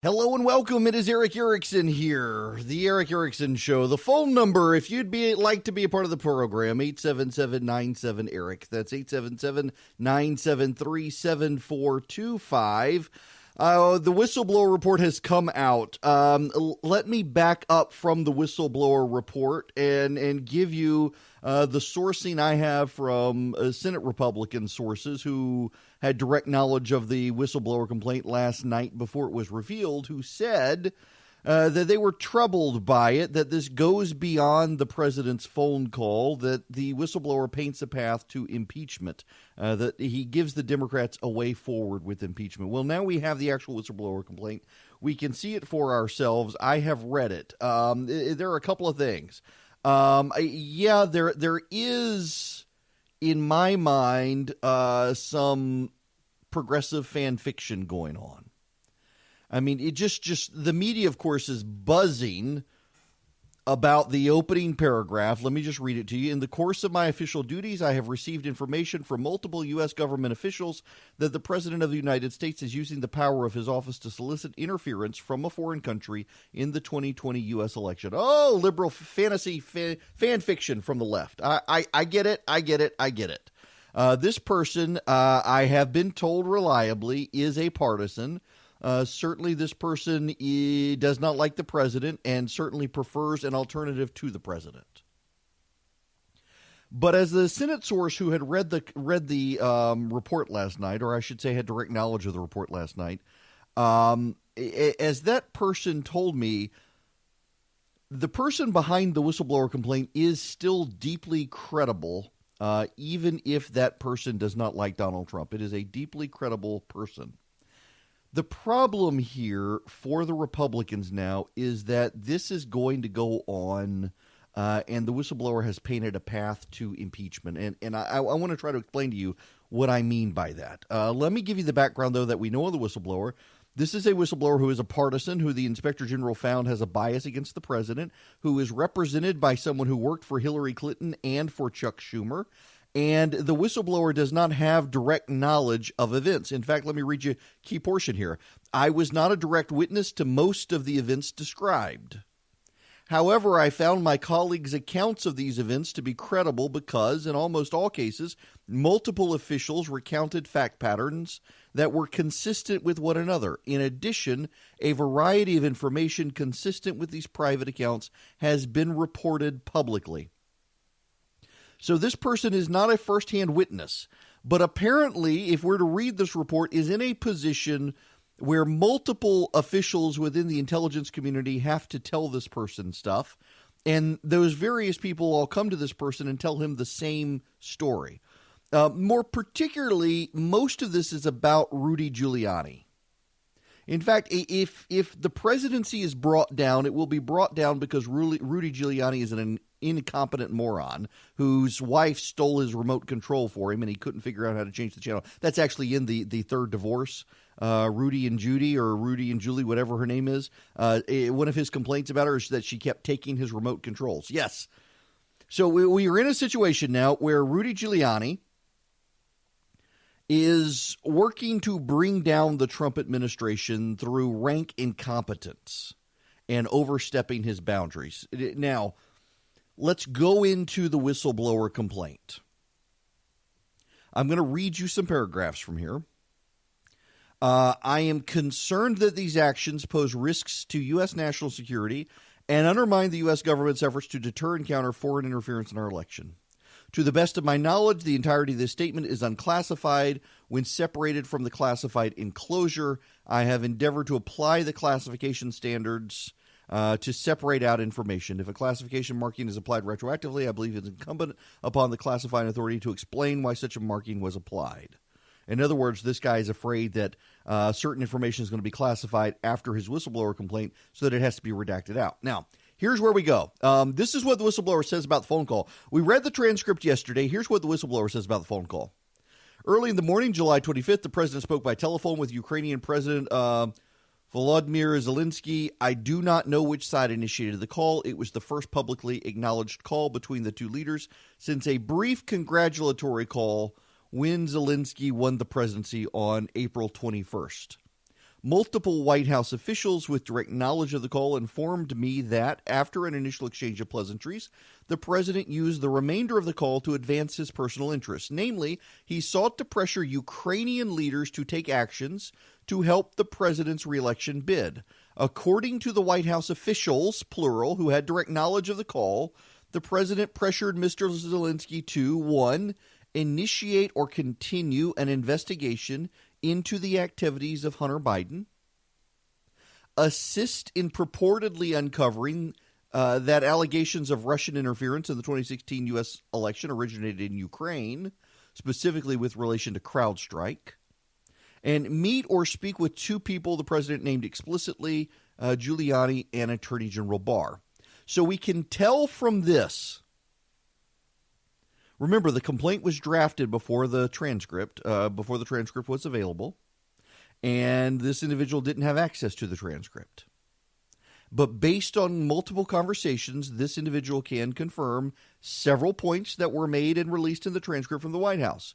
Hello and welcome. It is Erick Erickson here, the Erick Erickson Show. The phone number, if you'd like to be a part of the program, 877-97-ERIC. That's 877-973-7425. The whistleblower report has come out. Let me back up from the whistleblower report and give you the sourcing I have from Senate Republican sources who had direct knowledge of the whistleblower complaint last night before it was revealed, who said that they were troubled by it, that this goes beyond the president's phone call, that the whistleblower paints a path to impeachment, that he gives the Democrats a way forward with impeachment. Well, now we have the actual whistleblower complaint. We can see it for ourselves. I have read it. There are a couple of things. There is, in my mind, some progressive fan fiction going on. I mean, it just the media, of course, is buzzing about the opening paragraph. Let me just read it to you. In the course of my official duties, I have received information from multiple U.S. government officials that the President of the United States is using the power of his office to solicit interference from a foreign country in the 2020 U.S. election. Oh, liberal fantasy fan fiction from the left. I get it. I get it. I get it. This person, I have been told reliably, is a partisan. Certainly this person does not like the president and certainly prefers an alternative to the president. But as the Senate source who had read the report last night, or I should say had direct knowledge of the report last night, as that person told me, the person behind the whistleblower complaint is still deeply credible, even if that person does not like Donald Trump. It is a deeply credible person. The problem here for the Republicans now is that this is going to go on, and the whistleblower has painted a path to impeachment. And I want to try to explain to you what I mean by that. Let me give you the background, though, that we know of the whistleblower. This is a whistleblower who is a partisan, who the Inspector General found has a bias against the president, who is represented by someone who worked for Hillary Clinton and for Chuck Schumer. And the whistleblower does not have direct knowledge of events. In fact, let me read you a key portion here. I was not a direct witness to most of the events described. However, I found my colleagues' accounts of these events to be credible because, in almost all cases, multiple officials recounted fact patterns that were consistent with one another. In addition, a variety of information consistent with these private accounts has been reported publicly. So this person is not a firsthand witness, but apparently, if we're to read this report, is in a position where multiple officials within the intelligence community have to tell this person stuff, and those various people all come to this person and tell him the same story. More particularly, most of this is about Rudy Giuliani. In fact, if the presidency is brought down, it will be brought down because Rudy Giuliani is an incompetent moron whose wife stole his remote control for him and he couldn't figure out how to change the channel. That's actually in the third divorce. Rudy and Judy, or Rudy and Julie, whatever her name is. One of his complaints about her is that she kept taking his remote controls. Yes. So we are in a situation now where Rudy Giuliani is working to bring down the Trump administration through rank incompetence and overstepping his boundaries. Now, let's go into the whistleblower complaint. I'm going to read you some paragraphs from here. I am concerned that these actions pose risks to U.S. national security and undermine the U.S. government's efforts to deter and counter foreign interference in our election. To the best of my knowledge, the entirety of this statement is unclassified. When separated from the classified enclosure, I have endeavored to apply the classification standards to separate out information. If a classification marking is applied retroactively, I believe it's incumbent upon the classifying authority to explain why such a marking was applied. In other words, this guy is afraid that certain information is going to be classified after his whistleblower complaint so that it has to be redacted out. Now, here's where we go. This is what the whistleblower says about the phone call. We read the transcript yesterday. Here's what the whistleblower says about the phone call. Early in the morning, July 25th, the president spoke by telephone with Ukrainian President Volodymyr Zelensky. I do not know which side initiated the call. It was the first publicly acknowledged call between the two leaders since a brief congratulatory call when Zelensky won the presidency on April 21st. Multiple White House officials with direct knowledge of the call informed me that, after an initial exchange of pleasantries, the president used the remainder of the call to advance his personal interests. Namely, he sought to pressure Ukrainian leaders to take actions to help the president's reelection bid. According to the White House officials, plural, who had direct knowledge of the call, the president pressured Mr. Zelensky to, 1, initiate or continue an investigation into the activities of Hunter Biden, assist in purportedly uncovering that allegations of Russian interference in the 2016 U.S. election originated in Ukraine, specifically with relation to CrowdStrike, and meet or speak with 2 people the president named explicitly, Giuliani and Attorney General Barr. So we can tell from this. Remember, the complaint was drafted before the transcript was available, and this individual didn't have access to the transcript. But based on multiple conversations, this individual can confirm several points that were made and released in the transcript from the White House.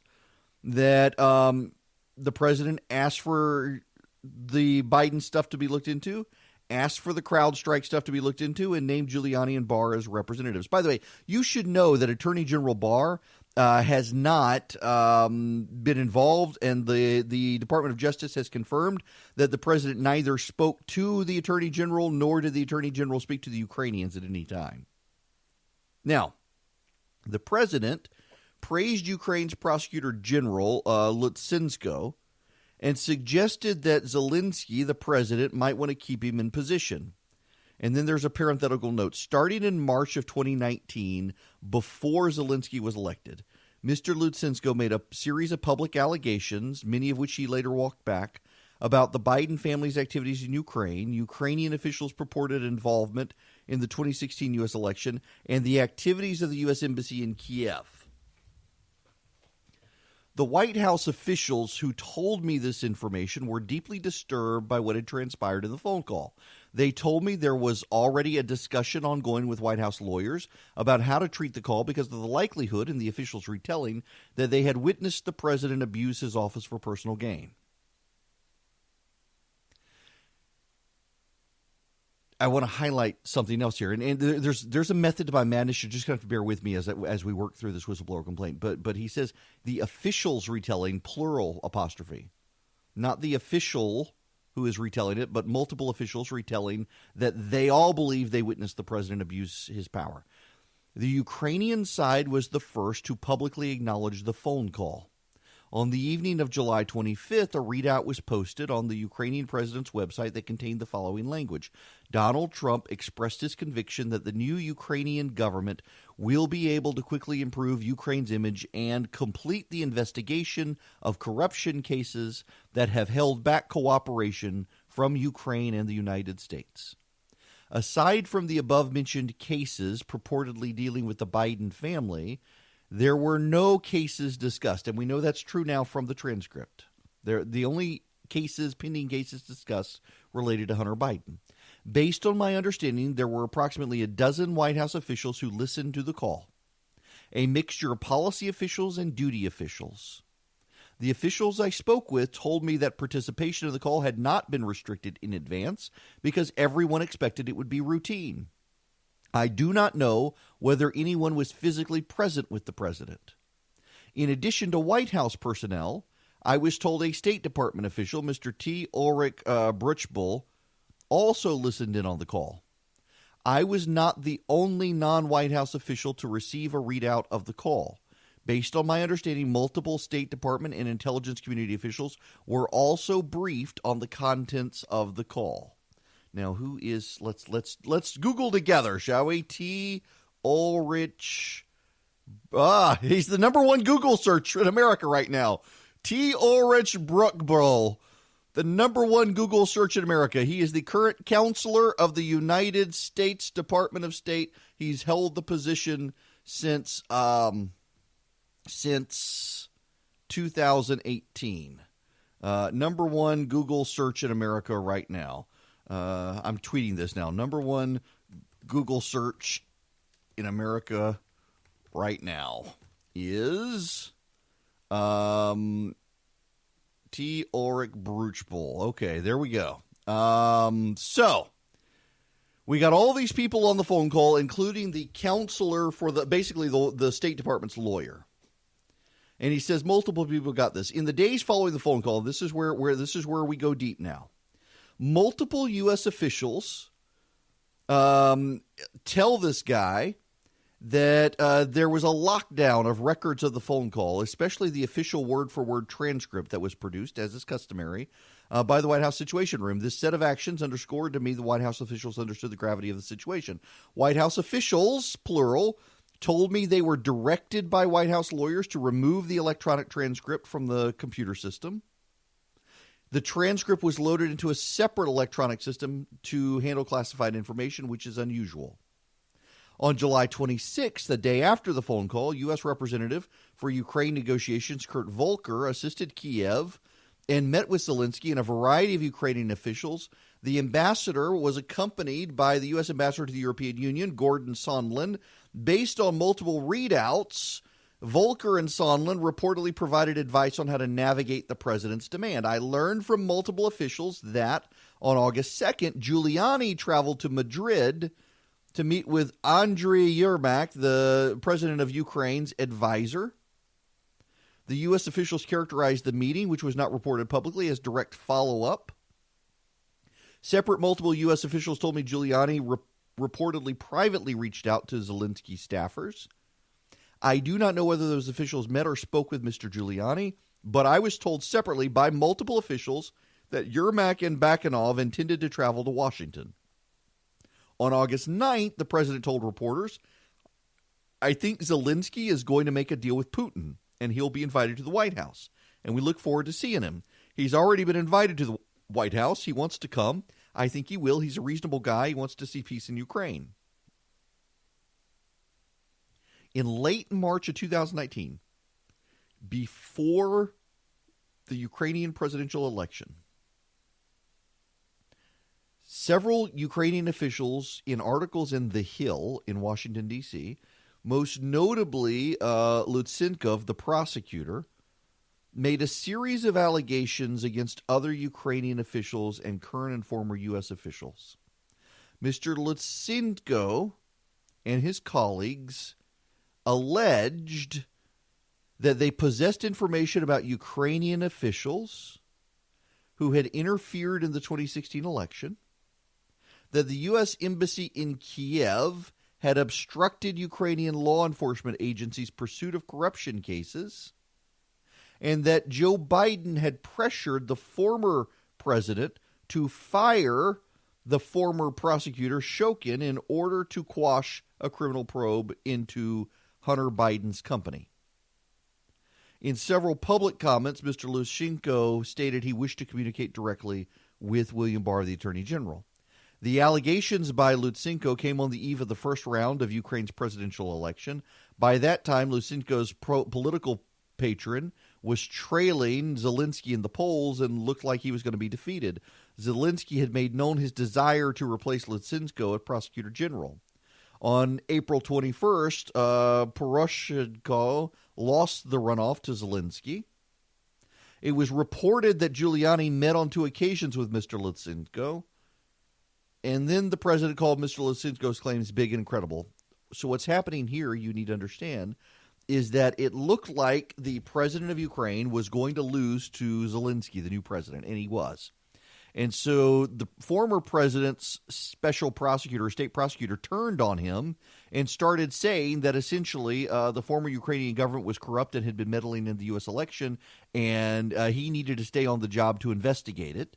That the president asked for the Biden stuff to be looked into, asked for the CrowdStrike stuff to be looked into, and named Giuliani and Barr as representatives. By the way, you should know that Attorney General Barr has not been involved, and the Department of Justice has confirmed that the president neither spoke to the Attorney General nor did the Attorney General speak to the Ukrainians at any time. Now, the president praised Ukraine's Prosecutor General, Lutsenko, and suggested that Zelensky, the president, might want to keep him in position. And then there's a parenthetical note. Starting in March of 2019, before Zelensky was elected, Mr. Lutsenko made a series of public allegations, many of which he later walked back, about the Biden family's activities in Ukraine, Ukrainian officials' purported involvement in the 2016 U.S. election, and the activities of the U.S. Embassy in Kiev. The White House officials who told me this information were deeply disturbed by what had transpired in the phone call. They told me there was already a discussion ongoing with White House lawyers about how to treat the call because of the likelihood, in the officials' retelling, that they had witnessed the president abuse his office for personal gain. I want to highlight something else here, and there's a method to my madness. You're just going to have to bear with me as we work through this whistleblower complaint. But he says the officials retelling, plural apostrophe, not the official who is retelling it, but multiple officials retelling that they all believe they witnessed the president abuse his power. The Ukrainian side was the first to publicly acknowledge the phone call. On the evening of July 25th, a readout was posted on the Ukrainian president's website that contained the following language. Donald Trump expressed his conviction that the new Ukrainian government will be able to quickly improve Ukraine's image and complete the investigation of corruption cases that have held back cooperation from Ukraine and the United States. Aside from the above-mentioned cases purportedly dealing with the Biden family, there were no cases discussed, and we know that's true now from the transcript. The only pending cases discussed related to Hunter Biden. Based on my understanding, there were approximately a dozen White House officials who listened to the call, a mixture of policy officials and duty officials. The officials I spoke with told me that participation in the call had not been restricted in advance because everyone expected it would be routine. I do not know whether anyone was physically present with the president. In addition to White House personnel, I was told a State Department official, Mr. T. Ulrich Bruchbull, also listened in on the call. I was not the only non-White House official to receive a readout of the call. Based on my understanding, multiple State Department and intelligence community officials were also briefed on the contents of the call. Now, who is? Let's Google together, shall we? T. Ulrich. He's the number one Google search in America right now. T. Ulrich Bruchbull, the number one Google search in America. He is the current counselor of the United States Department of State. He's held the position since 2018. Number one Google search in America right now. I'm tweeting this now. Number one Google search in America right now is T. Ulrich Bruchbull. Okay, there we go. So we got all these people on the phone call, including the counselor for basically the State Department's lawyer. And he says multiple people got this. In the days following the phone call, this is where we go deep now. Multiple U.S. officials tell this guy that there was a lockdown of records of the phone call, especially the official word-for-word transcript that was produced, as is customary, by the White House Situation Room. This set of actions underscored to me the White House officials understood the gravity of the situation. White House officials, plural, told me they were directed by White House lawyers to remove the electronic transcript from the computer system. The transcript was loaded into a separate electronic system to handle classified information, which is unusual. On July 26th, the day after the phone call, U.S. Representative for Ukraine negotiations Kurt Volker assisted Kiev and met with Zelensky and a variety of Ukrainian officials. The ambassador was accompanied by the U.S. ambassador to the European Union, Gordon Sondland. Based on multiple readouts, Volker and Sondland reportedly provided advice on how to navigate the president's demand. I learned from multiple officials that on August 2nd, Giuliani traveled to Madrid to meet with Andriy Yermak, the president of Ukraine's advisor. The U.S. officials characterized the meeting, which was not reported publicly, as direct follow-up. Separate multiple U.S. officials told me Giuliani reportedly privately reached out to Zelensky staffers. I do not know whether those officials met or spoke with Mr. Giuliani, but I was told separately by multiple officials that Yermak and Bakanov intended to travel to Washington. On August 9th, the president told reporters, I think Zelensky is going to make a deal with Putin, and he'll be invited to the White House, and we look forward to seeing him. He's already been invited to the White House. He wants to come. I think he will. He's a reasonable guy. He wants to see peace in Ukraine. In late March of 2019, before the Ukrainian presidential election, several Ukrainian officials in articles in The Hill in Washington, D.C., most notably Lutsenkov, the prosecutor, made a series of allegations against other Ukrainian officials and current and former U.S. officials. Mr. Lutsenko and his colleagues alleged that they possessed information about Ukrainian officials who had interfered in the 2016 election, that the U.S. Embassy in Kiev had obstructed Ukrainian law enforcement agencies' pursuit of corruption cases, and that Joe Biden had pressured the former president to fire the former prosecutor Shokin in order to quash a criminal probe into Hunter Biden's company. In several public comments, Mr. Lutsenko stated he wished to communicate directly with William Barr, the Attorney General. The allegations by Lutsenko came on the eve of the first round of Ukraine's presidential election. By that time, Lutsenko's political patron was trailing Zelensky in the polls and looked like he was going to be defeated. Zelensky had made known his desire to replace Lutsenko as prosecutor general. On April 21st, Poroshenko lost the runoff to Zelensky. It was reported that Giuliani met on 2 occasions with Mr. Lutsenko, and then the president called Mr. Lutsenko's claims big and incredible. So what's happening here, you need to understand, is that it looked like the president of Ukraine was going to lose to Zelensky, the new president, and he was. And so the former president's special prosecutor, state prosecutor, turned on him and started saying that essentially the former Ukrainian government was corrupt and had been meddling in the U.S. election, and he needed to stay on the job to investigate it.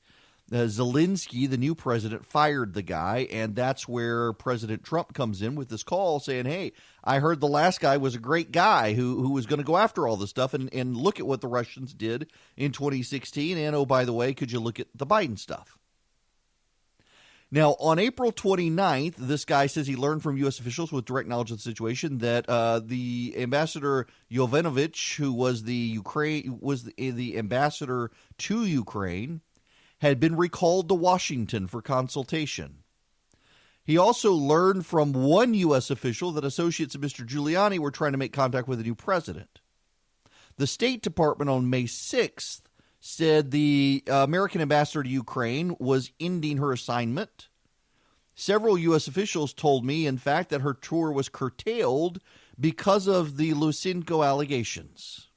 Zelensky, the new president, fired the guy, and that's where President Trump comes in with this call saying, hey, I heard the last guy was a great guy who was going to go after all this stuff, and look at what the Russians did in 2016, and oh, by the way, could you look at the Biden stuff? Now, on April 29th, this guy says he learned from U.S. officials with direct knowledge of the situation that the ambassador Yovanovitch, who was the ambassador to Ukraine, had been recalled to Washington for consultation. He also learned from one U.S. official that associates of Mr. Giuliani were trying to make contact with the new president. The State Department on May 6th said the American ambassador to Ukraine was ending her assignment. Several U.S. officials told me, in fact, that her tour was curtailed because of the Lysenko allegations.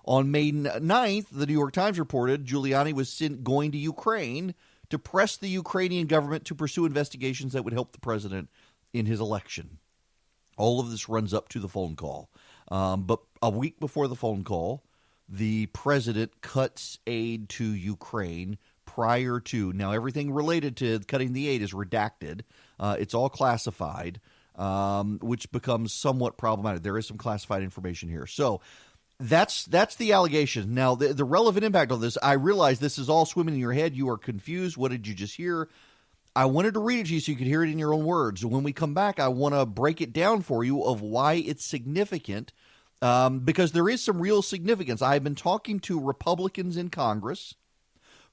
On May 9th, the New York Times reported Giuliani was going to Ukraine to press the Ukrainian government to pursue investigations that would help the president in his election. All of this runs up to the phone call. But a week before the phone call, the president cuts aid to Ukraine prior to. Now, everything related to cutting the aid is redacted. It's all classified, which becomes somewhat problematic. There is some classified information here. So that's the allegation. Now, the relevant impact on this, I realize this is all swimming in your head. You are confused. What did you just hear? I wanted to read it to you so you could hear it in your own words. When we come back, I want to break it down for you of why it's significant, because there is some real significance. I've been talking to Republicans in Congress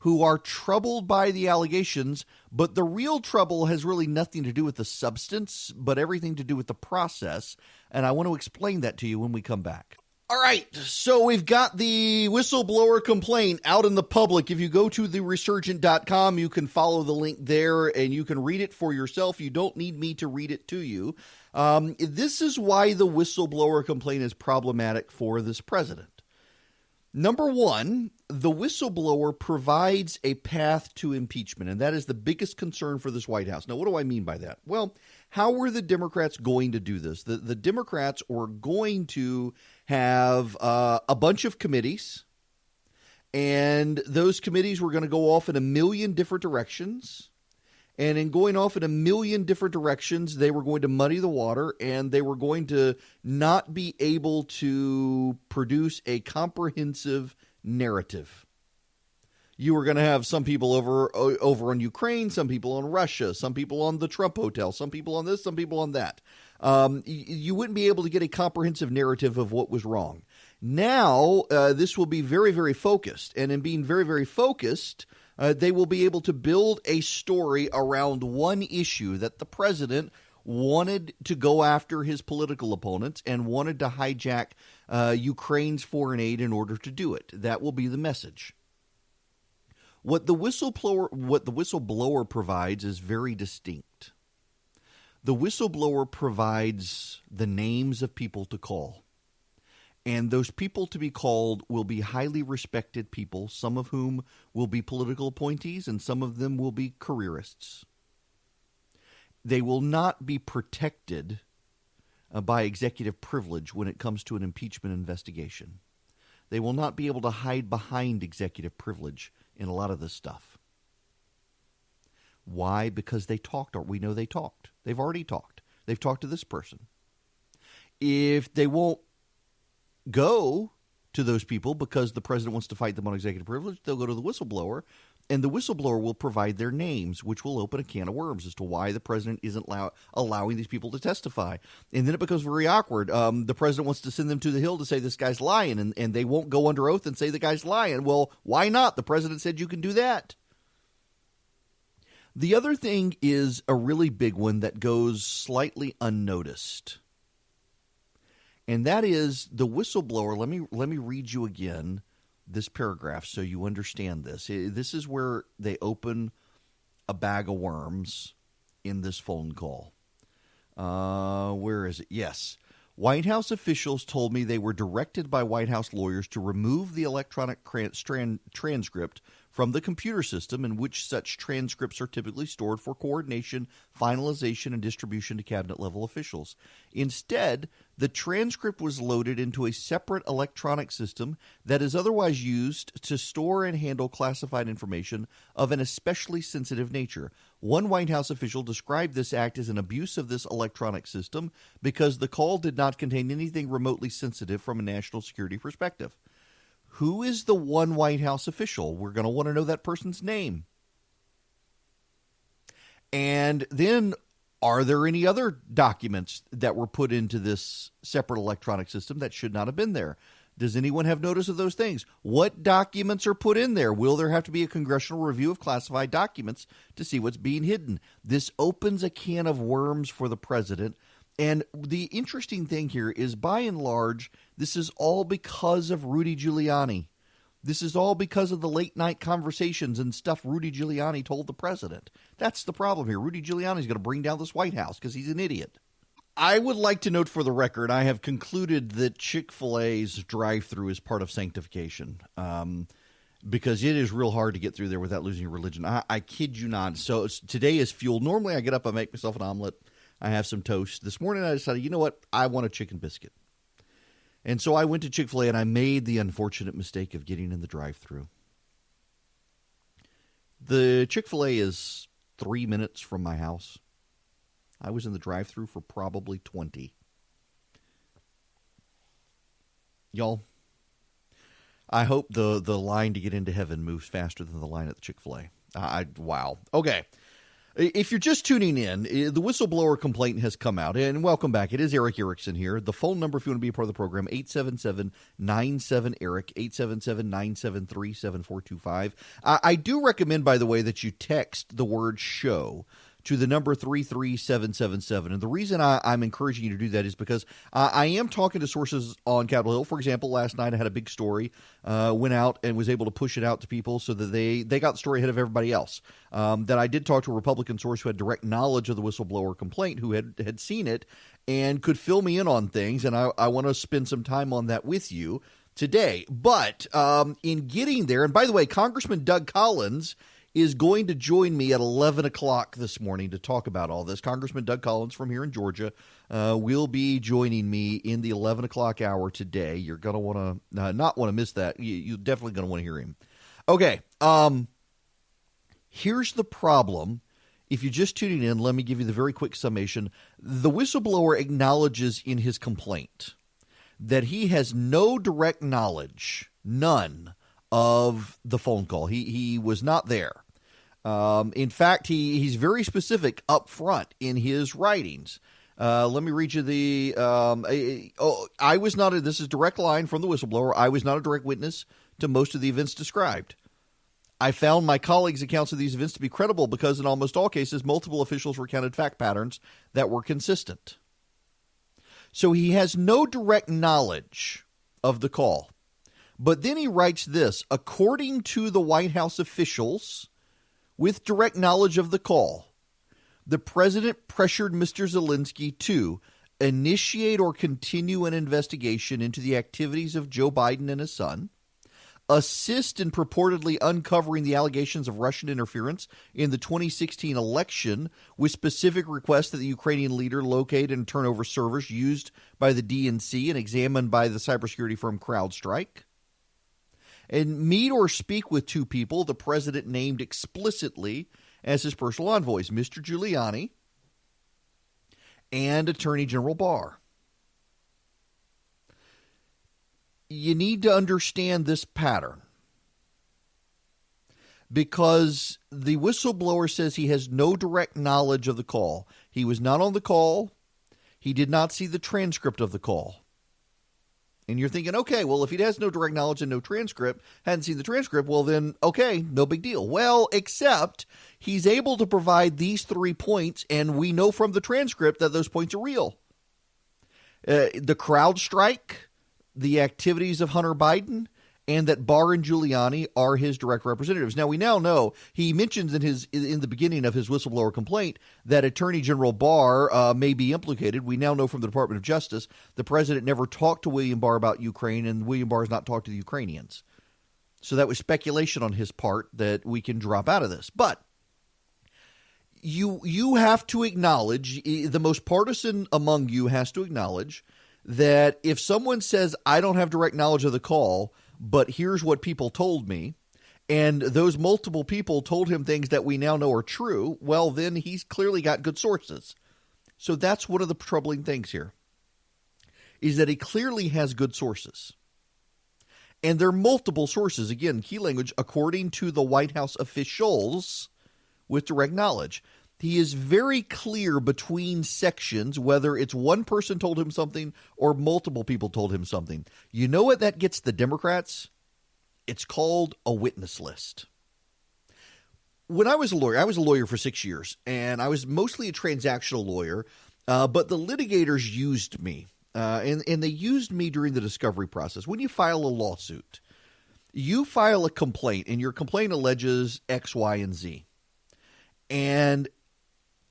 who are troubled by the allegations, but the real trouble has really nothing to do with the substance, but everything to do with the process, and I want to explain that to you when we come back. All right, so we've got the whistleblower complaint out in the public. If you go to theresurgent.com, you can follow the link there, and you can read it for yourself. You don't need me to read it to you. This is why the whistleblower complaint is problematic for this president. Number one, the whistleblower provides a path to impeachment, and that is the biggest concern for this White House. Now, what do I mean by that? Well, how were the Democrats going to do this? The Democrats were going to have a bunch of committees, and those committees were going to go off in a million different directions. And in going off in a million different directions, they were going to muddy the water, and they were going to not be able to produce a comprehensive narrative. You were going to have some people over on Ukraine, some people on Russia, some people on the Trump Hotel, some people on this, some people on that. You wouldn't be able to get a comprehensive narrative of what was wrong. Now, this will be very, very focused. And in being very, very focused, they will be able to build a story around one issue that the president wanted to go after his political opponents and wanted to hijack Ukraine's foreign aid in order to do it. That will be the message. What the whistleblower provides is very distinct. The whistleblower provides the names of people to call. And those people to be called will be highly respected people, some of whom will be political appointees and some of them will be careerists. They will not be protected by executive privilege when it comes to an impeachment investigation. They will not be able to hide behind executive privilege in a lot of this stuff. Why? Because they talked, or we know they talked. They've already talked. They've talked to this person. If they won't go to those people because the president wants to fight them on executive privilege, they'll go to the whistleblower, and the whistleblower will provide their names, which will open a can of worms as to why the president isn't allowing these people to testify. And then it becomes very awkward. The president wants to send them to the Hill to say this guy's lying, and they won't go under oath and say the guy's lying. Well, why not? The president said you can do that. The other thing is a really big one that goes slightly unnoticed. And that is the whistleblower. Let me read you again this paragraph so you understand this. This is where they open a bag of worms in this phone call. Where is it? Yes. White House officials told me they were directed by White House lawyers to remove the electronic transcript from the computer system in which such transcripts are typically stored for coordination, finalization, and distribution to cabinet-level officials. Instead, the transcript was loaded into a separate electronic system that is otherwise used to store and handle classified information of an especially sensitive nature. One White House official described this act as an abuse of this electronic system because the call did not contain anything remotely sensitive from a national security perspective. Who is the one White House official? We're going to want to know that person's name. And then, are there any other documents that were put into this separate electronic system that should not have been there? Does anyone have notice of those things? What documents are put in there? Will there have to be a congressional review of classified documents to see what's being hidden? This opens a can of worms for the president. And the interesting thing here is, by and large, this is all because of Rudy Giuliani. This is all because of the late-night conversations and stuff Rudy Giuliani told the president. That's the problem here. Rudy Giuliani is going to bring down this White House because he's an idiot. I would like to note for the record, I have concluded that Chick-fil-A's drive-thru is part of sanctification because it is real hard to get through there without losing your religion. I kid you not. So today is fuel. Normally I get up, I make myself an omelet, I have some toast. This morning I decided, you know what, I want a chicken biscuit. And so I went to Chick-fil-A and I made the unfortunate mistake of getting in the drive-thru. The Chick-fil-A is 3 minutes from my house. I was in the drive-thru for probably 20. Y'all, I hope the line to get into heaven moves faster than the line at the Chick-fil-A. Wow. Okay. If you're just tuning in, the whistleblower complaint has come out. And welcome back. It is Erick Erickson here. The phone number, if you want to be a part of the program, 877-97-ERIC, 877-973-7425. I do recommend, by the way, that you text the word show to the number 33777. And the reason I'm encouraging you to do that is because I am talking to sources on Capitol Hill. For example, last night I had a big story, went out and was able to push it out to people so that they got the story ahead of everybody else. That I did talk to a Republican source who had direct knowledge of the whistleblower complaint, who had seen it and could fill me in on things. And I want to spend some time on that with you today. But in getting there, and by the way, Congressman Doug Collins is going to join me at 11 o'clock this morning to talk about all this. Congressman Doug Collins from here in Georgia will be joining me in the 11 o'clock hour today. You're going to want to not want to miss that. You're definitely going to want to hear him. Okay, here's the problem. If you're just tuning in, let me give you the very quick summation. The whistleblower acknowledges in his complaint that he has no direct knowledge, none, of the phone call. He was not there. In fact, he's very specific up front in his writings. Let me read you the I was not – this is direct line from the whistleblower. I was not a direct witness to most of the events described. I found my colleagues' accounts of these events to be credible because in almost all cases, multiple officials recounted fact patterns that were consistent. So he has no direct knowledge of the call. But then he writes this: according to the White House officials with direct knowledge of the call, the president pressured Mr. Zelensky to initiate or continue an investigation into the activities of Joe Biden and his son, assist in purportedly uncovering the allegations of Russian interference in the 2016 election with specific requests that the Ukrainian leader locate and turn over servers used by the DNC and examined by the cybersecurity firm CrowdStrike, and meet or speak with two people the president named explicitly as his personal envoys, Mr. Giuliani and Attorney General Barr. You need to understand this pattern because the whistleblower says he has no direct knowledge of the call. He was not on the call. He did not see the transcript of the call. And you're thinking, okay, well, if he has no direct knowledge and no transcript, hadn't seen the transcript, well, then, okay, no big deal. Well, except he's able to provide these 3 points, and we know from the transcript that those points are real. The CrowdStrike, the activities of Hunter Biden, and that Barr and Giuliani are his direct representatives. Now, we now know he mentions in the beginning of his whistleblower complaint that Attorney General Barr may be implicated. We now know from the Department of Justice the president never talked to William Barr about Ukraine, and William Barr has not talked to the Ukrainians. So that was speculation on his part that we can drop out of this. But you have to acknowledge, the most partisan among you has to acknowledge that if someone says, I don't have direct knowledge of the call, but here's what people told me, and those multiple people told him things that we now know are true, well, then he's clearly got good sources. So that's one of the troubling things here, is that he clearly has good sources. And there are multiple sources. Again, key language, according to the White House officials with direct knowledge. He is very clear between sections, whether it's one person told him something or multiple people told him something. You know what that gets the Democrats? It's called a witness list. When I was a lawyer for 6 years, and I was mostly a transactional lawyer, but the litigators used me, and they used me during the discovery process. When you file a lawsuit, You file a complaint, and your complaint alleges X, Y, and Z. And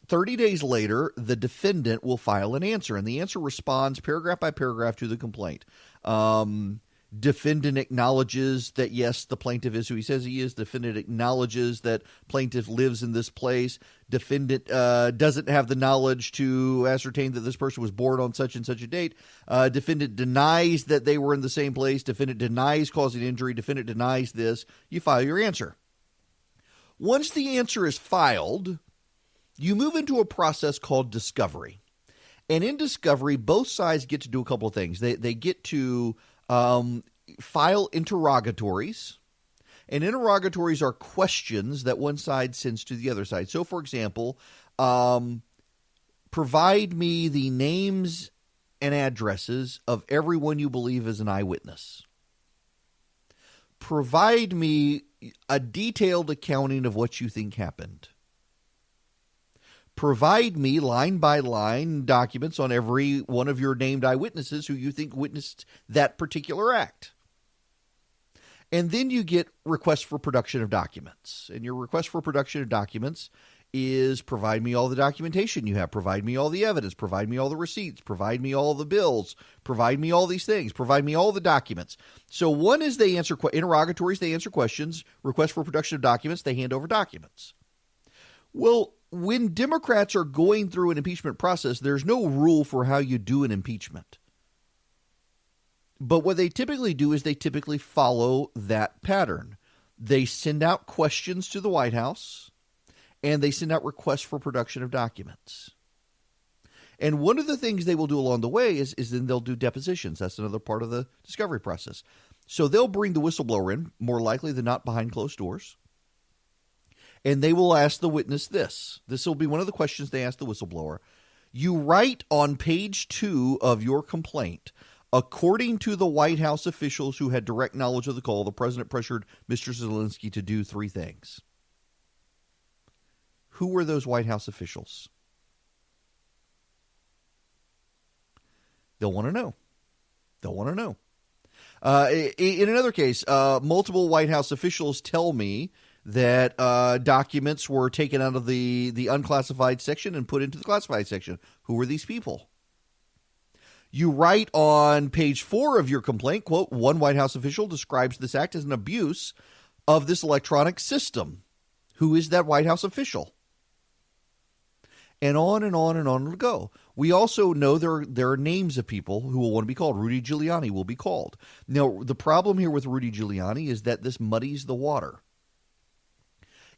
30 days later, the defendant will file an answer, and the answer responds paragraph by paragraph to the complaint. Defendant acknowledges that, yes, the plaintiff is who he says he is. Defendant acknowledges that plaintiff lives in this place. Defendant doesn't have the knowledge to ascertain that this person was born on such and such a date. Defendant denies that they were in the same place. Defendant denies causing injury. Defendant denies this. You file your answer. Once the answer is filed, you move into a process called discovery. And in discovery, both sides get to do a couple of things. They get to file interrogatories, and interrogatories are questions that one side sends to the other side. So, for example, provide me the names and addresses of everyone you believe is an eyewitness. Provide me a detailed accounting of what you think happened. Provide me line by line documents on every one of your named eyewitnesses who you think witnessed that particular act. And then you get requests for production of documents. And your request for production of documents is provide me all the documentation you have, provide me all the evidence, provide me all the receipts, provide me all the bills, provide me all these things, provide me all the documents. So one is they answer interrogatories, they answer questions, request for production of documents, they hand over documents. Well, when Democrats are going through an impeachment process, there's no rule for how you do an impeachment. But what they typically do is they typically follow that pattern. They send out questions to the White House, and they send out requests for production of documents. And one of the things they will do along the way is then they'll do depositions. That's another part of the discovery process. So they'll bring the whistleblower in, more likely than not behind closed doors. And they will ask the witness this. This will be one of the questions they ask the whistleblower. You write on page 2 of your complaint, according to the White House officials who had direct knowledge of the call, the president pressured Mr. Zelensky to do 3 things. Who were those White House officials? They'll want to know. They'll want to know. In another case, multiple White House officials tell me that documents were taken out of the unclassified section and put into the classified section. Who are these people? You write on page 4 of your complaint, quote, one White House official describes this act as an abuse of this electronic system. Who is that White House official? And on and on and on it'll go. We also know there are names of people who will want to be called. Rudy Giuliani will be called. Now, the problem here with Rudy Giuliani is that this muddies the water.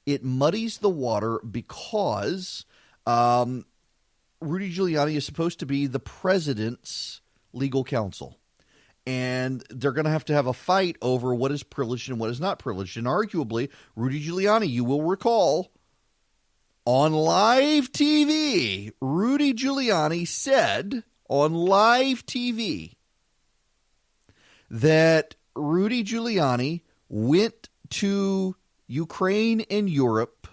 It muddies the water because Rudy Giuliani is supposed to be the president's legal counsel. And they're going to have a fight over what is privileged and what is not privileged. And arguably, Rudy Giuliani, you will recall, on live TV, Rudy Giuliani said on live TV that Rudy Giuliani went to Ukraine and Europe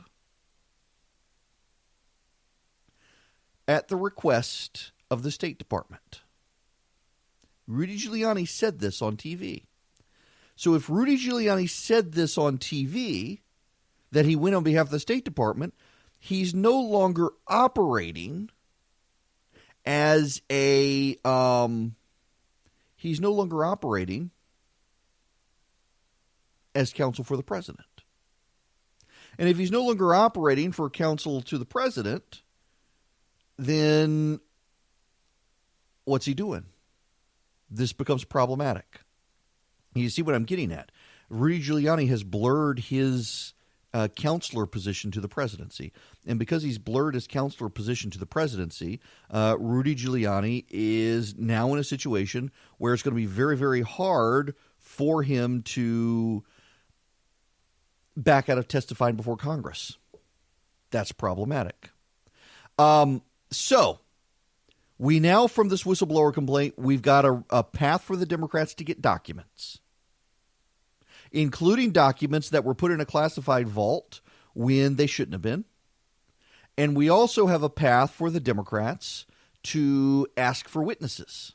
at the request of the State Department. Rudy Giuliani said this on TV. So if Rudy Giuliani said this on TV, that he went on behalf of the State Department, he's no longer operating as a as counsel for the president. And if he's no longer operating for counsel to the president, then what's he doing? This becomes problematic. You see what I'm getting at? Rudy Giuliani has blurred his counselor position to the presidency. And because he's blurred his counselor position to the presidency, Rudy Giuliani is now in a situation where it's going to be very, very hard for him to back out of testifying before Congress. That's problematic. So we now, from this whistleblower complaint, we've got a path for the Democrats to get documents, including documents that were put in a classified vault when they shouldn't have been. And we also have a path for the Democrats to ask for witnesses.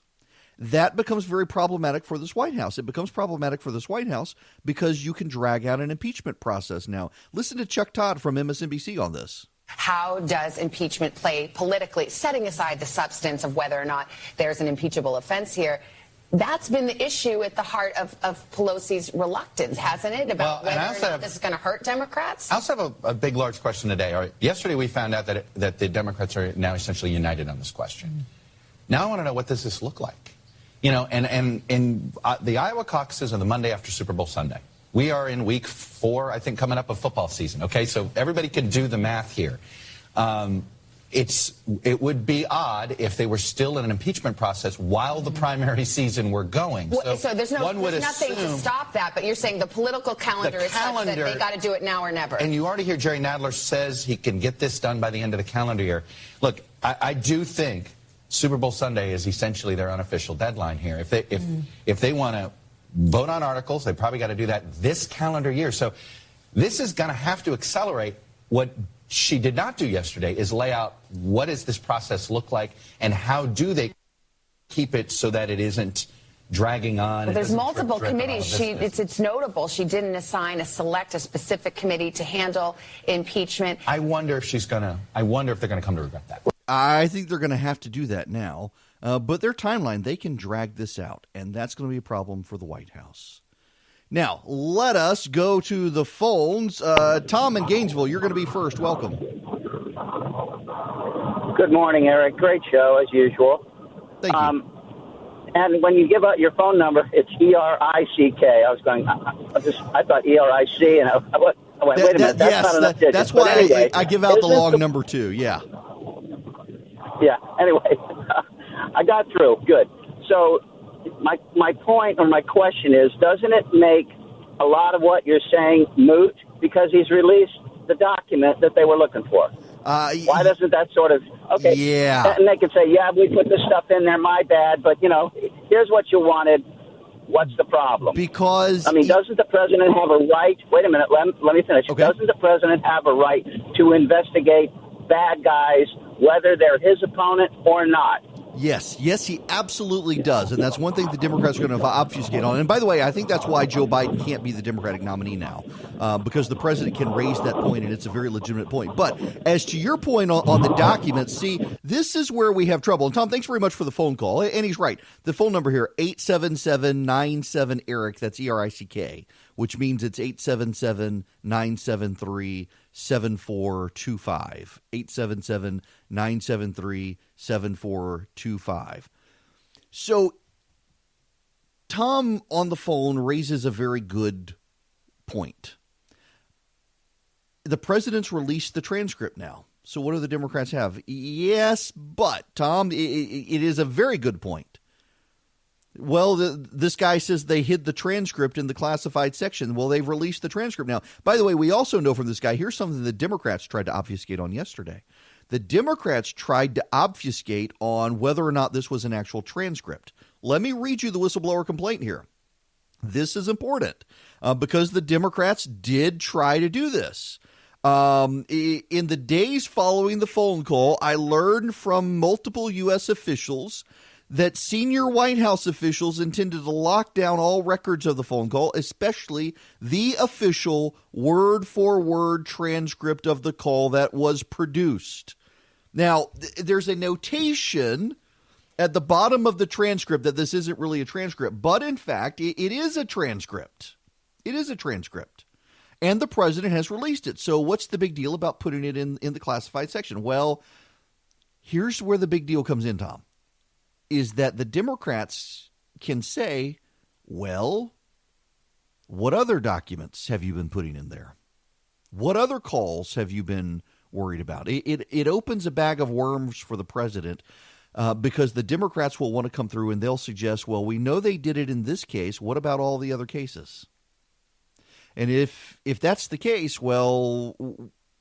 that becomes very problematic for this White House. It becomes problematic for this White House because you can drag out an impeachment process now. Listen to Chuck Todd from MSNBC on this. How does impeachment play politically, setting aside the substance of whether or not there's an impeachable offense here? That's been the issue at the heart of Pelosi's reluctance, hasn't it, about whether or not this is going to hurt Democrats? I also have a big, large question today. All right, yesterday we found out that the Democrats are now essentially united on this question. Now I want to know what does this look like? You know, and the Iowa caucuses are the Monday after Super Bowl Sunday. We are in week 4, I think, coming up of football season. Okay, so everybody can do the math here. It would be odd if they were still in an impeachment process while the primary season were going. Well, so there's nothing to stop that, but you're saying the political calendar is such that they got to do it now or never. And you already hear Jerry Nadler says he can get this done by the end of the calendar year. Look, I do think Super Bowl Sunday is essentially their unofficial deadline here. If they want to vote on articles, they probably got to do that this calendar year. So this is going to have to accelerate. What she did not do yesterday is lay out what does this process look like and how do they keep it so that it isn't dragging on. Well, there's multiple committees. It's notable she didn't assign a specific committee to handle impeachment. I wonder if they're going to come to regret that. I think they're going to have to do that now. But their timeline, they can drag this out, and that's going to be a problem for the White House. Now, let us go to the phones. Tom in Gainesville, you're going to be first. Welcome. Good morning, Eric. Great show, as usual. Thank you. And when you give out your phone number, it's E-R-I-C-K. I thought E-R-I-C, and I went, wait a minute, that's not enough digits. That's why anyway, I give out the long number, too, yeah. Yeah, anyway, I got through. Good. So my point or my question is, doesn't it make a lot of what you're saying moot because he's released the document that they were looking for? Why doesn't that sort of, okay, yeah. And they could say, yeah, we put this stuff in there, my bad, but, here's what you wanted. What's the problem? Because, doesn't the president have a right, wait a minute, let me finish. Okay. Doesn't the president have a right to investigate bad guys, whether they're his opponent or not? Yes, he absolutely does. And that's one thing the Democrats are going to obfuscate on. And by the way, I think that's why Joe Biden can't be the Democratic nominee now, because the president can raise that point, and it's a very legitimate point. But as to your point on the documents, see, this is where we have trouble. And Tom, thanks very much for the phone call. And he's right. The phone number here, 877-97-ERIC, that's E-R-I-C-K, which means it's 877-973-7425. 877-973-7425. So Tom on the phone raises a very good point. The president's released the transcript now. So what do the Democrats have? Yes, but Tom, it is a very good point. Well, this guy says they hid the transcript in the classified section. Well, they've released the transcript now. By the way, we also know from this guy, here's something the Democrats tried to obfuscate on yesterday. The Democrats tried to obfuscate on whether or not this was an actual transcript. Let me read you the whistleblower complaint here. This is important because the Democrats did try to do this. In the days following the phone call, I learned from multiple U.S. officials that senior White House officials intended to lock down all records of the phone call, especially the official word-for-word transcript of the call that was produced. Now, there's a notation at the bottom of the transcript that this isn't really a transcript, but in fact, it is a transcript. It is a transcript. And the president has released it. So what's the big deal about putting it in the classified section? Well, here's where the big deal comes in, Tom. Is that the Democrats can say, well, what other documents have you been putting in there? What other calls have you been worried about? It opens a bag of worms for the president because the Democrats will want to come through and they'll suggest, well, we know they did it in this case. What about all the other cases? And if that's the case, well,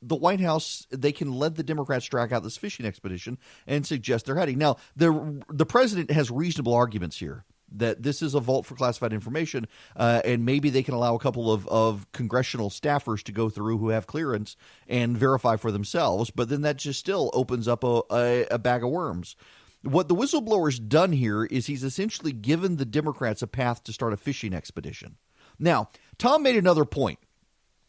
the White House, they can let the Democrats drag out this fishing expedition and suggest they're hiding. Now, the president has reasonable arguments here that this is a vault for classified information, and maybe they can allow a couple of congressional staffers to go through who have clearance and verify for themselves. But then that just still opens up a bag of worms. What the whistleblower's done here is he's essentially given the Democrats a path to start a fishing expedition. Now, Tom made another point,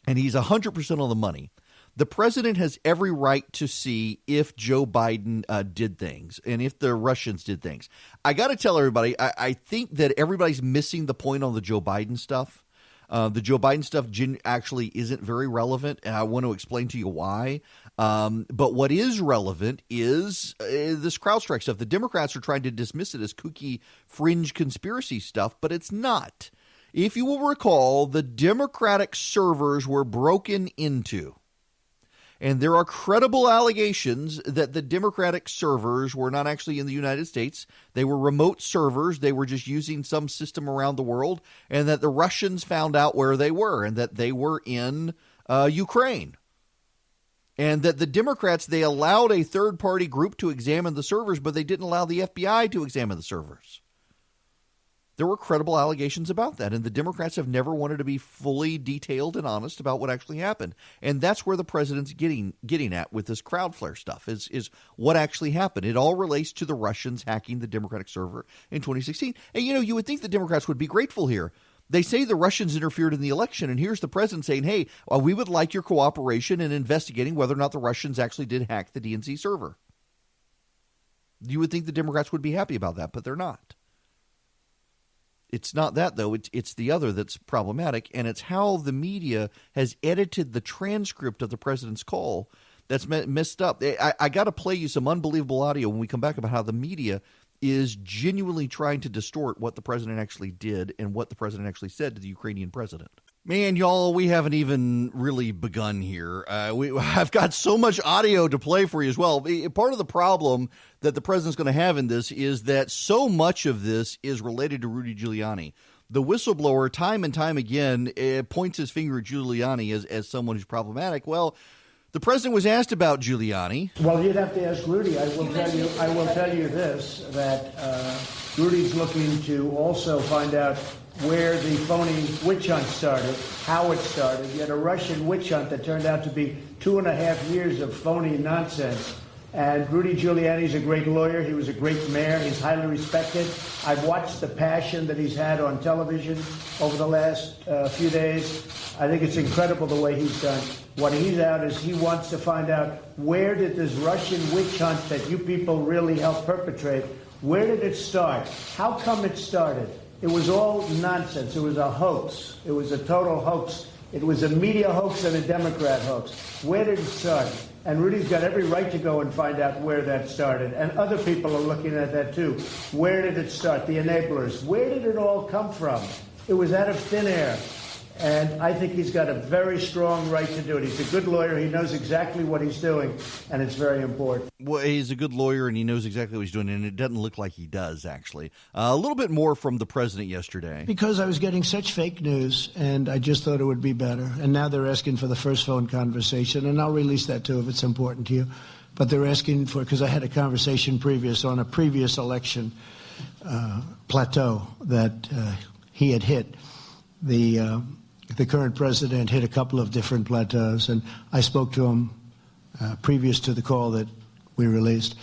and he's 100% on the money. The president has every right to see if Joe Biden did things and if the Russians did things. I got to tell everybody, I think that everybody's missing the point on the Joe Biden stuff. The Joe Biden stuff actually isn't very relevant, and I want to explain to you why. But what is relevant is this CrowdStrike stuff. The Democrats are trying to dismiss it as kooky fringe conspiracy stuff, but it's not. If you will recall, the Democratic servers were broken into. And there are credible allegations that the Democratic servers were not actually in the United States. They were remote servers. They were just using some system around the world, and that the Russians found out where they were and that they were in Ukraine. And that the Democrats, they allowed a third-party group to examine the servers, but they didn't allow the FBI to examine the servers. There were credible allegations about that, and the Democrats have never wanted to be fully detailed and honest about what actually happened. And that's where the president's getting at with this Cloudflare stuff, is what actually happened. It all relates to the Russians hacking the Democratic server in 2016. And, you would think the Democrats would be grateful here. They say the Russians interfered in the election, and here's the president saying, hey, we would like your cooperation in investigating whether or not the Russians actually did hack the DNC server. You would think the Democrats would be happy about that, but they're not. It's not that, though. It's the other that's problematic, and it's how the media has edited the transcript of the president's call that's messed up. I got to play you some unbelievable audio when we come back about how the media is genuinely trying to distort what the president actually did and what the president actually said to the Ukrainian president. Man, y'all, we haven't even really begun here. I've got so much audio to play for you as well. Part of the problem that the president's going to have in this is that so much of this is related to Rudy Giuliani. The whistleblower, time and time again, points his finger at Giuliani as someone who's problematic. Well, the president was asked about Giuliani. Well, you'd have to ask Rudy. I will tell you this, that Rudy's looking to also find out where the phony witch hunt started, how it started. You had a Russian witch hunt that turned out to be 2.5 years of phony nonsense. And Rudy Giuliani's a great lawyer. He was a great mayor. He's highly respected. I've watched the passion that he's had on television over the last few days. I think it's incredible the way he's done. What he's out is he wants to find out, where did this Russian witch hunt that you people really helped perpetrate, where did it start? How come it started? It was all nonsense. It was a hoax. It was a total hoax. It was a media hoax and a Democrat hoax. Where did it start? And Rudy's got every right to go and find out where that started. And other people are looking at that too. Where did it start? The enablers. Where did it all come from? It was out of thin air. And I think he's got a very strong right to do it. He's a good lawyer. He knows exactly what he's doing, and it's very important. Well, he's a good lawyer, and he knows exactly what he's doing, and it doesn't look like he does, actually. A little bit more from the president yesterday. Because I was getting such fake news, and I just thought it would be better. And now they're asking for the first phone conversation, and I'll release that, too, if it's important to you. But they're asking for, because I had a conversation previous on a previous election plateau that he had hit. The current president hit a couple of different plateaus, and I spoke to him previous to the call that we released,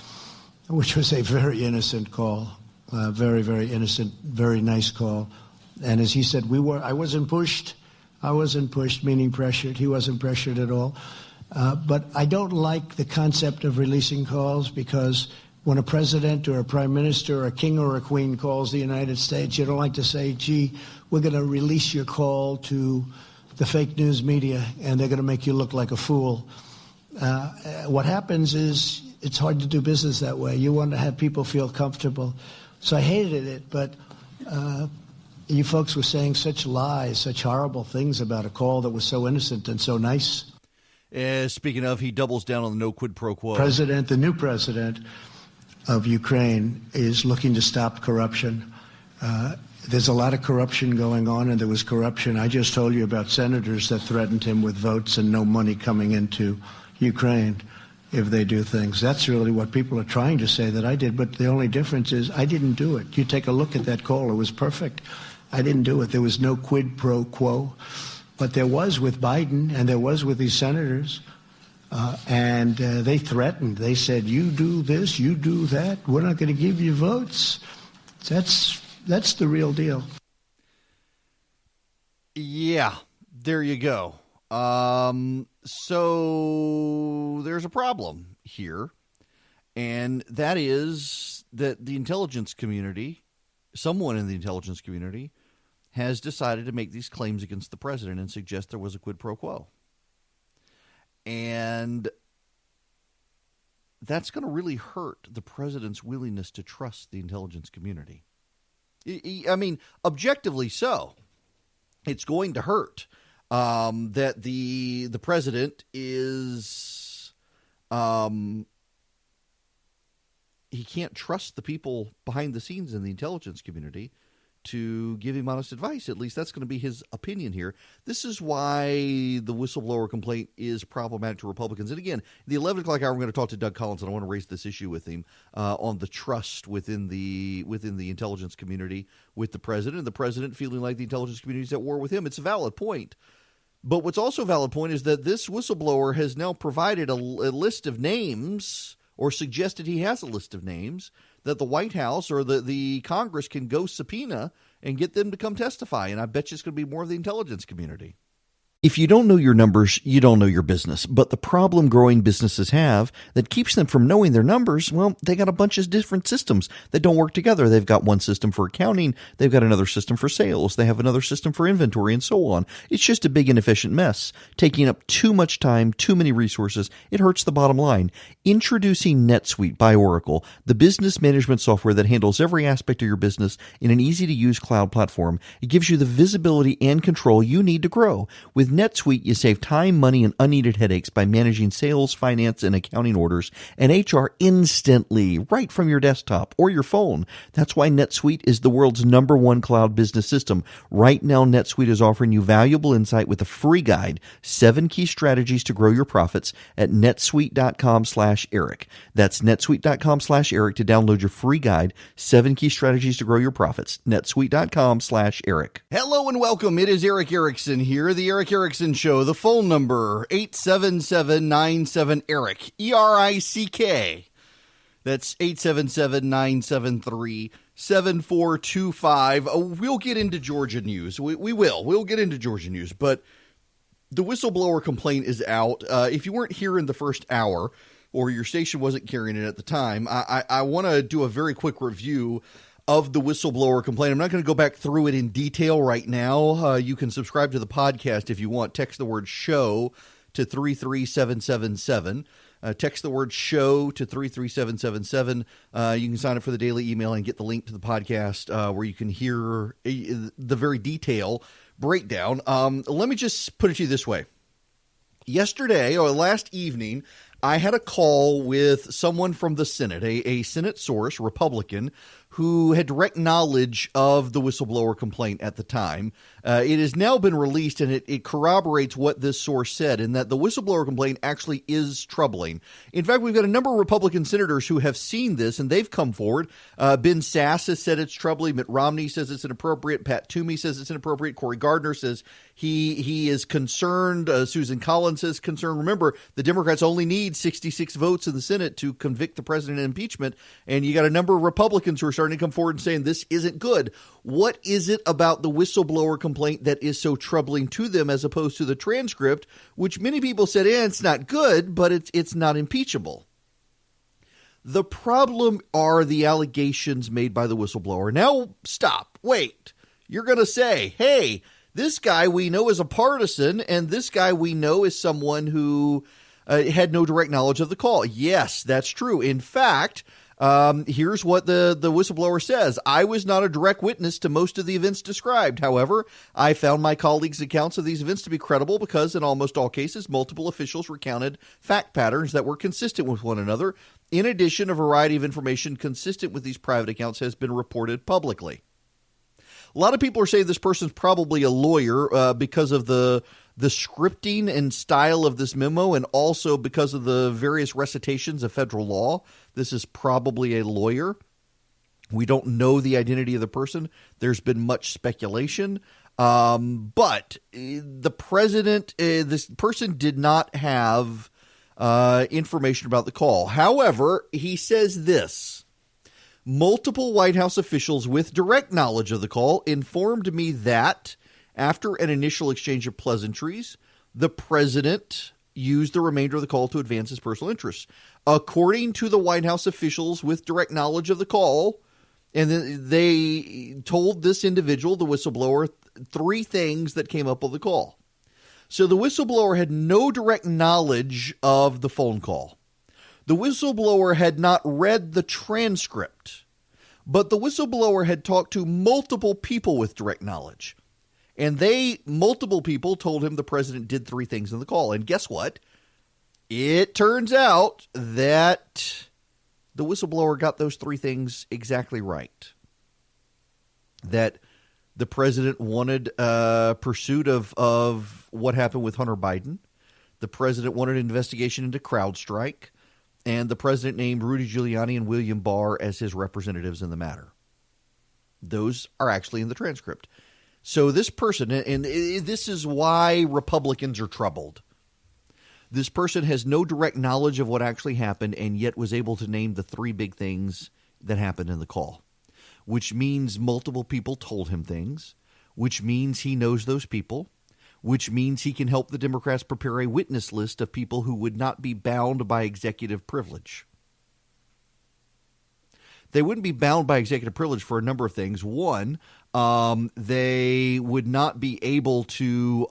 which was a very innocent call, very, very innocent, very nice call. And as he said, I wasn't pushed. I wasn't pushed, meaning pressured. He wasn't pressured at all. But I don't like the concept of releasing calls, because when a president or a prime minister or a king or a queen calls the United States, you don't like to say, gee, we're going to release your call to the fake news media, and they're going to make you look like a fool. What happens is it's hard to do business that way. You want to have people feel comfortable. So I hated it, but you folks were saying such lies, such horrible things about a call that was so innocent and so nice. Speaking of, he doubles down on the no quid pro quo. The new president of Ukraine is looking to stop corruption. There's a lot of corruption going on, and there was corruption. I just told you about senators that threatened him with votes and no money coming into Ukraine if they do things. That's really what people are trying to say that I did, but the only difference is I didn't do it. You take a look at that call. It was perfect. I didn't do it. There was no quid pro quo, but there was with Biden, and there was with these senators. And they threatened. They said, you do this, you do that. We're not going to give you votes. That's the real deal. Yeah, there you go. So there's a problem here, and that is that the intelligence community, someone in the intelligence community, has decided to make these claims against the president and suggest there was a quid pro quo. And that's going to really hurt the president's willingness to trust the intelligence community. I mean, objectively so. It's going to hurt that the president is he can't trust the people behind the scenes in the intelligence community to give him honest advice. At least that's going to be his opinion here. This is why the whistleblower complaint is problematic to Republicans. And again, the 11 o'clock hour, I'm going to talk to Doug Collins, and I want to raise this issue with him on the trust within the intelligence community with the president, and the president feeling like the intelligence community is at war with him. It's a valid point. But what's also a valid point is that this whistleblower has now provided a list of names, or suggested he has a list of names, that the White House or the Congress can go subpoena and get them to come testify. And I bet you it's going to be more of the intelligence community. If you don't know your numbers, you don't know your business. But the problem growing businesses have that keeps them from knowing their numbers, well, they got a bunch of different systems that don't work together. They've got one system for accounting. They've got another system for sales. They have another system for inventory and so on. It's just a big inefficient mess, taking up too much time, too many resources. It hurts the bottom line. Introducing NetSuite by Oracle, the business management software that handles every aspect of your business in an easy-to-use cloud platform. It gives you the visibility and control you need to grow. With NetSuite, you save time, money, and unneeded headaches by managing sales, finance, and accounting orders and HR instantly, right from your desktop or your phone. That's why NetSuite is the world's #1 cloud business system. Right now, NetSuite is offering you valuable insight with a free guide, 7 key strategies to grow your profits at netsuite.com/Erick. That's netsuite.com/Erick to download your free guide, 7 key strategies to grow your profits. netsuite.com/Erick. Hello and welcome. It is Erick Erickson here, the Erick Erickson Show. The phone number, 877-97-ERICK, ERICK. That's 877-973-7425. We'll get into Georgia news. We will. We'll get into Georgia news. But the whistleblower complaint is out. If you weren't here in the first hour, or your station wasn't carrying it at the time, I want to do a very quick review of the whistleblower complaint. I'm not going to go back through it in detail right now. You can subscribe to the podcast if you want. Text the word show to 33777. Text the word show to 33777. You can sign up for the daily email and get the link to the podcast where you can hear the very detailed breakdown. Let me just put it to you this way. Yesterday, or last evening, I had a call with someone from the Senate, a Senate source, Republican, who had direct knowledge of the whistleblower complaint at the time. It has now been released, and it corroborates what this source said, in that the whistleblower complaint actually is troubling. In fact, we've got a number of Republican senators who have seen this, and they've come forward. Ben Sass has said it's troubling. Mitt Romney says it's inappropriate. Pat Toomey says it's inappropriate. Cory Gardner says he is concerned. Susan Collins is concerned. Remember, the Democrats only need 66 votes in the Senate to convict the president in impeachment, and you got a number of Republicans who are starting to come forward and saying this isn't good. What is it about the whistleblower complaint that is so troubling to them as opposed to the transcript, which many people said, it's not good, but it's not impeachable? The problem are the allegations made by the whistleblower. Now, stop. Wait. You're going to say, hey, this guy we know is a partisan, and this guy we know is someone who had no direct knowledge of the call. Yes, that's true. In fact, here's what the whistleblower says. I was not a direct witness to most of the events described. However, I found my colleagues' accounts of these events to be credible because in almost all cases, multiple officials recounted fact patterns that were consistent with one another. In addition, a variety of information consistent with these private accounts has been reported publicly. A lot of people are saying this person's probably a lawyer because of the scripting and style of this memo, and also because of the various recitations of federal law. This is probably a lawyer. We don't know the identity of the person. There's been much speculation. But the president, this person did not have information about the call. However, he says this. Multiple White House officials with direct knowledge of the call informed me that after an initial exchange of pleasantries, the president used the remainder of the call to advance his personal interests. According to the White House officials with direct knowledge of the call, and they told this individual, the whistleblower, three things that came up on the call. So the whistleblower had no direct knowledge of the phone call. The whistleblower had not read the transcript, but the whistleblower had talked to multiple people with direct knowledge. And multiple people told him the president did three things in the call. And guess what? It turns out that the whistleblower got those three things exactly right. That the president wanted pursuit of what happened with Hunter Biden. The president wanted an investigation into CrowdStrike. And the president named Rudy Giuliani and William Barr as his representatives in the matter. Those are actually in the transcript. So this person, and this is why Republicans are troubled. This person has no direct knowledge of what actually happened and yet was able to name the three big things that happened in the call, which means multiple people told him things, which means he knows those people, which means he can help the Democrats prepare a witness list of people who would not be bound by executive privilege. They wouldn't be bound by executive privilege for a number of things. One, they would not be able to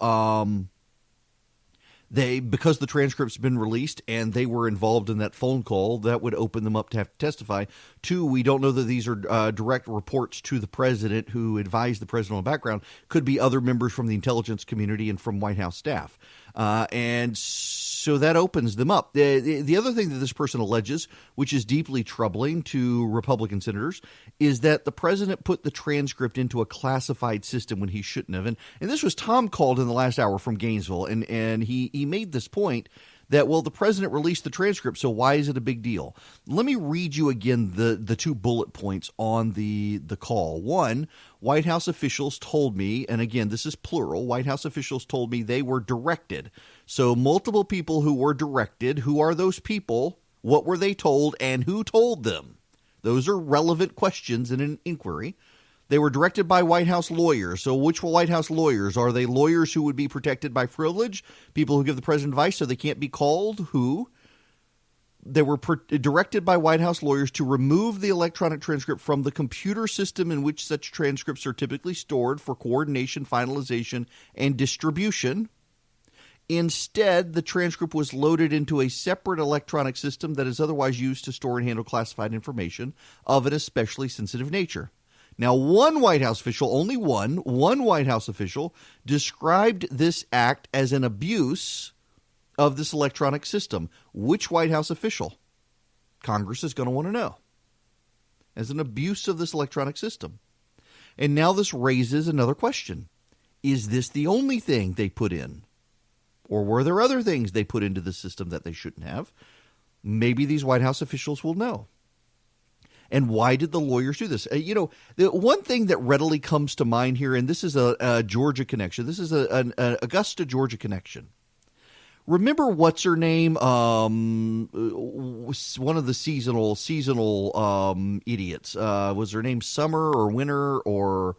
because the transcript's been released and they were involved in that phone call, that would open them up to have to testify. Two, we don't know that these are direct reports to the president who advised the president on background. Could be other members from the intelligence community and from White House staff. And so that opens them up. The other thing that this person alleges, which is deeply troubling to Republican senators, is that the president put the transcript into a classified system when he shouldn't have. And this was Tom called in the last hour from Gainesville, and he made this point that, well, the president released the transcript, so why is it a big deal? Let me read you again the two bullet points on the call. One, White House officials told me, and again, this is plural, White House officials told me they were directed. So multiple people who were directed. Who are those people? What were they told? And who told them? Those are relevant questions in an inquiry. They were directed by White House lawyers. So which White House lawyers? Are they lawyers who would be protected by privilege? People who give the president advice so they can't be called? Who? They were directed by White House lawyers to remove the electronic transcript from the computer system in which such transcripts are typically stored for coordination, finalization, and distribution. Instead, the transcript was loaded into a separate electronic system that is otherwise used to store and handle classified information of an especially sensitive nature. Now, one White House official, only one White House official, described this act as an abuse of this electronic system. Which White House official? Congress is going to want to know. As an abuse of this electronic system. And now this raises another question. Is this the only thing they put in? Or were there other things they put into the system that they shouldn't have? Maybe these White House officials will know. And why did the lawyers do this? The one thing that readily comes to mind here, and this is a Georgia connection. This is an Augusta, Georgia connection. Remember what's her name? One of the seasonal idiots. Was her name Summer or Winter or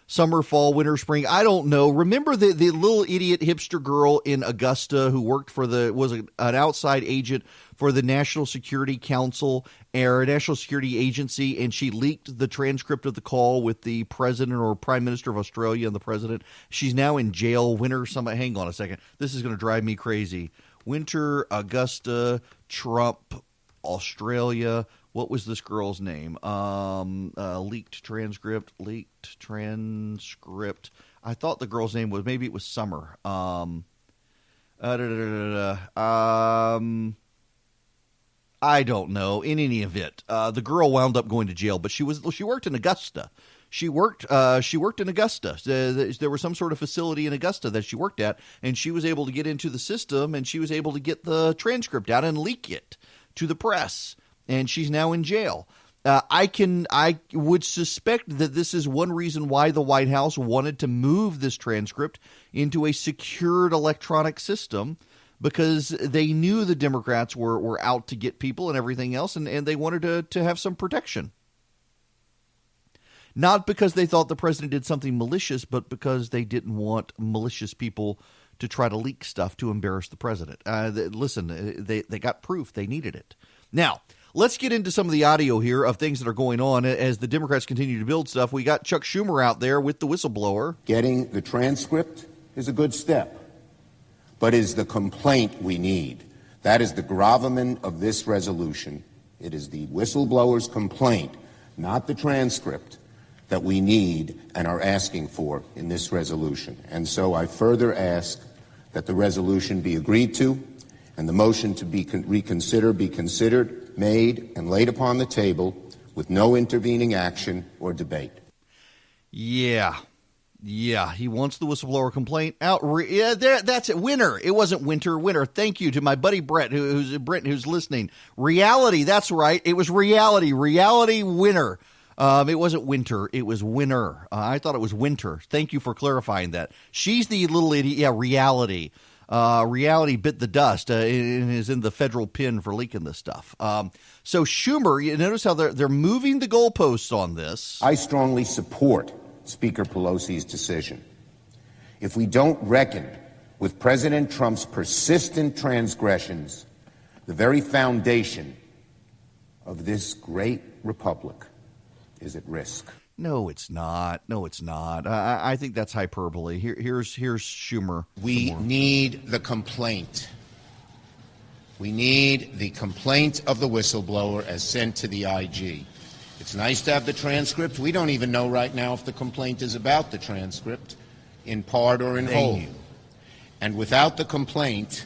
Summer, Fall, Winter, Spring? I don't know. Remember the little idiot hipster girl in Augusta who worked was an outside agent for the National Security Council or National Security Agency, and she leaked the transcript of the call with the president or prime minister of Australia and the president. She's now in jail. Hang on a second. This is going to drive me crazy. Winter, Augusta, Trump, Australia. What was this girl's name? Leaked transcript. I thought the girl's name was, maybe it was Summer. I don't know. In any event, the girl wound up going to jail, but she worked in Augusta. She worked in Augusta. There was some sort of facility in Augusta that she worked at, and she was able to get into the system, and she was able to get the transcript out and leak it to the press. And she's now in jail. I would suspect that this is one reason why the White House wanted to move this transcript into a secured electronic system, because they knew the Democrats were out to get people and everything else, and they wanted to have some protection. Not because they thought the president did something malicious, but because they didn't want malicious people to try to leak stuff to embarrass the president. Listen, they got proof. They needed it. Now, let's get into some of the audio here of things that are going on as the Democrats continue to build stuff. We got Chuck Schumer out there with the whistleblower. Getting the transcript is a good step, but is the complaint we need. That is the gravamen of this resolution. It is the whistleblower's complaint, not the transcript, that we need and are asking for in this resolution. And so I further ask that the resolution be agreed to and the motion to be reconsidered be considered, made, and laid upon the table with no intervening action or debate. Yeah, he wants the whistleblower complaint out. That's it. Winner. It wasn't winter. Thank you to my buddy Brett, who's listening. Reality. That's right. It was reality. Reality winner. It wasn't winter. It was winner. I thought it was winter. Thank you for clarifying that. She's the little idiot. Yeah, reality. Reality bit the dust and is in the federal pen for leaking this stuff. So Schumer, you notice how they're moving the goalposts on this. I strongly support Speaker Pelosi's decision. If we don't reckon with President Trump's persistent transgressions, the very foundation of this great republic is at risk. No, it's not. I think that's hyperbole. Here's Schumer. We need the complaint. We need the complaint of the whistleblower as sent to the IG. It's nice to have the transcript. We don't even know right now if the complaint is about the transcript, in part or in whole. And without the complaint,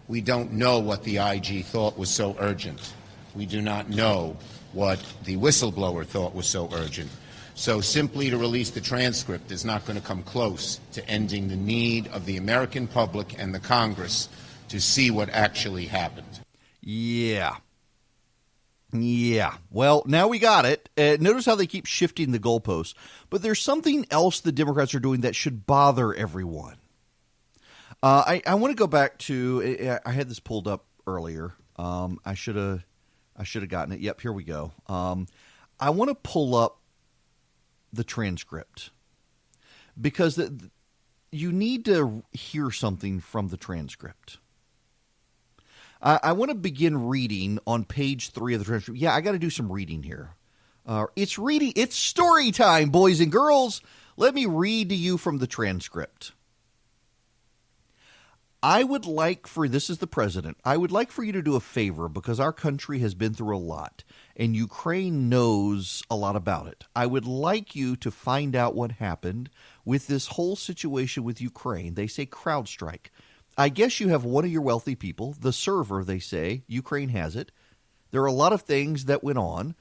we don't know what the IG thought was so urgent. We do not know what the whistleblower thought was so urgent. So simply to release the transcript is not going to come close to ending the need of the American public and the Congress to see what actually happened. Yeah. Well, now we got it. Notice how they keep shifting the goalposts. But there's something else the Democrats are doing that should bother everyone. I want to go back to, I had this pulled up earlier. I should have gotten it. Yep, here we go. I want to pull up the transcript because you need to hear something from the transcript. I want to begin reading on page 3 of the transcript. Yeah, I got to do some reading here. It's story time, boys and girls. Let me read to you from the transcript. This is the president. I would like for you to do a favor because our country has been through a lot and Ukraine knows a lot about it. I would like you to find out what happened with this whole situation with Ukraine. They say CrowdStrike. I guess you have one of your wealthy people, the server, they say. Ukraine has it. There are a lot of things that went on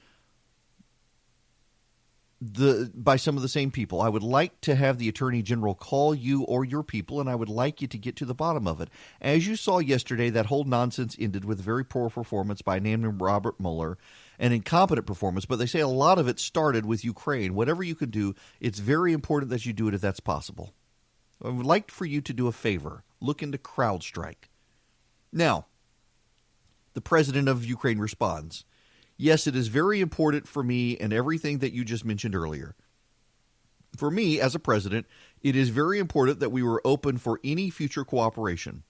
by some of the same people. I would like to have the Attorney General call you or your people, and I would like you to get to the bottom of it. As you saw yesterday, that whole nonsense ended with very poor performance by a man named Robert Mueller, an incompetent performance, but they say a lot of it started with Ukraine. Whatever you can do, it's very important that you do it if that's possible. I would like for you to do a favor. Look into CrowdStrike. Now, the president of Ukraine responds, yes, it is very important for me and everything that you just mentioned earlier. For me, as a president, it is very important that we were open for any future cooperation.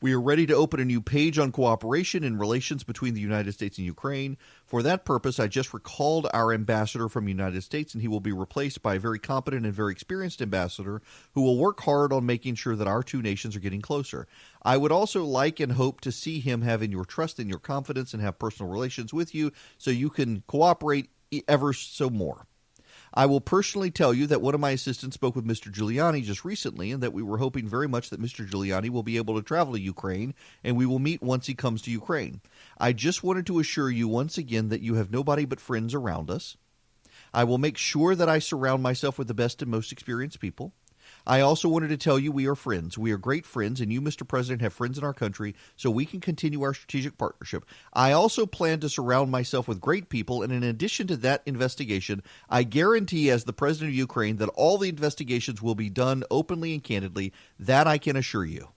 We are ready to open a new page on cooperation in relations between the United States and Ukraine. For that purpose, I just recalled our ambassador from the United States, and he will be replaced by a very competent and very experienced ambassador who will work hard on making sure that our two nations are getting closer. I would also like and hope to see him having your trust and your confidence and have personal relations with you so you can cooperate ever so more. I will personally tell you that one of my assistants spoke with Mr. Giuliani just recently and that we were hoping very much that Mr. Giuliani will be able to travel to Ukraine and we will meet once he comes to Ukraine. I just wanted to assure you once again that you have nobody but friends around us. I will make sure that I surround myself with the best and most experienced people. I also wanted to tell you we are friends. We are great friends, and you, Mr. President, have friends in our country, so we can continue our strategic partnership. I also plan to surround myself with great people, and in addition to that investigation, I guarantee as the President of Ukraine that all the investigations will be done openly and candidly. That I can assure you.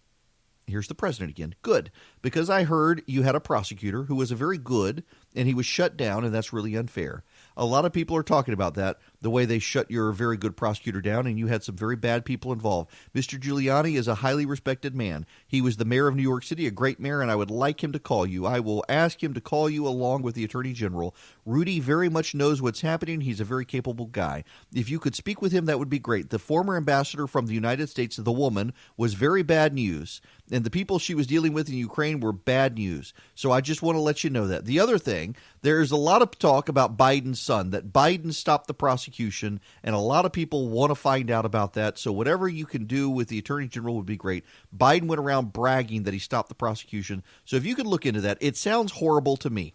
Here's the president again. Good, because I heard you had a prosecutor who was a very good, and he was shut down, and that's really unfair. A lot of people are talking about that, the way they shut your very good prosecutor down, and you had some very bad people involved. Mr. Giuliani is a highly respected man. He was the mayor of New York City, a great mayor, and I would like him to call you. I will ask him to call you along with the Attorney General. Rudy very much knows what's happening. He's a very capable guy. If you could speak with him, that would be great. The former ambassador from the United States, the woman, was very bad news, and the people she was dealing with in Ukraine were bad news. So I just want to let you know that. The other thing, there's a lot of talk about Biden's son, that Biden stopped the prosecution, and a lot of people want to find out about that. So whatever you can do with the Attorney General would be great. Biden went around bragging that he stopped the prosecution. So if you could look into that, it sounds horrible to me.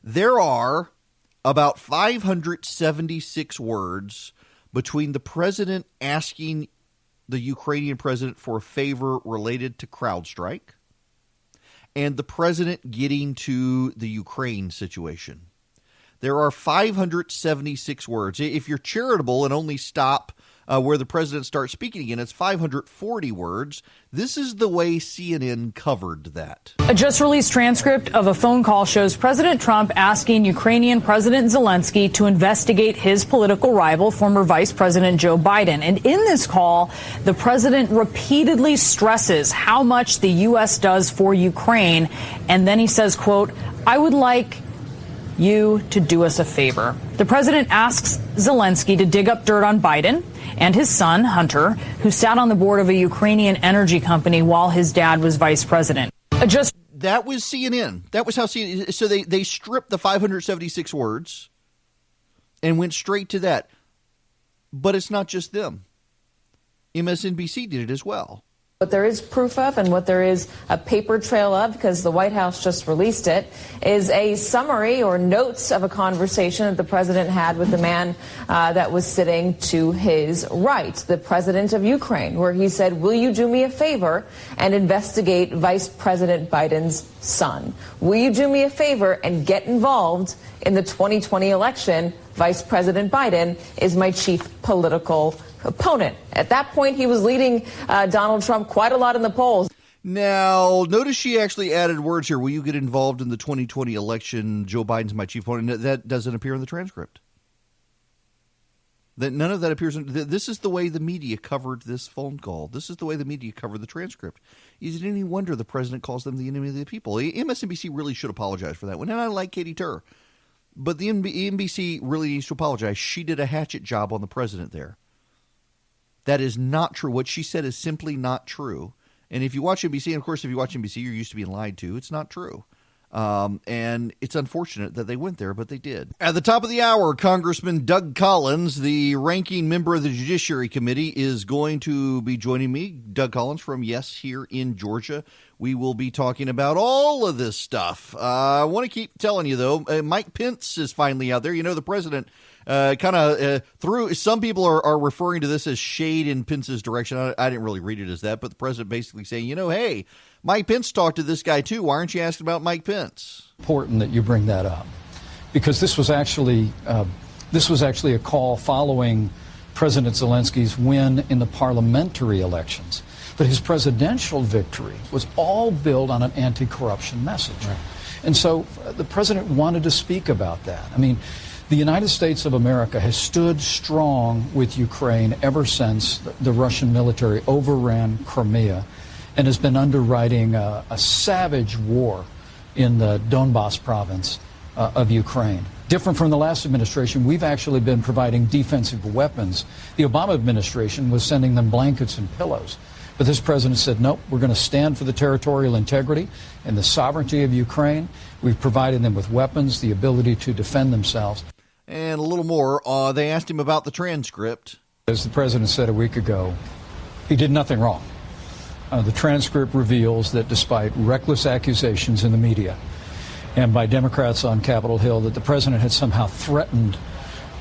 There are about 576 words between the president asking the Ukrainian president for a favor related to CrowdStrike and the president getting to the Ukraine situation. There are 576 words. If you're charitable and only stop where the president starts speaking again, it's 540 words. This is the way CNN covered that. A just released transcript of a phone call shows President Trump asking Ukrainian President Zelensky to investigate his political rival, former Vice President Joe Biden. And in this call, the president repeatedly stresses how much the U.S. does for Ukraine. And then he says, quote, "I would like you to do us a favor." The president asks Zelensky to dig up dirt on Biden and his son, Hunter, who sat on the board of a Ukrainian energy company while his dad was vice president. That was CNN. That was how CNN. So they stripped the 576 words and went straight to that. But it's not just them. MSNBC did it as well. What there is proof of and what there is a paper trail of, because the White House just released it, is a summary or notes of a conversation that the president had with the man that was sitting to his right, the president of Ukraine, where he said, "Will you do me a favor and investigate Vice President Biden's son? Will you do me a favor and get involved in the 2020 election? Vice President Biden is my chief political opponent." At that point, he was leading Donald Trump quite a lot in the polls. Now, notice she actually added words here. Will you get involved in the 2020 election? Joe Biden's my chief opponent. That doesn't appear in the transcript. That none of that appears. This is the way the media covered this phone call. This is the way the media covered the transcript. Is it any wonder the president calls them the enemy of the people? MSNBC really should apologize for that one. And I like Katie Tur. But the NBC really needs to apologize. She did a hatchet job on the president there. That is not true. What she said is simply not true. And if you watch NBC, and of course, if you watch NBC, you're used to being lied to. It's not true. And it's unfortunate that they went there, but they did. At the top of the hour, Congressman Doug Collins, the ranking member of the Judiciary Committee, is going to be joining me. Doug Collins from Yes here in Georgia. We will be talking about all of this stuff. I want to keep telling you, though, Mike Pence is finally out there. You know, the president through, some people are referring to this as shade in Pence's direction. I didn't really read it as that, but the president basically saying, you know, hey, Mike Pence talked to this guy too. Why aren't you asking about Mike Pence? Important that you bring that up, because this was actually a call following President Zelensky's win in the parliamentary elections. But his presidential victory was all built on an anti-corruption message. Right. And so the president wanted to speak about that. I mean, the United States of America has stood strong with Ukraine ever since the Russian military overran Crimea and has been underwriting a savage war in the Donbas province of Ukraine. Different from the last administration, we've actually been providing defensive weapons. The Obama administration was sending them blankets and pillows. But this president said, nope, we're going to stand for the territorial integrity and the sovereignty of Ukraine. We've provided them with weapons, the ability to defend themselves. And a little more, they asked him about the transcript. As the president said a week ago, he did nothing wrong. The transcript reveals that despite reckless accusations in the media and by Democrats on Capitol Hill that the president had somehow threatened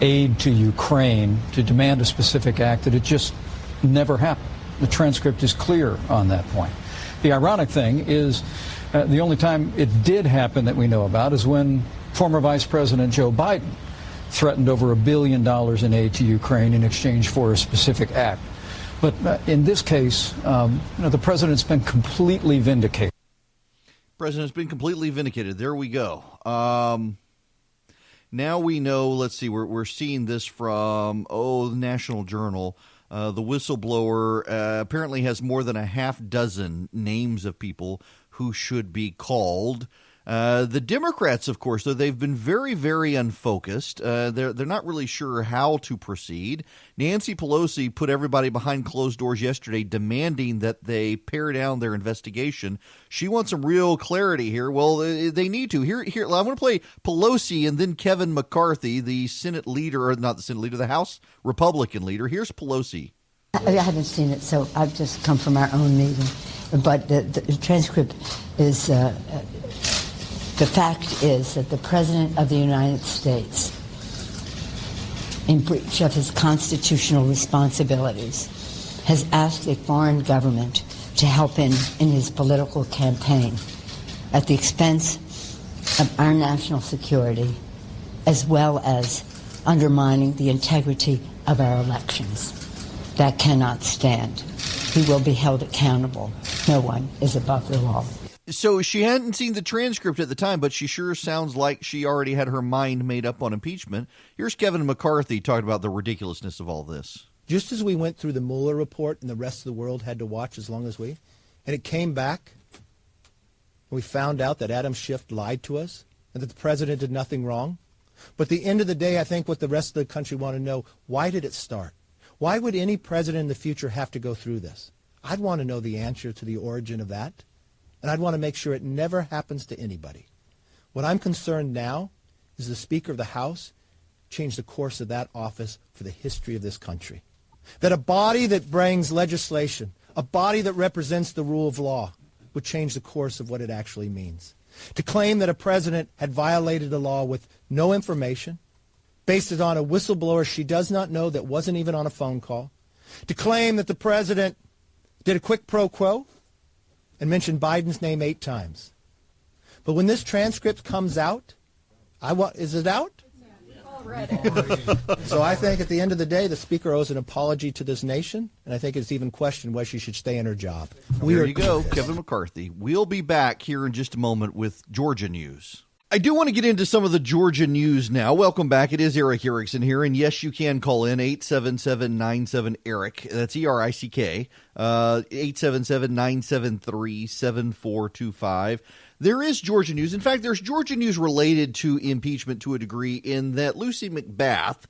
aid to Ukraine to demand a specific act, that it just never happened. The transcript is clear on that point. The ironic thing is the only time it did happen that we know about is when former Vice President Joe Biden threatened over $1 billion in aid to Ukraine in exchange for a specific act. But in this case, the president's been completely vindicated. President's been completely vindicated. There we go. Now we know, let's see, we're seeing this from, the National Journal. The whistleblower apparently has more than a half dozen names of people who should be called. The Democrats, of course, though, they've been very, very unfocused. They're not really sure how to proceed. Nancy Pelosi put everybody behind closed doors yesterday, demanding that they pare down their investigation. She wants some real clarity here. Well, they need to. Here. I want to play Pelosi and then Kevin McCarthy, the Senate leader, or not the Senate leader, the House Republican leader. Here's Pelosi. I haven't seen it, so I've just come from our own meeting. But the transcript is... The fact is that the President of the United States, in breach of his constitutional responsibilities, has asked a foreign government to help him in his political campaign at the expense of our national security, as well as undermining the integrity of our elections. That cannot stand. He will be held accountable. No one is above the law. So she hadn't seen the transcript at the time, but she sure sounds like she already had her mind made up on impeachment. Here's Kevin McCarthy talking about the ridiculousness of all this. Just as we went through the Mueller report and the rest of the world had to watch as long as we, and it came back, and we found out that Adam Schiff lied to us and that the president did nothing wrong. But at the end of the day, I think what the rest of the country want to know, why did it start? Why would any president in the future have to go through this? I'd want to know the answer to the origin of that. And I'd want to make sure it never happens to anybody. What I'm concerned now is the Speaker of the House changed the course of that office for the history of this country. That a body that brings legislation, a body that represents the rule of law, would change the course of what it actually means. To claim that a president had violated the law with no information, based it on a whistleblower she does not know that wasn't even on a phone call. To claim that the president did a quick pro quo and mentioned Biden's name 8 times. But when this transcript comes out, is it out? So I think at the end of the day, the Speaker owes an apology to this nation, and I think it's even questioned whether she should stay in her job. There you go, Kevin McCarthy. We'll be back here in just a moment with Georgia news. I do want to get into some of the Georgia news now. Welcome back. It is Erick Erickson here, and yes, you can call in 877-97-ERIC. That's ERICK, 877-973-7425. There is Georgia news. In fact, there's Georgia news related to impeachment to a degree in that Lucy McBath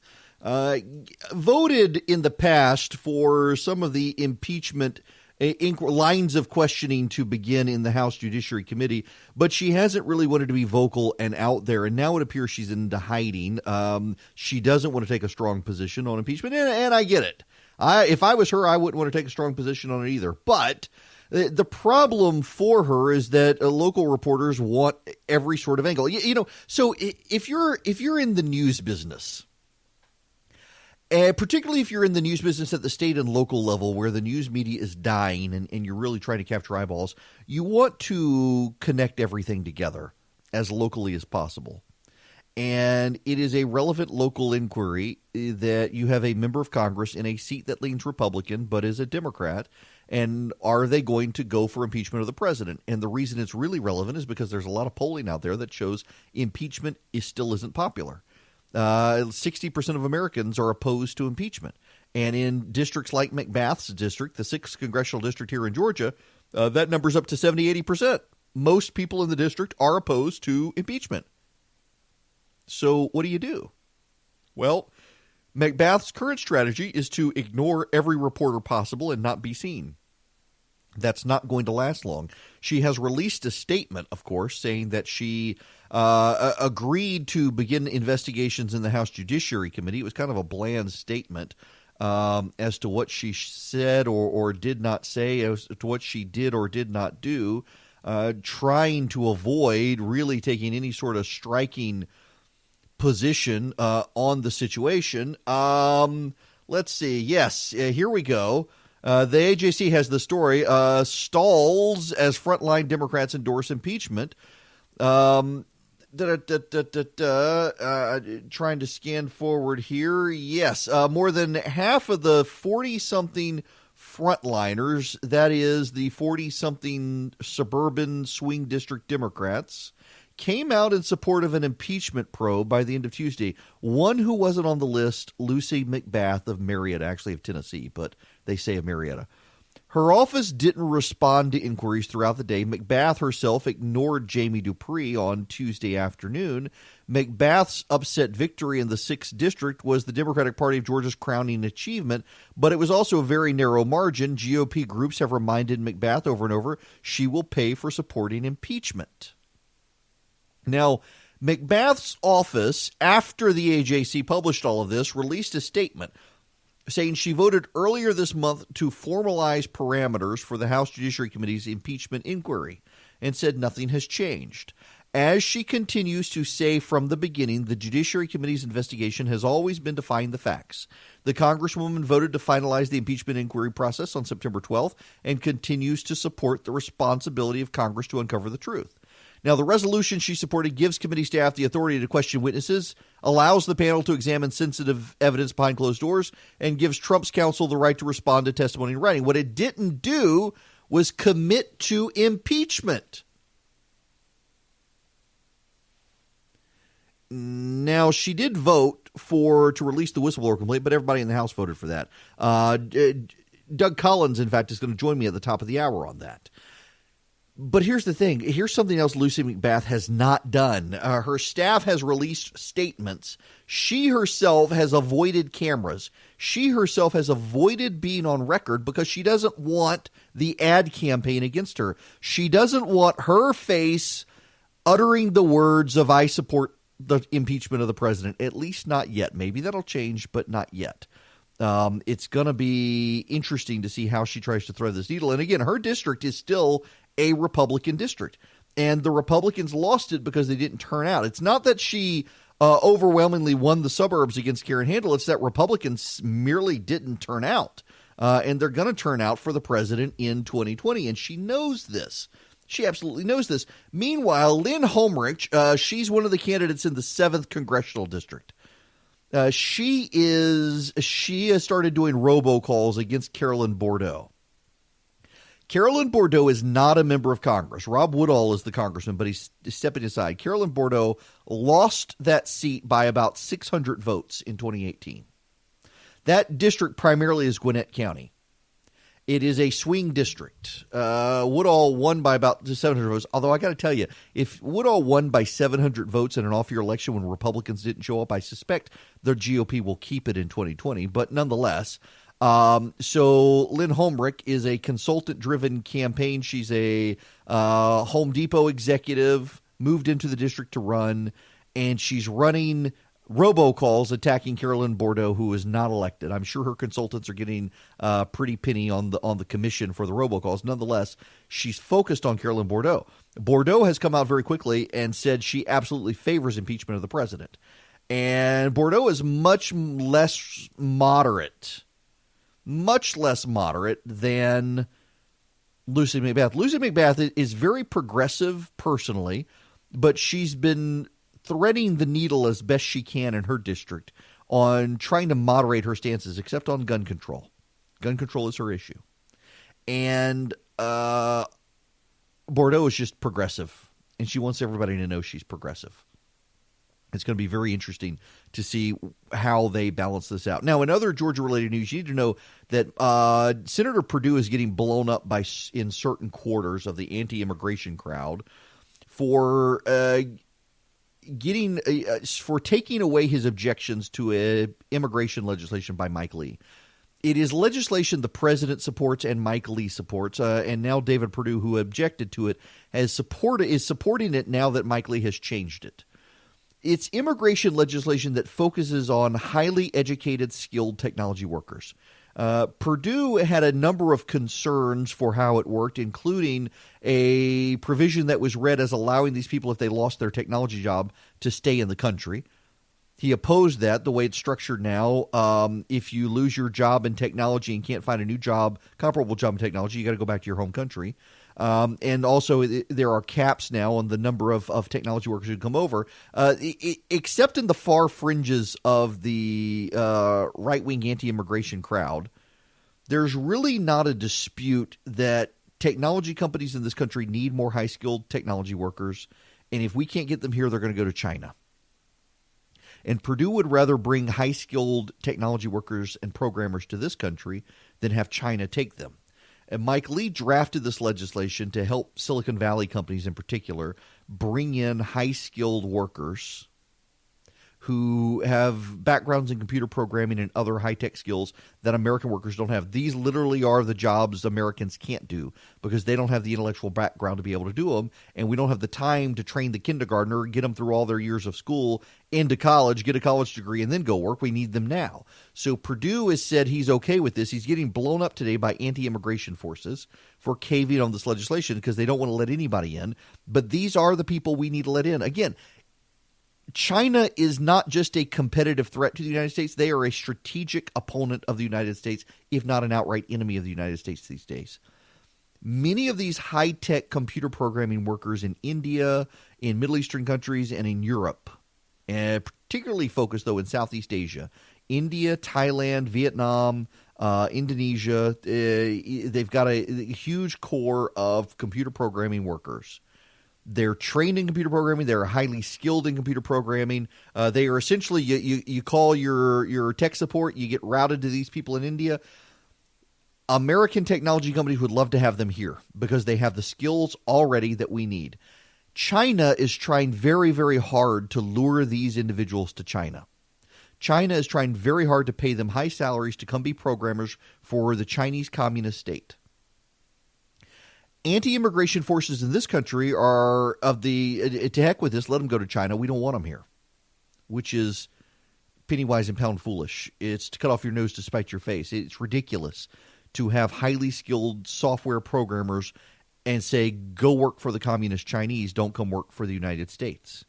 voted in the past for some of the impeachment lines of questioning to begin in the House Judiciary Committee, but she hasn't really wanted to be vocal and out there, and now it appears she's into hiding. She doesn't want to take a strong position on impeachment, and I get it. If I was her, I wouldn't want to take a strong position on it either. But the problem for her is that local reporters want every sort of angle. So if you're in the news business, particularly if you're in the news business at the state and local level where the news media is dying and you're really trying to capture eyeballs, you want to connect everything together as locally as possible. And it is a relevant local inquiry that you have a member of Congress in a seat that leans Republican but is a Democrat. And are they going to go for impeachment of the president? And the reason it's really relevant is because there's a lot of polling out there that shows impeachment still isn't popular. 60% of Americans are opposed to impeachment. And in districts like McBath's district, the 6th congressional district here in Georgia, that number's up to 70-80%. Most people in the district are opposed to impeachment. So what do you do? Well, McBath's current strategy is to ignore every reporter possible and not be seen. That's not going to last long. She has released a statement, of course, saying that she agreed to begin investigations in the House Judiciary Committee. It was kind of a bland statement as to what she said or did not say, as to what she did or did not do, trying to avoid really taking any sort of striking position on the situation. Let's see. Yes, here we go. The AJC has the story, stalls as frontline Democrats endorse impeachment. Trying to scan forward here. Yes, more than half of the 40-something frontliners, that is the 40-something suburban swing district Democrats, came out in support of an impeachment probe by the end of Tuesday. One who wasn't on the list, Lucy McBath of Marietta, actually of Tennessee, but they say of Marietta. Her office didn't respond to inquiries throughout the day. McBath herself ignored Jamie Dupree on Tuesday afternoon. McBath's upset victory in the 6th District was the Democratic Party of Georgia's crowning achievement, but it was also a very narrow margin. GOP groups have reminded McBath over and over she will pay for supporting impeachment. Now, McBath's office, after the AJC published all of this, released a statement saying she voted earlier this month to formalize parameters for the House Judiciary Committee's impeachment inquiry and said nothing has changed. As she continues to say from the beginning, the Judiciary Committee's investigation has always been to find the facts. The Congresswoman voted to finalize the impeachment inquiry process on September 12th and continues to support the responsibility of Congress to uncover the truth. Now, the resolution she supported gives committee staff the authority to question witnesses, allows the panel to examine sensitive evidence behind closed doors, and gives Trump's counsel the right to respond to testimony in writing. What it didn't do was commit to impeachment. Now, she did vote to release the whistleblower complaint, but everybody in the House voted for that. Doug Collins, in fact, is going to join me at the top of the hour on that. But here's the thing. Here's something else Lucy McBath has not done. Her staff has released statements. She herself has avoided cameras. She herself has avoided being on record because she doesn't want the ad campaign against her. She doesn't want her face uttering the words of "I support the impeachment of the president," at least not yet. Maybe that'll change, but not yet. It's going to be interesting to see how she tries to thread this needle. And again, her district is still a Republican district, and the Republicans lost it because they didn't turn out. It's not that she overwhelmingly won the suburbs against Karen Handel. It's that Republicans merely didn't turn out, and they're going to turn out for the president in 2020, and she knows this. She absolutely knows this. Meanwhile, Lynn Homrich, she's one of the candidates in the 7th Congressional District. She has started doing robocalls against Carolyn Bourdeaux. Carolyn Bourdeaux is not a member of Congress. Rob Woodall is the congressman, but he's stepping aside. Carolyn Bourdeaux lost that seat by about 600 votes in 2018. That district primarily is Gwinnett County. It is a swing district. Woodall won by about 700 votes, although I got to tell you, if Woodall won by 700 votes in an off-year election when Republicans didn't show up, I suspect the GOP will keep it in 2020, but nonetheless. So Lynn Homrich is a consultant-driven campaign. She's a Home Depot executive, moved into the district to run, and she's running robocalls attacking Carolyn Bourdeaux, who is not elected. I'm sure her consultants are getting pretty penny on the commission for the robocalls. Nonetheless, she's focused on Carolyn Bourdeaux. Bourdeaux has come out very quickly and said she absolutely favors impeachment of the president. And Bourdeaux is much less moderate than Lucy McBath. Lucy McBath is very progressive personally, but she's been threading the needle as best she can in her district on trying to moderate her stances, except on gun control. Gun control is her issue. And Bourdeaux is just progressive, and she wants everybody to know she's progressive. It's going to be very interesting to see how they balance this out. Now, in other Georgia-related news, you need to know that Senator Perdue is getting blown up in certain quarters of the anti-immigration crowd for taking away his objections to immigration legislation by Mike Lee. It is legislation the president supports and Mike Lee supports, and now David Perdue, who objected to it, is supporting it now that Mike Lee has changed it. It's immigration legislation that focuses on highly educated, skilled technology workers. Perdue had a number of concerns for how it worked, including a provision that was read as allowing these people, if they lost their technology job, to stay in the country. He opposed that the way it's structured now. If you lose your job in technology and can't find a new job, comparable job in technology, you got to go back to your home country. And also, there are caps now on the number of technology workers who come over, except in the far fringes of the right-wing anti-immigration crowd. there's really not a dispute that technology companies in this country need more high-skilled technology workers, and if we can't get them here, they're going to go to China. And Purdue would rather bring high-skilled technology workers and programmers to this country than have China take them. And Mike Lee drafted this legislation to help Silicon Valley companies in particular bring in high-skilled workers who have backgrounds in computer programming and other high-tech skills that American workers don't have. These literally are the jobs Americans can't do because they don't have the intellectual background to be able to do them, and we don't have the time to train the kindergartner, get them through all their years of school, into college, get a college degree, and then go work. We need them now. So Purdue has said he's okay with this. He's getting blown up today by anti-immigration forces for caving on this legislation because they don't want to let anybody in. But these are the people we need to let in. Again, China is not just a competitive threat to the United States. They are a strategic opponent of the United States, if not an outright enemy of the United States these days. Many of these high-tech computer programming workers in India, in Middle Eastern countries, and in Europe, and particularly focused, though, in Southeast Asia, India, Thailand, Vietnam, Indonesia, they've got a huge core of computer programming workers. They're trained in computer programming. They're highly skilled in computer programming. They are essentially, you call your tech support, you get routed to these people in India. American technology companies would love to have them here because they have the skills already that we need. China is trying very, very hard to lure these individuals to China. China is trying very hard to pay them high salaries to come be programmers for the Chinese Communist state. Anti-immigration forces in this country are of the to heck with this, let them go to China. We don't want them here, which is penny wise and pound foolish. It's to cut off your nose to spite your face. It's ridiculous to have highly skilled software programmers and say, go work for the communist Chinese, don't come work for the United States.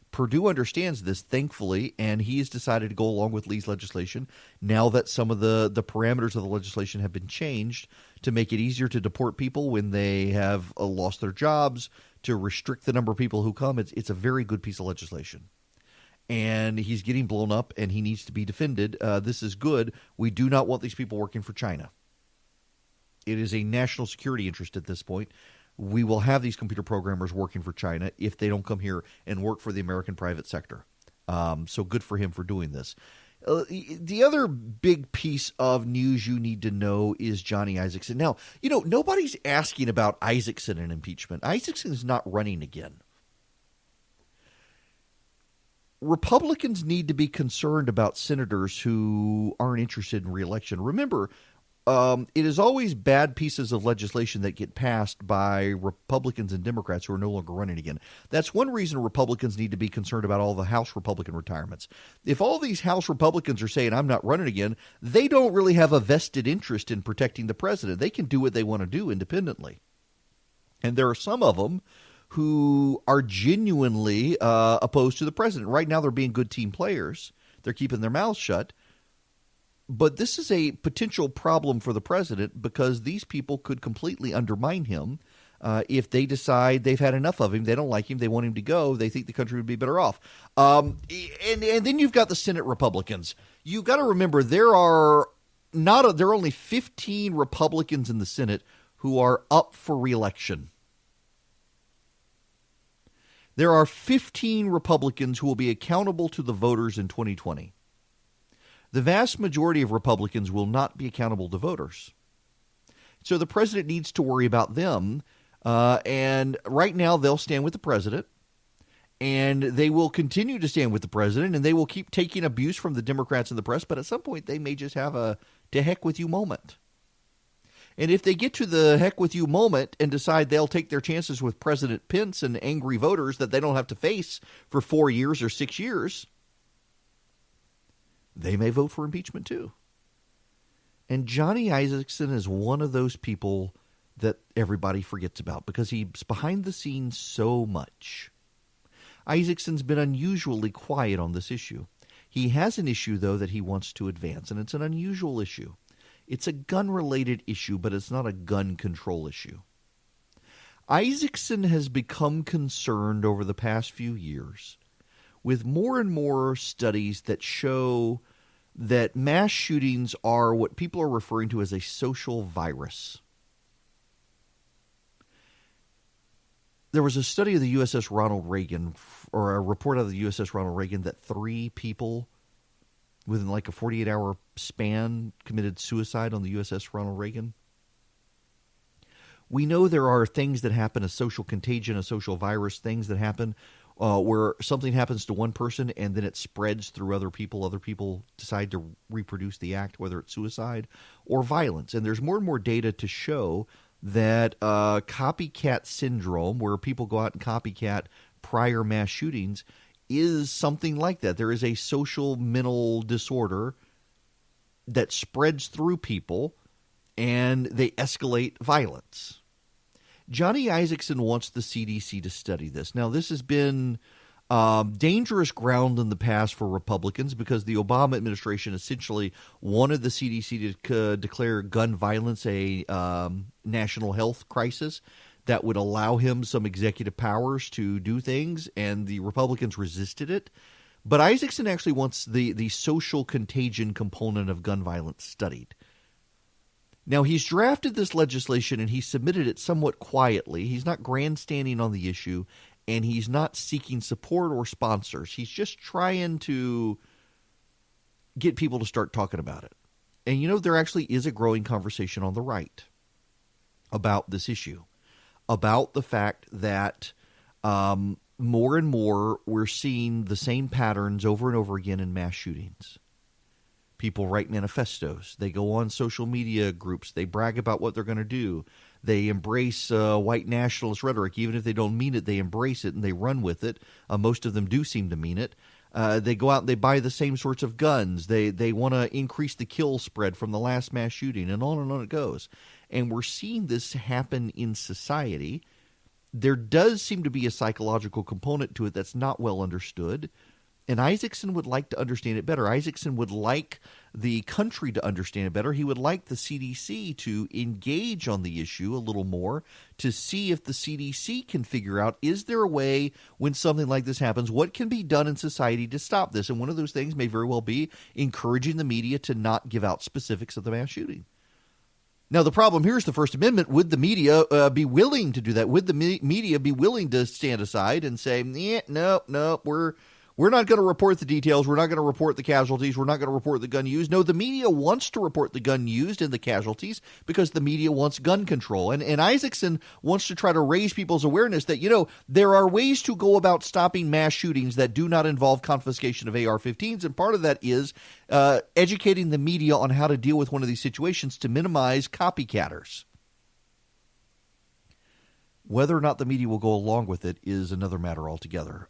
Purdue understands this, thankfully, and he has decided to go along with Lee's legislation now that some of the parameters of the legislation have been changed to make it easier to deport people when they have lost their jobs, to restrict the number of people who come. It's a very good piece of legislation. And he's getting blown up, and he needs to be defended. This is good. We do not want these people working for China. It is a national security interest at this point. We will have these computer programmers working for China if they don't come here and work for the American private sector. So good for him for doing this. The other big piece of news you need to know is Johnny Isakson. Now, nobody's asking about Isakson and impeachment. Isakson is not running again. Republicans need to be concerned about senators who aren't interested in re-election. Remember, it is always bad pieces of legislation that get passed by Republicans and Democrats who are no longer running again. That's one reason Republicans need to be concerned about all the House Republican retirements. If all these House Republicans are saying, I'm not running again, they don't really have a vested interest in protecting the president. They can do what they want to do independently. And there are some of them who are genuinely opposed to the president. Right now they're being good team players. They're keeping their mouths shut. But this is a potential problem for the president because these people could completely undermine him if they decide they've had enough of him. They don't like him. They want him to go. They think the country would be better off. And then you've got the Senate Republicans. You've got to remember there are only 15 Republicans in the Senate who are up for re-election. There are 15 Republicans who will be accountable to the voters in 2020. The vast majority of Republicans will not be accountable to voters. So the president needs to worry about them. And right now they'll stand with the president. And they will continue to stand with the president. And they will keep taking abuse from the Democrats and the press. But at some point they may just have a to heck with you moment. And if they get to the heck with you moment and decide they'll take their chances with President Pence and angry voters that they don't have to face for 4 years or 6 years, they may vote for impeachment too. And Johnny Isakson is one of those people that everybody forgets about because he's behind the scenes so much. Isakson's been unusually quiet on this issue. He has an issue, though, that he wants to advance, and it's an unusual issue. It's a gun-related issue, but it's not a gun control issue. Isakson has become concerned over the past few years with more and more studies that show that mass shootings are what people are referring to as a social virus. There was a study of the USS Ronald Reagan, or a report out of the USS Ronald Reagan, that 3 people within like a 48-hour span committed suicide on the USS Ronald Reagan. We know there are things that happen, a social contagion, a social virus, things that happen where something happens to one person and then it spreads through other people. Other people decide to reproduce the act, whether it's suicide or violence. And there's more and more data to show that copycat syndrome, where people go out and copycat prior mass shootings, is something like that. There is a social mental disorder that spreads through people and they escalate violence. Johnny Isakson wants the CDC to study this. Now, this has been dangerous ground in the past for Republicans because the Obama administration essentially wanted the CDC to declare gun violence a national health crisis that would allow him some executive powers to do things, and the Republicans resisted it. But Isakson actually wants the social contagion component of gun violence studied. Now, he's drafted this legislation and he submitted it somewhat quietly. He's not grandstanding on the issue, and he's not seeking support or sponsors. He's just trying to get people to start talking about it. And, you know, there actually is a growing conversation on the right about this issue, about the fact that more and more we're seeing the same patterns over and over again in mass shootings. People write manifestos. They go on social media groups. They brag about what they're going to do. They embrace white nationalist rhetoric. Even if they don't mean it, they embrace it and they run with it. Most of them do seem to mean it. They go out and they buy the same sorts of guns. They want to increase the kill spread from the last mass shooting, and on it goes. And we're seeing this happen in society. There does seem to be a psychological component to it that's not well understood. And Isakson would like to understand it better. Isakson would like the country to understand it better. He would like the CDC to engage on the issue a little more to see if the CDC can figure out, is there a way when something like this happens, what can be done in society to stop this? And one of those things may very well be encouraging the media to not give out specifics of the mass shooting. Now, the problem here is the First Amendment. Would the media be willing to do that? Would the media be willing to stand aside and say, no, we're not going to report the details. We're not going to report the casualties. We're not going to report the gun used. No, the media wants to report the gun used and the casualties because the media wants gun control. And Isakson wants to try to raise people's awareness that, you know, there are ways to go about stopping mass shootings that do not involve confiscation of AR-15s. And part of that is educating the media on how to deal with one of these situations to minimize copycatters. Whether or not the media will go along with it is another matter altogether.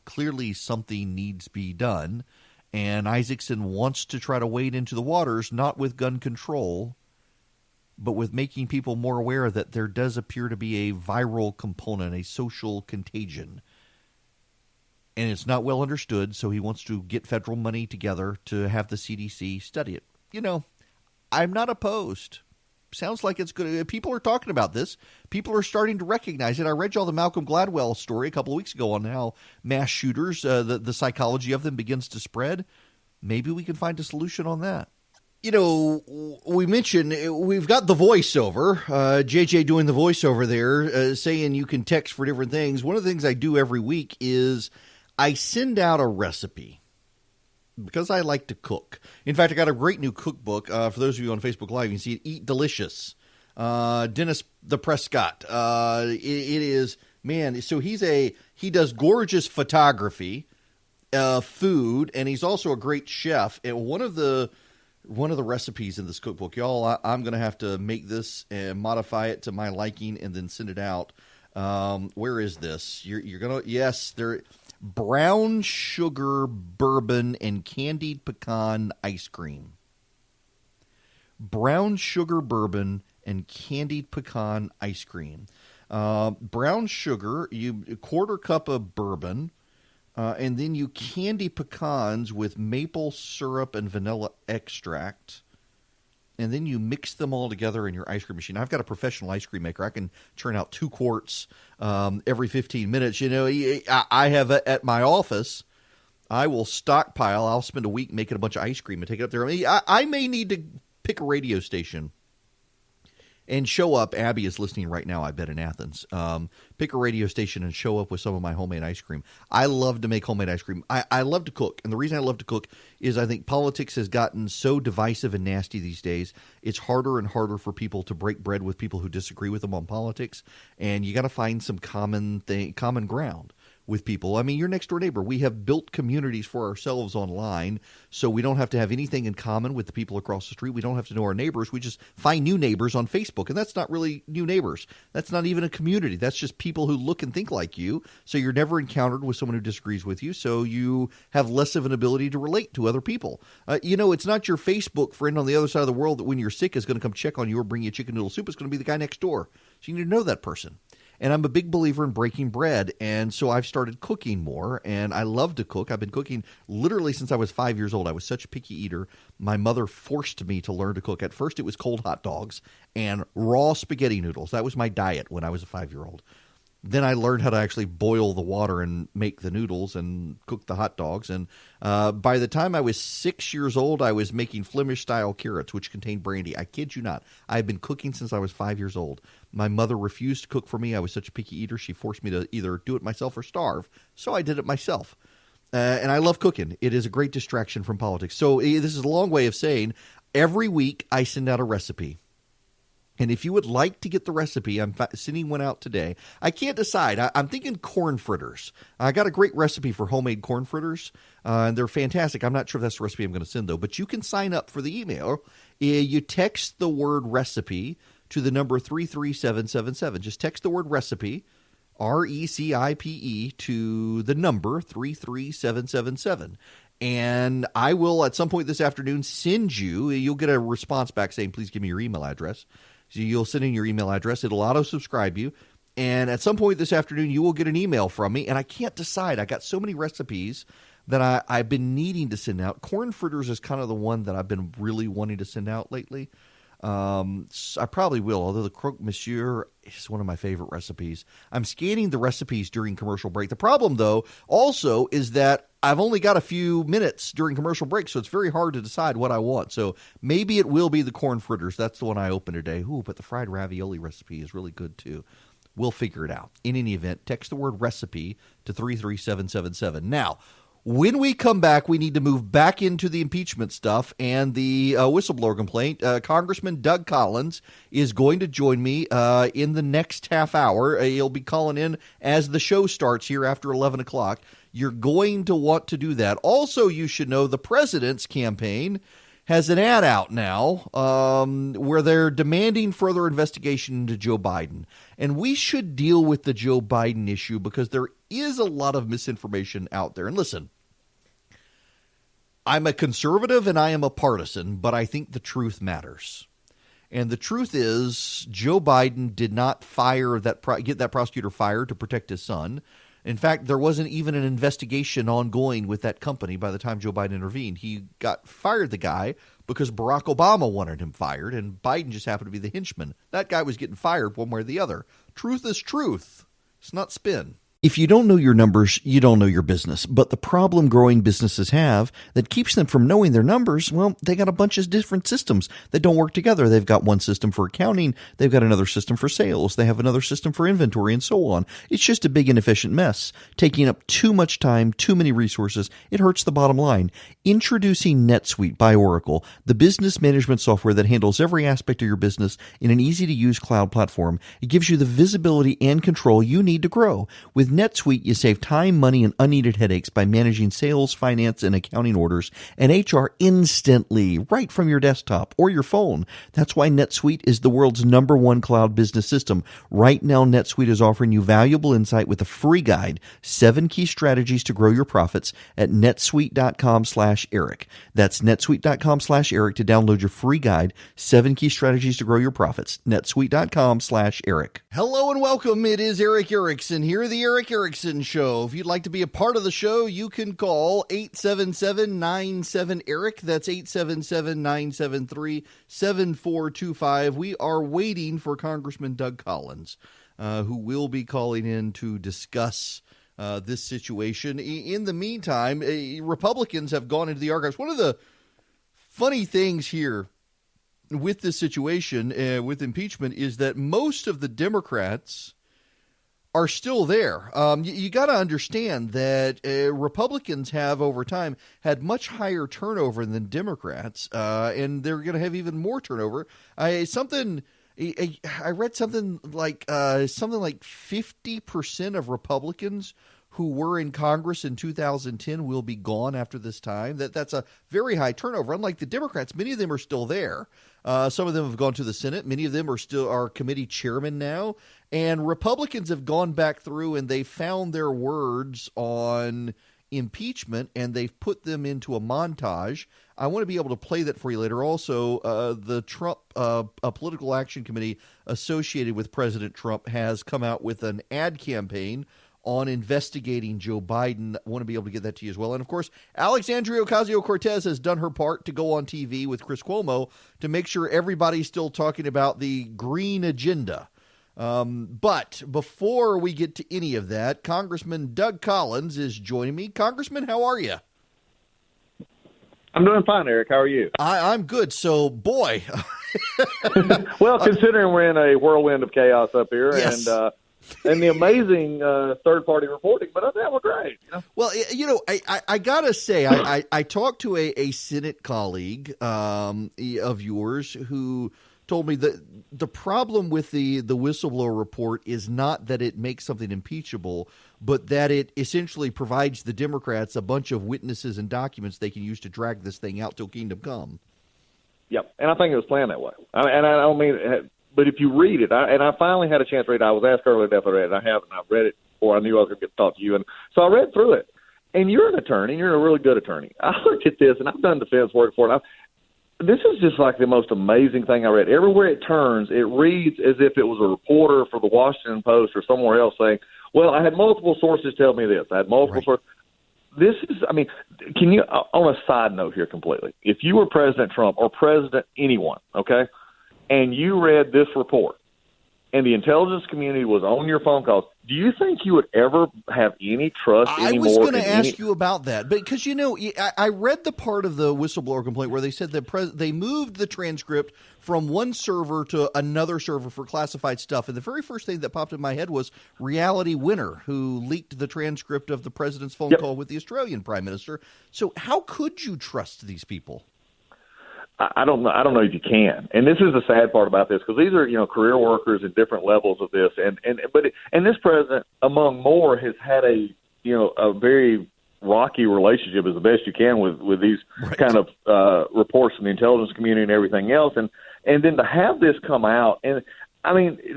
Clearly, something needs to be done, and Isakson wants to try to wade into the waters, not with gun control, but with making people more aware that there does appear to be a viral component, a social contagion. And it's not well understood, so he wants to get federal money together to have the CDC study it. You know, I'm not opposed. Sounds like it's good. People are talking about this. People are starting to recognize it. I read y'all the Malcolm Gladwell story a couple of weeks ago on how mass shooters, the psychology of them begins to spread. Maybe we can find a solution on that. You know, we mentioned we've got the voiceover, JJ doing the voiceover there, saying you can text for different things. One of the things I do every week is I send out a recipe. Because I like to cook. In fact, I got a great new cookbook. For those of you on Facebook Live, you can see it, Eat Delicious. Dennis the Prescott. It is, man, so he does gorgeous photography, food, and he's also a great chef. And one of the recipes in this cookbook, y'all, I'm going to have to make this and modify it to my liking and then send it out. Where is this? You're going to, yes, there. Brown sugar bourbon and candied pecan ice cream. Brown sugar bourbon and candied pecan ice cream. Brown sugar, a quarter cup of bourbon, and then you candy pecans with maple syrup and vanilla extract. And then you mix them all together in your ice cream machine. I've got a professional ice cream maker. I can churn out 2 quarts every 15 minutes. You know, I have at my office I will stockpile. I'll spend a week making a bunch of ice cream and take it up there. I may need to pick a radio station and show up. Abby is listening right now, I bet, in Athens. Pick a radio station and show up with some of my homemade ice cream. I love to make homemade ice cream. I love to cook. And the reason I love to cook is I think politics has gotten so divisive and nasty these days. It's harder and harder for people to break bread with people who disagree with them on politics. And you got to find some common ground with people. I mean, your next door neighbor. We have built communities for ourselves online, so we don't have to have anything in common with the people across the street. We don't have to know our neighbors. We just find new neighbors on Facebook, and that's not really new neighbors. That's not even a community. That's just people who look and think like you, so you're never encountered with someone who disagrees with you, so you have less of an ability to relate to other people. It's not your Facebook friend on the other side of the world that when you're sick is going to come check on you or bring you chicken noodle soup. It's going to be the guy next door. So you need to know that person. And I'm a big believer in breaking bread, and so I've started cooking more, and I love to cook. I've been cooking literally since I was 5 years old. I was such a picky eater. My mother forced me to learn to cook. At first, it was cold hot dogs and raw spaghetti noodles. That was my diet when I was a 5-year-old. Then I learned how to actually boil the water and make the noodles and cook the hot dogs. And by the time I was 6 years old, I was making Flemish-style carrots, which contained brandy. I kid you not. I had been cooking since I was 5 years old. My mother refused to cook for me. I was such a picky eater. She forced me to either do it myself or starve. So I did it myself. And I love cooking. It is a great distraction from politics. So this is a long way of saying every week I send out a recipe. And if you would like to get the recipe, I'm sending one out today. I can't decide. I'm thinking corn fritters. I got a great recipe for homemade corn fritters, and they're fantastic. I'm not sure if that's the recipe I'm going to send, though. But you can sign up for the email. You text the word recipe to the number 33777. Just text the word recipe, RECIPE, to the number 33777. And I will, at some point this afternoon, you'll get a response back saying, please give me your email address. So you'll send in your email address. It'll auto-subscribe you. And at some point this afternoon, you will get an email from me. And I can't decide. I got so many recipes that I've been needing to send out. Corn fritters is kind of the one that I've been really wanting to send out lately. I probably will, although the croque monsieur is one of my favorite recipes. I'm scanning the recipes during commercial break. The problem, though, also is that I've only got a few minutes during commercial break, so it's very hard to decide what I want. So maybe it will be the corn fritters. That's the one I opened today. Ooh, but the fried ravioli recipe is really good, too. We'll figure it out. In any event, text the word recipe to 33777. Now, when we come back, we need to move back into the impeachment stuff and the whistleblower complaint. Congressman Doug Collins is going to join me in the next half hour. He'll be calling in as the show starts here after 11 o'clock. You're going to want to do that. Also, you should know the president's campaign has an ad out now where they're demanding further investigation into Joe Biden. And we should deal with the Joe Biden issue because there is a lot of misinformation out there. And listen, I'm a conservative and I am a partisan, but I think the truth matters. And the truth is Joe Biden did not get that prosecutor fired to protect his son. In fact, there wasn't even an investigation ongoing with that company by the time Joe Biden intervened. He fired the guy because Barack Obama wanted him fired, and Biden just happened to be the henchman. That guy was getting fired one way or the other. Truth is truth. It's not spin. If you don't know your numbers, you don't know your business. But the problem growing businesses have that keeps them from knowing their numbers, well, they got a bunch of different systems that don't work together. They've got one system for accounting. They've got another system for sales. They have another system for inventory and so on. It's just a big inefficient mess, taking up too much time, too many resources. It hurts the bottom line. Introducing NetSuite by Oracle, the business management software that handles every aspect of your business in an easy-to-use cloud platform. It gives you the visibility and control you need to grow. With NetSuite, you save time, money, and unneeded headaches by managing sales, finance, and accounting orders and HR instantly, right from your desktop or your phone. That's why NetSuite is the world's #1 cloud business system. Right now, NetSuite is offering you valuable insight with a free guide, 7 key strategies to grow your profits at netsuite.com/Erick. That's netsuite.com/Erick to download your free guide, 7 key strategies to grow your profits. netsuite.com/Erick. Hello and welcome. It is Erick Erickson here, the Erick Erickson Show. If you'd like to be a part of the show, you can call 877-97-ERIC. That's 877-973-7425. We are waiting for Congressman Doug Collins, who will be calling in to discuss this situation. In the meantime, Republicans have gone into the archives. One of the funny things here with this situation, with impeachment, is that most of the Democrats are still there. You got to understand that Republicans have, over time, had much higher turnover than Democrats, and they're going to have even more turnover. I read something like 50% of Republicans who were in Congress in 2010 will be gone after this time. That's a very high turnover. Unlike the Democrats, many of them are still there. Some of them have gone to the Senate. Many of them are committee chairmen now. And Republicans have gone back through and they found their words on impeachment and they've put them into a montage. I want to be able to play that for you later. Also, the Trump Political Action Committee associated with President Trump has come out with an ad campaign on investigating Joe Biden. I want to be able to get that to you as well. And, of course, Alexandria Ocasio-Cortez has done her part to go on TV with Chris Cuomo to make sure everybody's still talking about the green agenda. But before we get to any of that, Congressman Doug Collins is joining me. Congressman, how are you? I'm doing fine, Eric. How are you? I'm good. So, boy. Well, considering we're in a whirlwind of chaos up here, yes. And the amazing third-party reporting, but that was great. You know? Well, I got to say, I talked to a Senate colleague of yours who told me that the problem with the whistleblower report is not that it makes something impeachable, but that it essentially provides the Democrats a bunch of witnesses and documents they can use to drag this thing out till kingdom come. Yep, and I think it was planned that way. And I don't mean it, but if you read it, I finally had a chance to read it. I was asked earlier if I read it, and I haven't. I read it before I knew I was going to get to talk to you. And so I read through it. And you're an attorney. You're a really good attorney. I looked at this, and I've done defense work for it. This is just like the most amazing thing I read. Everywhere it turns, it reads as if it was a reporter for the Washington Post or somewhere else saying, well, I had multiple sources tell me this. I had multiple sources. This is, can you, on a side note here completely, if you were President Trump or President anyone, okay, and you read this report and the intelligence community was on your phone calls, do you think you would ever have any trust anymore? I was going to ask you about that because, I read the part of the whistleblower complaint where they said that they moved the transcript from one server to another server for classified stuff. And the very first thing that popped in my head was Reality Winner, who leaked the transcript of the president's phone call with the Australian prime minister. So how could you trust these people? I don't know if you can. And this is the sad part about this, because these are, career workers at different levels of this. And this president, among more, has had a very rocky relationship, as the best you can, with these kind of reports from the intelligence community and everything else. And then to have this come out, and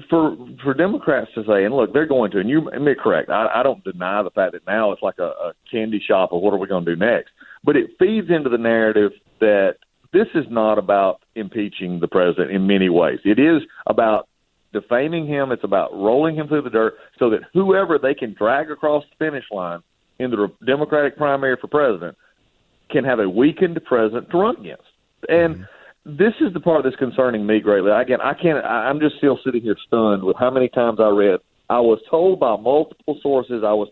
for Democrats to say, and look, they're going to, and you admit correct, I don't deny the fact that now it's like a candy shop of what are we going to do next. But it feeds into the narrative that this is not about impeaching the president in many ways. It is about defaming him. It's about rolling him through the dirt so that whoever they can drag across the finish line in the Democratic primary for president can have a weakened president to run against. And this is the part that's concerning me greatly. Again, I'm just still sitting here stunned with how many times I read, I was told by multiple sources, That's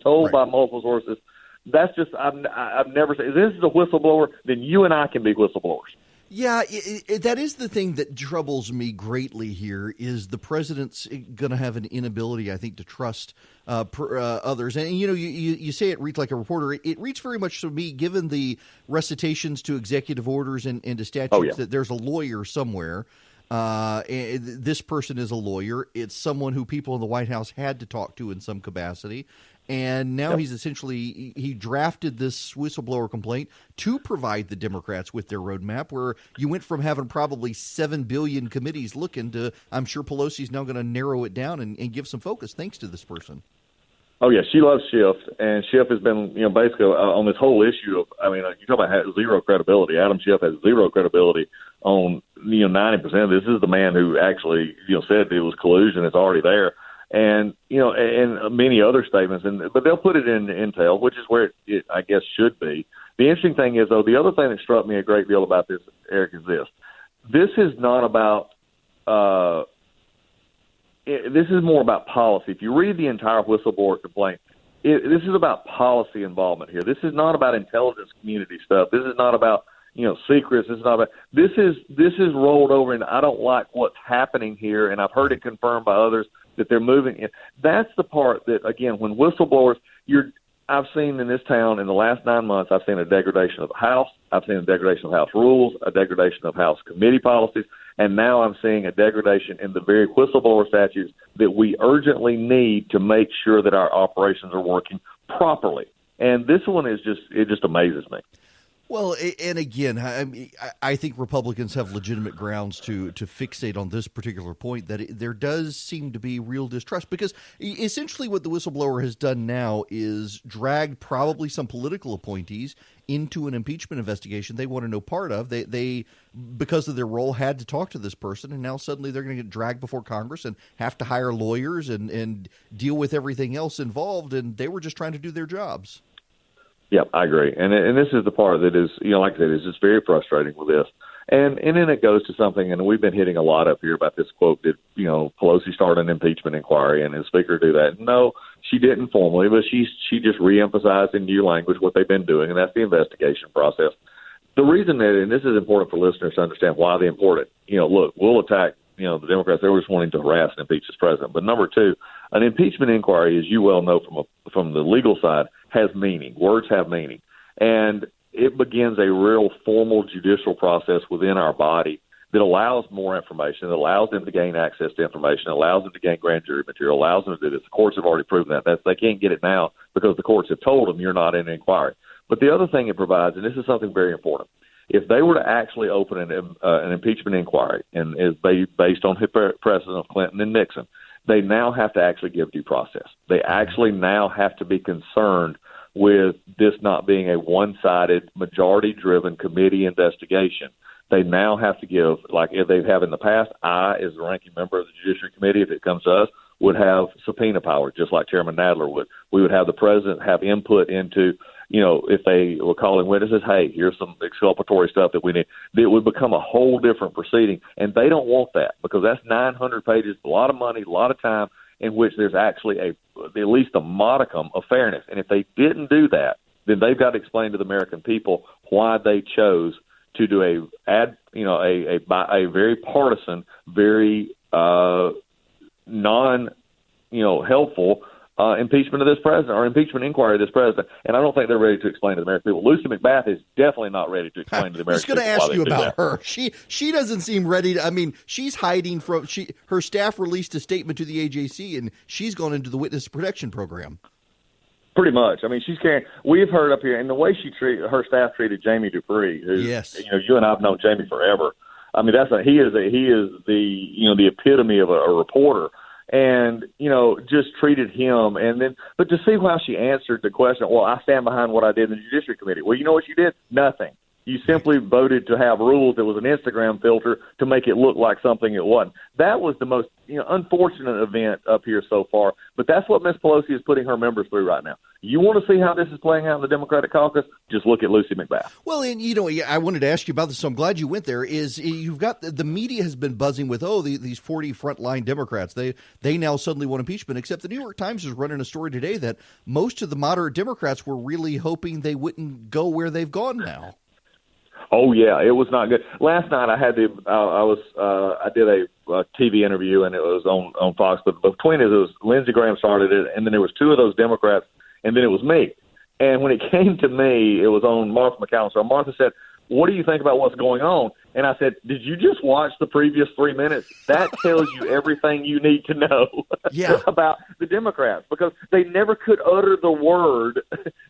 just, I've never said, if this is a whistleblower, then you and I can be whistleblowers. Yeah, that is the thing that troubles me greatly here is the president's going to have an inability, I think, to trust others. And, you say it reads like a reporter. It reads very much to me, given the recitations to executive orders and to statutes, that there's a lawyer somewhere. This person is a lawyer. It's someone who people in the White House had to talk to in some capacity. And now he's essentially, he drafted this whistleblower complaint to provide the Democrats with their roadmap, where you went from having probably 7 billion committees looking to, I'm sure Pelosi's now going to narrow it down and give some focus thanks to this person. Oh, yeah, she loves Schiff, and Schiff has been, basically on this whole issue of, you talk about zero credibility. Adam Schiff has zero credibility on, 90%. This is the man who actually, said it was collusion. It's already there. And, and many other statements, but they'll put it in intel, which is where it, I guess, should be. The interesting thing is, though, the other thing that struck me a great deal about this, Eric, is this. This is not about this is more about policy. If you read the entire whistleblower complaint, this is about policy involvement here. This is not about intelligence community stuff. This is not about secrets. This is not about this is rolled over, and I don't like what's happening here. And I've heard it confirmed by others that they're moving in. That's the part that, again, when whistleblowers, I've seen in this town in the last 9 months, I've seen a degradation of the House. I've seen a degradation of House rules, a degradation of House committee policies, and now I'm seeing a degradation in the very whistleblower statutes that we urgently need to make sure that our operations are working properly. And this one it just amazes me. Well, and again, I think Republicans have legitimate grounds to fixate on this particular point, that there does seem to be real distrust, because essentially what the whistleblower has done now is dragged probably some political appointees into an impeachment investigation they want to know part of. They because of their role, had to talk to this person, and now suddenly they're going to get dragged before Congress and have to hire lawyers and deal with everything else involved, and they were just trying to do their jobs. Yeah, I agree. And this is the part that is, like I said, is just very frustrating with this. And then it goes to something, and we've been hitting a lot up here about this quote that, Pelosi started an impeachment inquiry and the Speaker do that. No, she didn't formally, but she just reemphasized in new language what they've been doing, and that's the investigation process. The reason that, and this is important for listeners to understand why they're important, look, we'll attack, the Democrats. They were just wanting to harass and impeach this president. But number two, an impeachment inquiry, as you well know from the legal side, has meaning. Words have meaning. And it begins a real formal judicial process within our body that allows more information, that allows them to gain access to information, allows them to gain grand jury material, allows them to do this. The courts have already proven that. They can't get it now because the courts have told them you're not in an inquiry. But the other thing it provides, and this is something very important, if they were to actually open an impeachment inquiry, and is based on precedent of Clinton and Nixon, they now have to actually give due process. They actually now have to be concerned with this not being a one-sided, majority-driven committee investigation. They now have to give, like if they have in the past, I, as the ranking member of the Judiciary Committee, if it comes to us, would have subpoena power, just like Chairman Nadler would. We would have the president have input into, if they were calling witnesses, hey, here's some exculpatory stuff that we need. It would become a whole different proceeding, and they don't want that because that's 900 pages, a lot of money, a lot of time, in which there's actually at least a modicum of fairness. And if they didn't do that, then they've got to explain to the American people why they chose to do a very partisan, very non-helpful impeachment of this president, or impeachment inquiry of this president. And I don't think they're ready to explain to the American people. Lucy McBath is definitely not ready to explain to the American people. I was going to ask you about her. She doesn't seem ready to, she's hiding from, her staff released a statement to the AJC, and she's gone into the witness protection program. Pretty much. She's carrying. We've heard up here, and the way her staff treated Jamie Dupree, who, yes, you and I've known Jamie forever. He is the epitome of a reporter, and just treated him. And then, but to see how she answered the question, well, I stand behind what I did in the Judiciary Committee. Well, you know what you did? Nothing. You simply voted to have rules that was an Instagram filter to make it look like something it wasn't. That was the most unfortunate event up here so far. But that's what Ms. Pelosi is putting her members through right now. You want to see how this is playing out in the Democratic caucus? Just look at Lucy McBath. Well, and I wanted to ask you about this, so I'm glad you went there. Is you've got the media has been buzzing with these 40 frontline Democrats. They now suddenly want impeachment. Except the New York Times is running a story today that most of the moderate Democrats were really hoping they wouldn't go where they've gone now. Oh yeah, it was not good. Last night I did a TV interview, and it was on Fox. But between it was Lindsey Graham started it, and then there was two of those Democrats, and then it was me. And when it came to me, it was on Martha McAllister. Martha said, "What do you think about what's going on?" And I said, "Did you just watch the previous 3 minutes? That tells you everything you need to know about the Democrats, because they never could utter the word,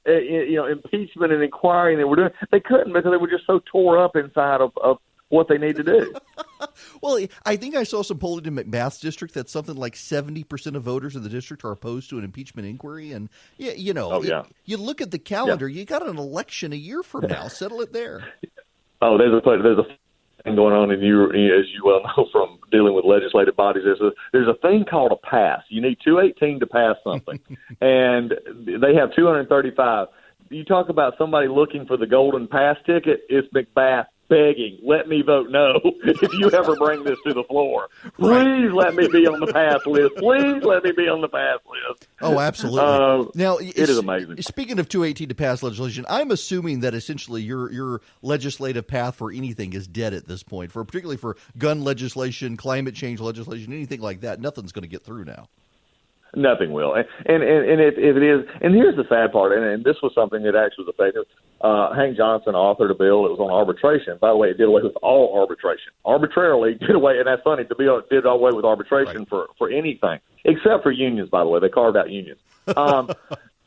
impeachment and inquiry. And they were doing. They couldn't because they were just so tore up inside of what they need to do." Well, I think I saw some polling in McBath's district that something like 70% of voters in the district are opposed to an impeachment inquiry. And, you look at the calendar, you got an election a year from now. Settle it there. Oh, there's a thing going on, and as you well know from dealing with legislative bodies, there's a thing called a pass. You need 218 to pass something, and they have 235. You talk about somebody looking for the golden pass ticket, it's McBath begging, let me vote no if you ever bring this to the floor. Please let me be on the pass list. Please let me be on the pass list. Oh, absolutely. Now, it is amazing. Speaking of 218 to pass legislation, I'm assuming that essentially your legislative path for anything is dead at this point, particularly for gun legislation, climate change legislation, anything like that. Nothing's going to get through now. Nothing will. And if it is, and here's the sad part, and this was something that actually was effective. Hank Johnson authored a bill that was on arbitration. By the way, it did away with all arbitration. Arbitrarily did away, and that's funny, the bill did away with arbitration for anything, except for unions, by the way. They carved out unions.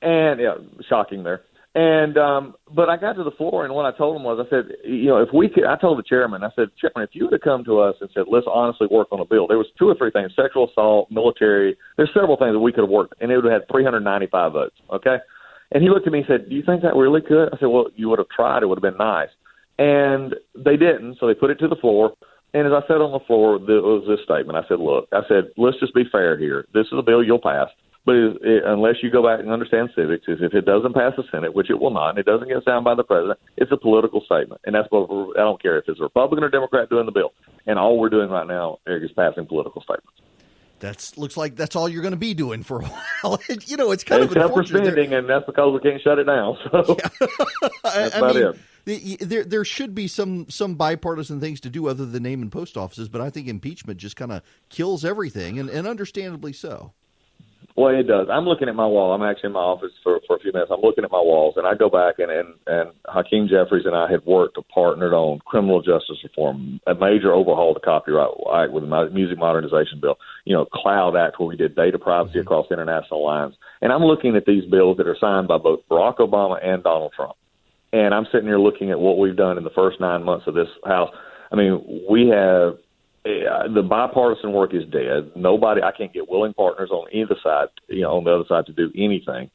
And, yeah, shocking there. And but I got to the floor, and what I told him was, I said, if we could, I told the chairman, I said, Chairman, if you would have come to us and said, let's honestly work on a bill, there was 2 or 3 things, sexual assault, military, there's several things that we could have worked, and it would have had 395 votes, okay? And he looked at me and said, do you think that really could? I said, well, you would have tried, it would have been nice. And they didn't, so they put it to the floor. And as I said on the floor, there was this statement. I said, look, let's just be fair here. This is a bill you'll pass. But unless you go back and understand civics, is if it doesn't pass the Senate, which it will not, and it doesn't get signed by the president, it's a political statement. And that's what I don't care if it's a Republican or Democrat doing the bill. And all we're doing right now, Eric, is passing political statements. Looks like that's all you're going to be doing for a while. It's kind of except for spending, and that's because we can't shut it down. So that's about it. There should be some bipartisan things to do other than name and post offices, but I think impeachment just kind of kills everything, and understandably so. Well, it does. I'm looking at my wall. I'm actually in my office for a few minutes. I'm looking at my walls, and I go back, and Hakeem Jeffries and I had partnered on criminal justice reform, a major overhaul of the Copyright Act with the Music Modernization Bill, Cloud Act, where we did data privacy across international lines. And I'm looking at these bills that are signed by both Barack Obama and Donald Trump. And I'm sitting here looking at what we've done in the first 9 months of this House. I mean, we have the bipartisan work is dead. I can't get willing partners on either side, on the other side to do anything.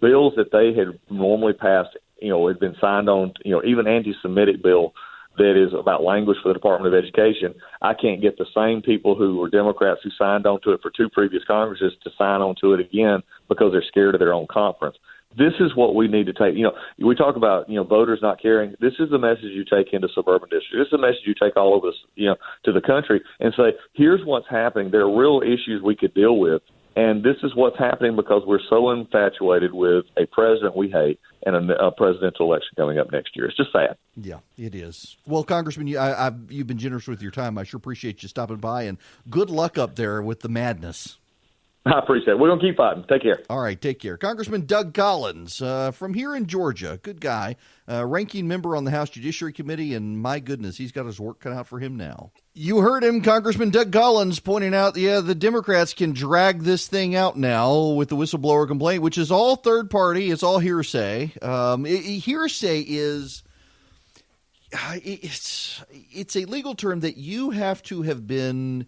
Bills that they had normally passed, had been signed on, even anti-Semitic bill that is about language for the Department of Education. I can't get the same people who were Democrats who signed on to it for 2 previous Congresses to sign on to it again because they're scared of their own conference. This is what we need to take. We talk about, voters not caring. This is the message you take into suburban districts. This is the message you take all over this, to the country and say, here's what's happening. There are real issues we could deal with. And this is what's happening because we're so infatuated with a president we hate and a presidential election coming up next year. It's just sad. Yeah, it is. Well, Congressman, you've been generous with your time. I sure appreciate you stopping by, and good luck up there with the madness. I appreciate it. We're going to keep fighting. Take care. All right, take care. Congressman Doug Collins from here in Georgia, good guy, ranking member on the House Judiciary Committee, and my goodness, he's got his work cut out for him now. You heard him, Congressman Doug Collins, pointing out, the Democrats can drag this thing out now with the whistleblower complaint, which is all third party. It's all hearsay. Hearsay is... It's a legal term that you have to have been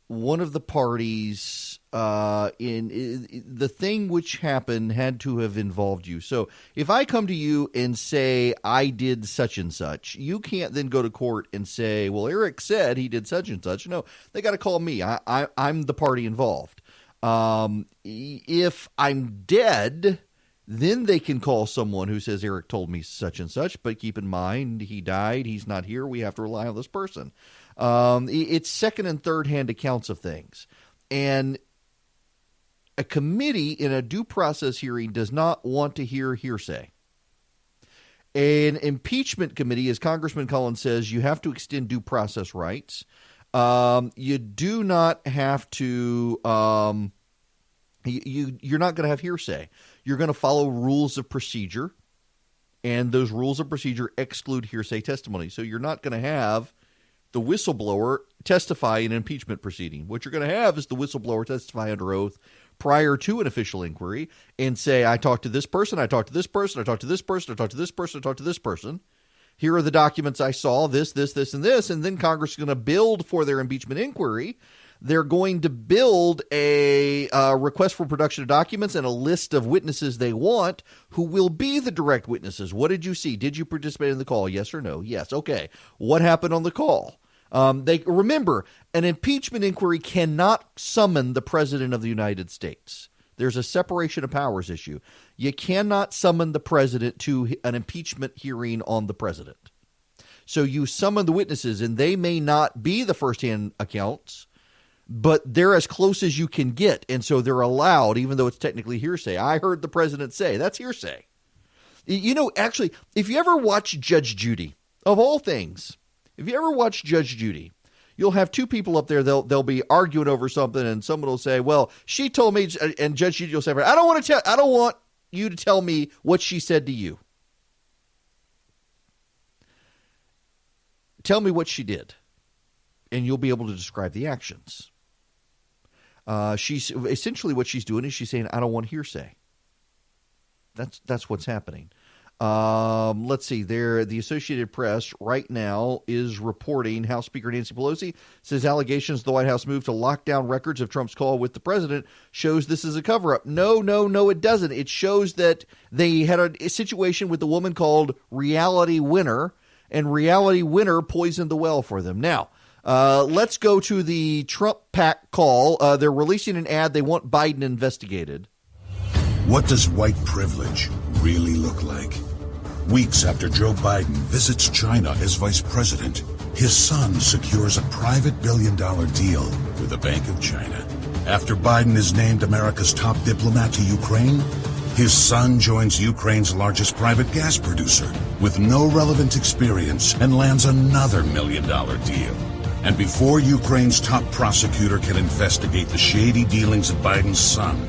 one of the parties in the thing which happened had to have involved you. So if I come to you and say I did such and such, you can't then go to court and say, well, Erick said he did such and such. No, they got to call me. I'm the party involved. If I'm dead, then they can call someone who says Erick told me such and such, but keep in mind he died, he's not here, we have to rely on this person. It's second and third hand accounts of things. And a committee in a due process hearing does not want to hear hearsay. An impeachment committee, as Congressman Collins says, you have to extend due process rights. You do not have to you're not going to have hearsay. You're going to follow rules of procedure, and those rules of procedure exclude hearsay testimony. So you're not going to have the whistleblower testify in an impeachment proceeding. What you're going to have is the whistleblower testify under oath prior to an official inquiry and say, I talked to this person, I talked to this person, I talked to this person, I talked to this person, I talked to this person. Here are the documents I saw, this, and this. And then Congress is going to build for their impeachment inquiry. They're going to build a request for production of documents and a list of witnesses they want who will be the direct witnesses. What did you see? Did you participate in the call? Yes or no? Yes. Okay. What happened on the call? They remember, an impeachment inquiry cannot summon the president of the United States. There's a separation of powers issue. You cannot summon the president to an impeachment hearing on the president. So you summon the witnesses, and they may not be the firsthand accounts, but they're as close as you can get. And so they're allowed, even though it's technically hearsay. I heard the president say, that's hearsay. You know, actually, if you ever watch Judge Judy, of all things, if you ever watch Judge Judy, you'll have two people up there, they'll be arguing over something, and someone will say, well, she told me, and Judge Judy will say, I don't want you to tell me what she said to you. Tell me what she did, and you'll be able to describe the actions. She's essentially what she's doing is she's saying, I don't want hearsay. That's what's happening. Let's see there. The Associated Press right now is reporting House Speaker Nancy Pelosi says allegations the White House moved to lock down records of Trump's call with the president shows this is a cover-up. No, it doesn't. It shows that they had a situation with the woman called Reality Winner, and Reality Winner poisoned the well for them. Now, let's go to the Trump PAC call. They're releasing an ad. They want Biden investigated. What does white privilege really look like? Weeks after Joe Biden visits China as vice president, his son secures a private billion-dollar deal with the Bank of China. After Biden is named America's top diplomat to Ukraine, his son joins Ukraine's largest private gas producer with no relevant experience and lands another million-dollar deal. And before Ukraine's top prosecutor can investigate the shady dealings of Biden's son,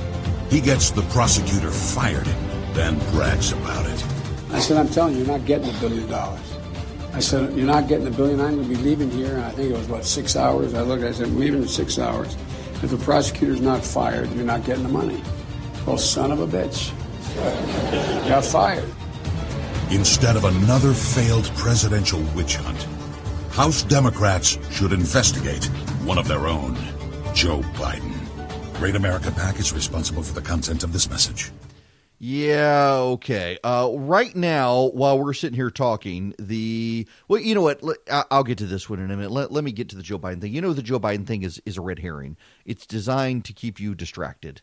he gets the prosecutor fired, then brags about it. I said, I'm telling you, you're not getting $1 billion. I said, you're not getting $1 billion. I'm going to be leaving here. And I think it was, 6 hours? I looked, I said, I'm leaving in 6 hours. If the prosecutor's not fired, you're not getting the money. Well, son of a bitch. Got fired. Instead of another failed presidential witch hunt, House Democrats should investigate one of their own, Joe Biden. Great America PAC is responsible for the content of this message. Yeah, okay. Right now, while we're sitting here talking, well, you know what? I'll get to this one in a minute. Let me get to the Joe Biden thing. You know, the Joe Biden thing is a red herring. It's designed to keep you distracted.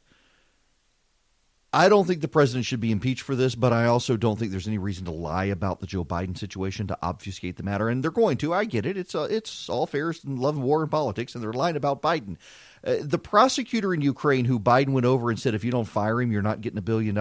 I don't think the president should be impeached for this, but I also don't think there's any reason to lie about the Joe Biden situation to obfuscate the matter. And they're going to. I get it. It's all fair and love and war and politics, and they're lying about Biden. The prosecutor in Ukraine who Biden went over and said, if you don't fire him, you're not getting $1 billion.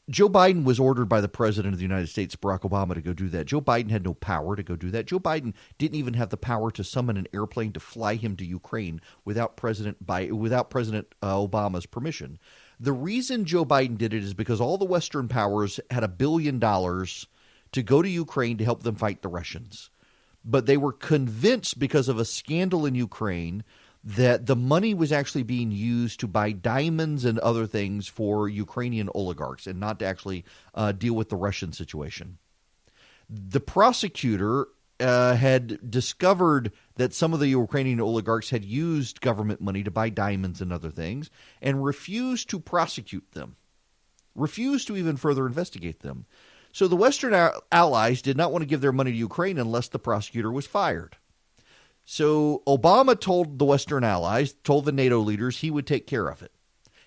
Joe Biden was ordered by the president of the United States, Barack Obama, to go do that. Joe Biden had no power to go do that. Joe Biden didn't even have the power to summon an airplane to fly him to Ukraine without President Obama's permission. The reason Joe Biden did it is because all the Western powers had $1 billion to go to Ukraine to help them fight the Russians. But they were convinced because of a scandal in Ukraine that the money was actually being used to buy diamonds and other things for Ukrainian oligarchs and not to actually deal with the Russian situation. The prosecutor had discovered that some of the Ukrainian oligarchs had used government money to buy diamonds and other things and refused to prosecute them, refused to even further investigate them. So the Western allies did not want to give their money to Ukraine unless the prosecutor was fired. So Obama told the Western allies, told the NATO leaders he would take care of it.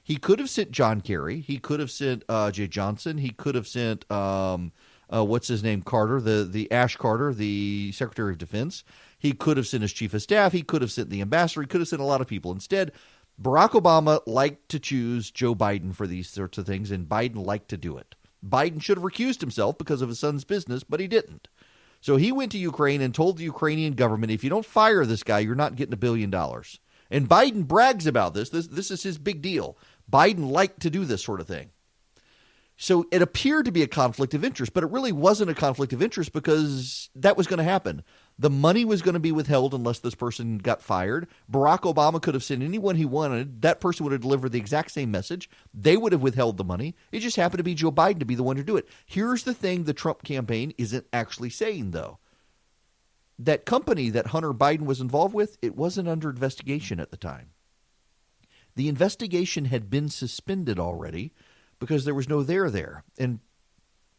He could have sent John Kerry. He could have sent Jay Johnson. He could have sent, what's his name, Carter, the Ash Carter, the Secretary of Defense. He could have sent his chief of staff. He could have sent the ambassador. He could have sent a lot of people. Instead, Barack Obama liked to choose Joe Biden for these sorts of things, and Biden liked to do it. Biden should have recused himself because of his son's business, but he didn't. So he went to Ukraine and told the Ukrainian government, if you don't fire this guy, you're not getting $1 billion. And Biden brags about this. This is his big deal. Biden liked to do this sort of thing. So it appeared to be a conflict of interest, but it really wasn't a conflict of interest because that was going to happen. The money was going to be withheld unless this person got fired. Barack Obama could have sent anyone he wanted. That person would have delivered the exact same message. They would have withheld the money. It just happened to be Joe Biden to be the one to do it. Here's the thing the Trump campaign isn't actually saying, though. That company that Hunter Biden was involved with, it wasn't under investigation at the time. The investigation had been suspended already because there was no there. And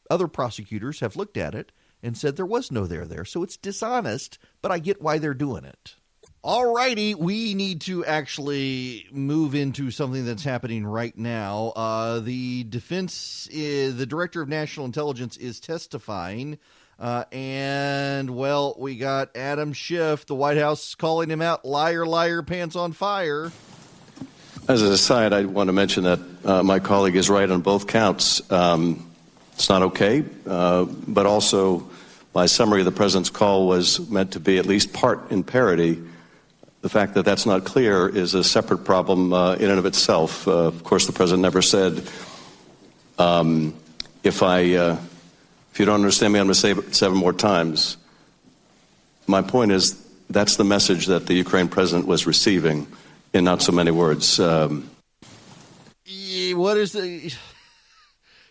other prosecutors have looked at it and said there was no there. So it's dishonest, but I get why they're doing it. All righty, we need to actually move into something that's happening right now. The Director of National Intelligence is testifying And, well, we got Adam Schiff, the White House, calling him out, liar, liar, pants on fire. As an aside, I want to mention that my colleague is right on both counts. It's not okay, but also my summary of the president's call was meant to be at least part in parody. The fact that that's not clear is a separate problem in and of itself. Of course, the president never said, if you don't understand me, I'm going to say it 7 more times. My point is that's the message that the Ukraine president was receiving in not so many words. What is the...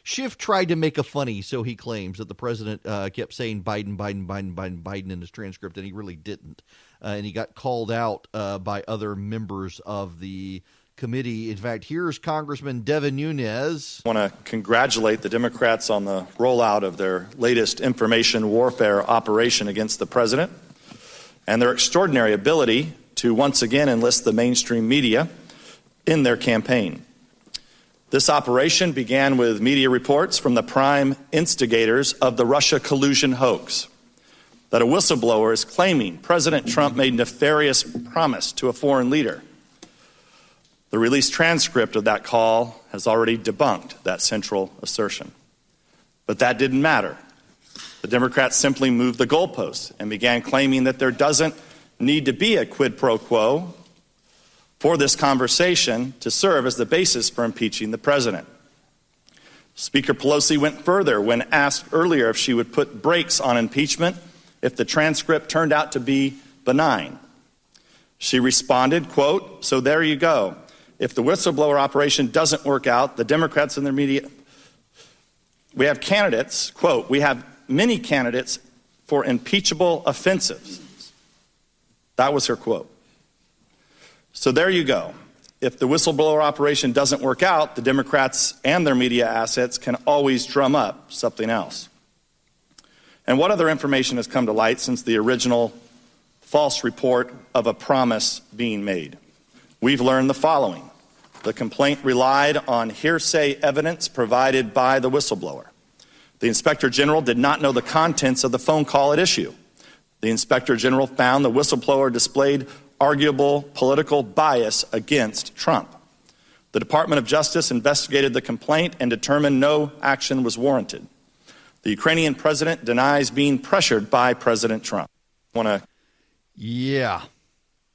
Schiff tried to make a funny, so he claims that the president kept saying Biden in his transcript, and he really didn't. And he got called out by other members of the committee. In fact, here's Congressman Devin Nunes. I want to congratulate the Democrats on the rollout of their latest information warfare operation against the president and their extraordinary ability to once again enlist the mainstream media in their campaign. This operation began with media reports from the prime instigators of the Russia collusion hoax that a whistleblower is claiming President Trump made nefarious promise to a foreign leader. The released transcript of that call has already debunked that central assertion. But that didn't matter. The Democrats simply moved the goalposts and began claiming that there doesn't need to be a quid pro quo for this conversation to serve as the basis for impeaching the president. Speaker Pelosi went further when asked earlier if she would put brakes on impeachment if the transcript turned out to be benign. She responded, quote, "So there you go. If the whistleblower operation doesn't work out, the Democrats and their media, we have candidates, quote, we have many candidates for impeachable offenses." That was her quote. So there you go. If the whistleblower operation doesn't work out, the Democrats and their media assets can always drum up something else. And what other information has come to light since the original false report of a promise being made? We've learned the following. The complaint relied on hearsay evidence provided by the whistleblower. The Inspector General did not know the contents of the phone call at issue. The Inspector General found the whistleblower displayed arguable political bias against Trump. The Department of Justice investigated the complaint and determined no action was warranted. The Ukrainian president denies being pressured by President Trump. Yeah.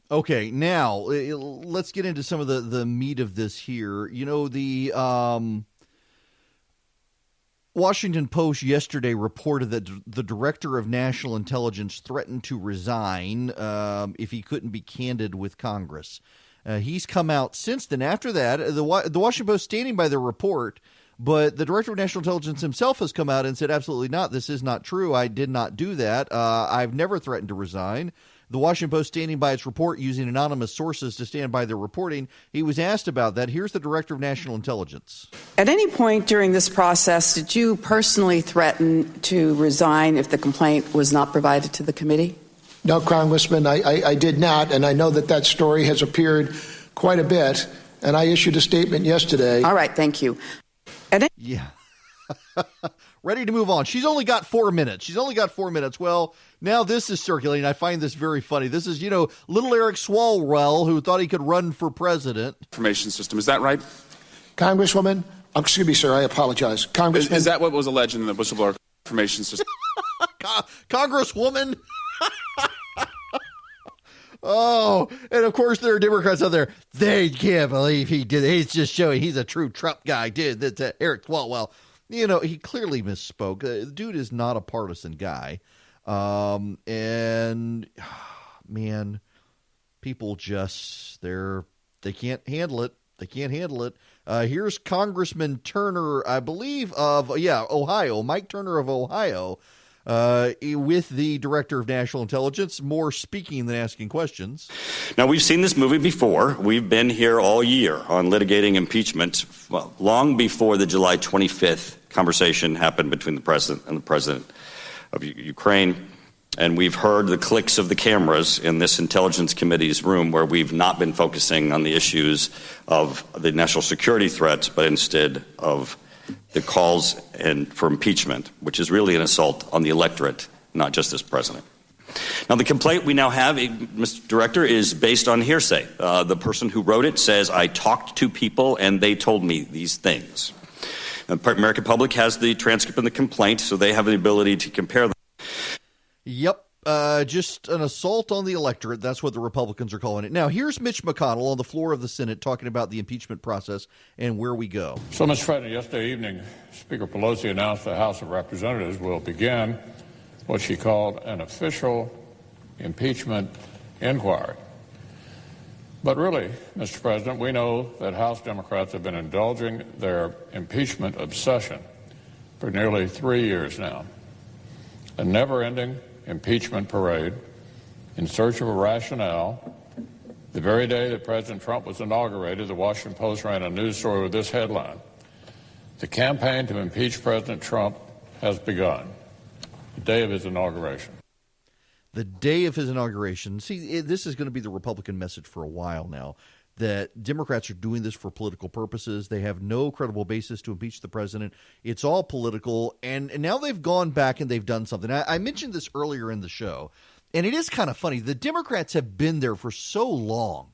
Okay, now let's get into some of the meat of this here. You know, the Washington Post yesterday reported that the director of national intelligence threatened to resign if he couldn't be candid with Congress. He's come out since then. After that, the Washington Post standing by their report, but the director of national intelligence himself has come out and said, absolutely not. This is not true. I did not do that. I've never threatened to resign. The Washington Post standing by its report using anonymous sources to stand by their reporting. He was asked about that. Here's the director of national intelligence. At any point during this process, did you personally threaten to resign if the complaint was not provided to the committee? No, Congressman, I did not, and I know that story has appeared quite a bit, and I issued a statement yesterday. All right, thank you. Yeah. Ready to move on. She's only got 4 minutes. Well, now this is circulating. I find this very funny. This is, little Erick Swalwell, who thought he could run for president. Information system. Is that right? Congresswoman, excuse me, sir, I apologize. Congressman. Is that what was alleged in the whistleblower information system? Congresswoman. Oh, and of course there are Democrats out there. They can't believe he did it. He's just showing he's a true Trump guy. That's Erick Swalwell. He clearly misspoke. The dude is not a partisan guy. And man, people just, they can't handle it. Here's Congressman Turner, I believe Ohio, Mike Turner of Ohio, with the director of national intelligence, more speaking than asking questions. Now, we've seen this movie before. We've been here all year on litigating impeachment, long before the July 25th conversation happened between the president and the president of Ukraine. And we've heard the clicks of the cameras in this Intelligence Committee's room where we've not been focusing on the issues of the national security threats, but instead of the calls for impeachment, which is really an assault on the electorate, not just this president. Now, the complaint we now have, Mr. Director, is based on hearsay. The person who wrote it says, I talked to people and they told me these things. The American public has the transcript and the complaint, so they have the ability to compare them. Yep. Just an assault on the electorate. That's what the Republicans are calling it. Now, here's Mitch McConnell on the floor of the Senate talking about the impeachment process and where we go. So, Mr. President, yesterday evening, Speaker Pelosi announced the House of Representatives will begin what she called an official impeachment inquiry. But really, Mr. President, we know that House Democrats have been indulging their impeachment obsession for nearly 3 years now. A never-ending impeachment parade in search of a rationale. The very day that President Trump was inaugurated, the Washington Post ran a news story with this headline: "The campaign to impeach President Trump has begun." The day of his inauguration. The day of his inauguration. See, this is going to be the Republican message for a while now, that Democrats are doing this for political purposes. They have no credible basis to impeach the president. It's all political. And now they've gone back and they've done something. I mentioned this earlier in the show, and it is kind of funny. The Democrats have been there for so long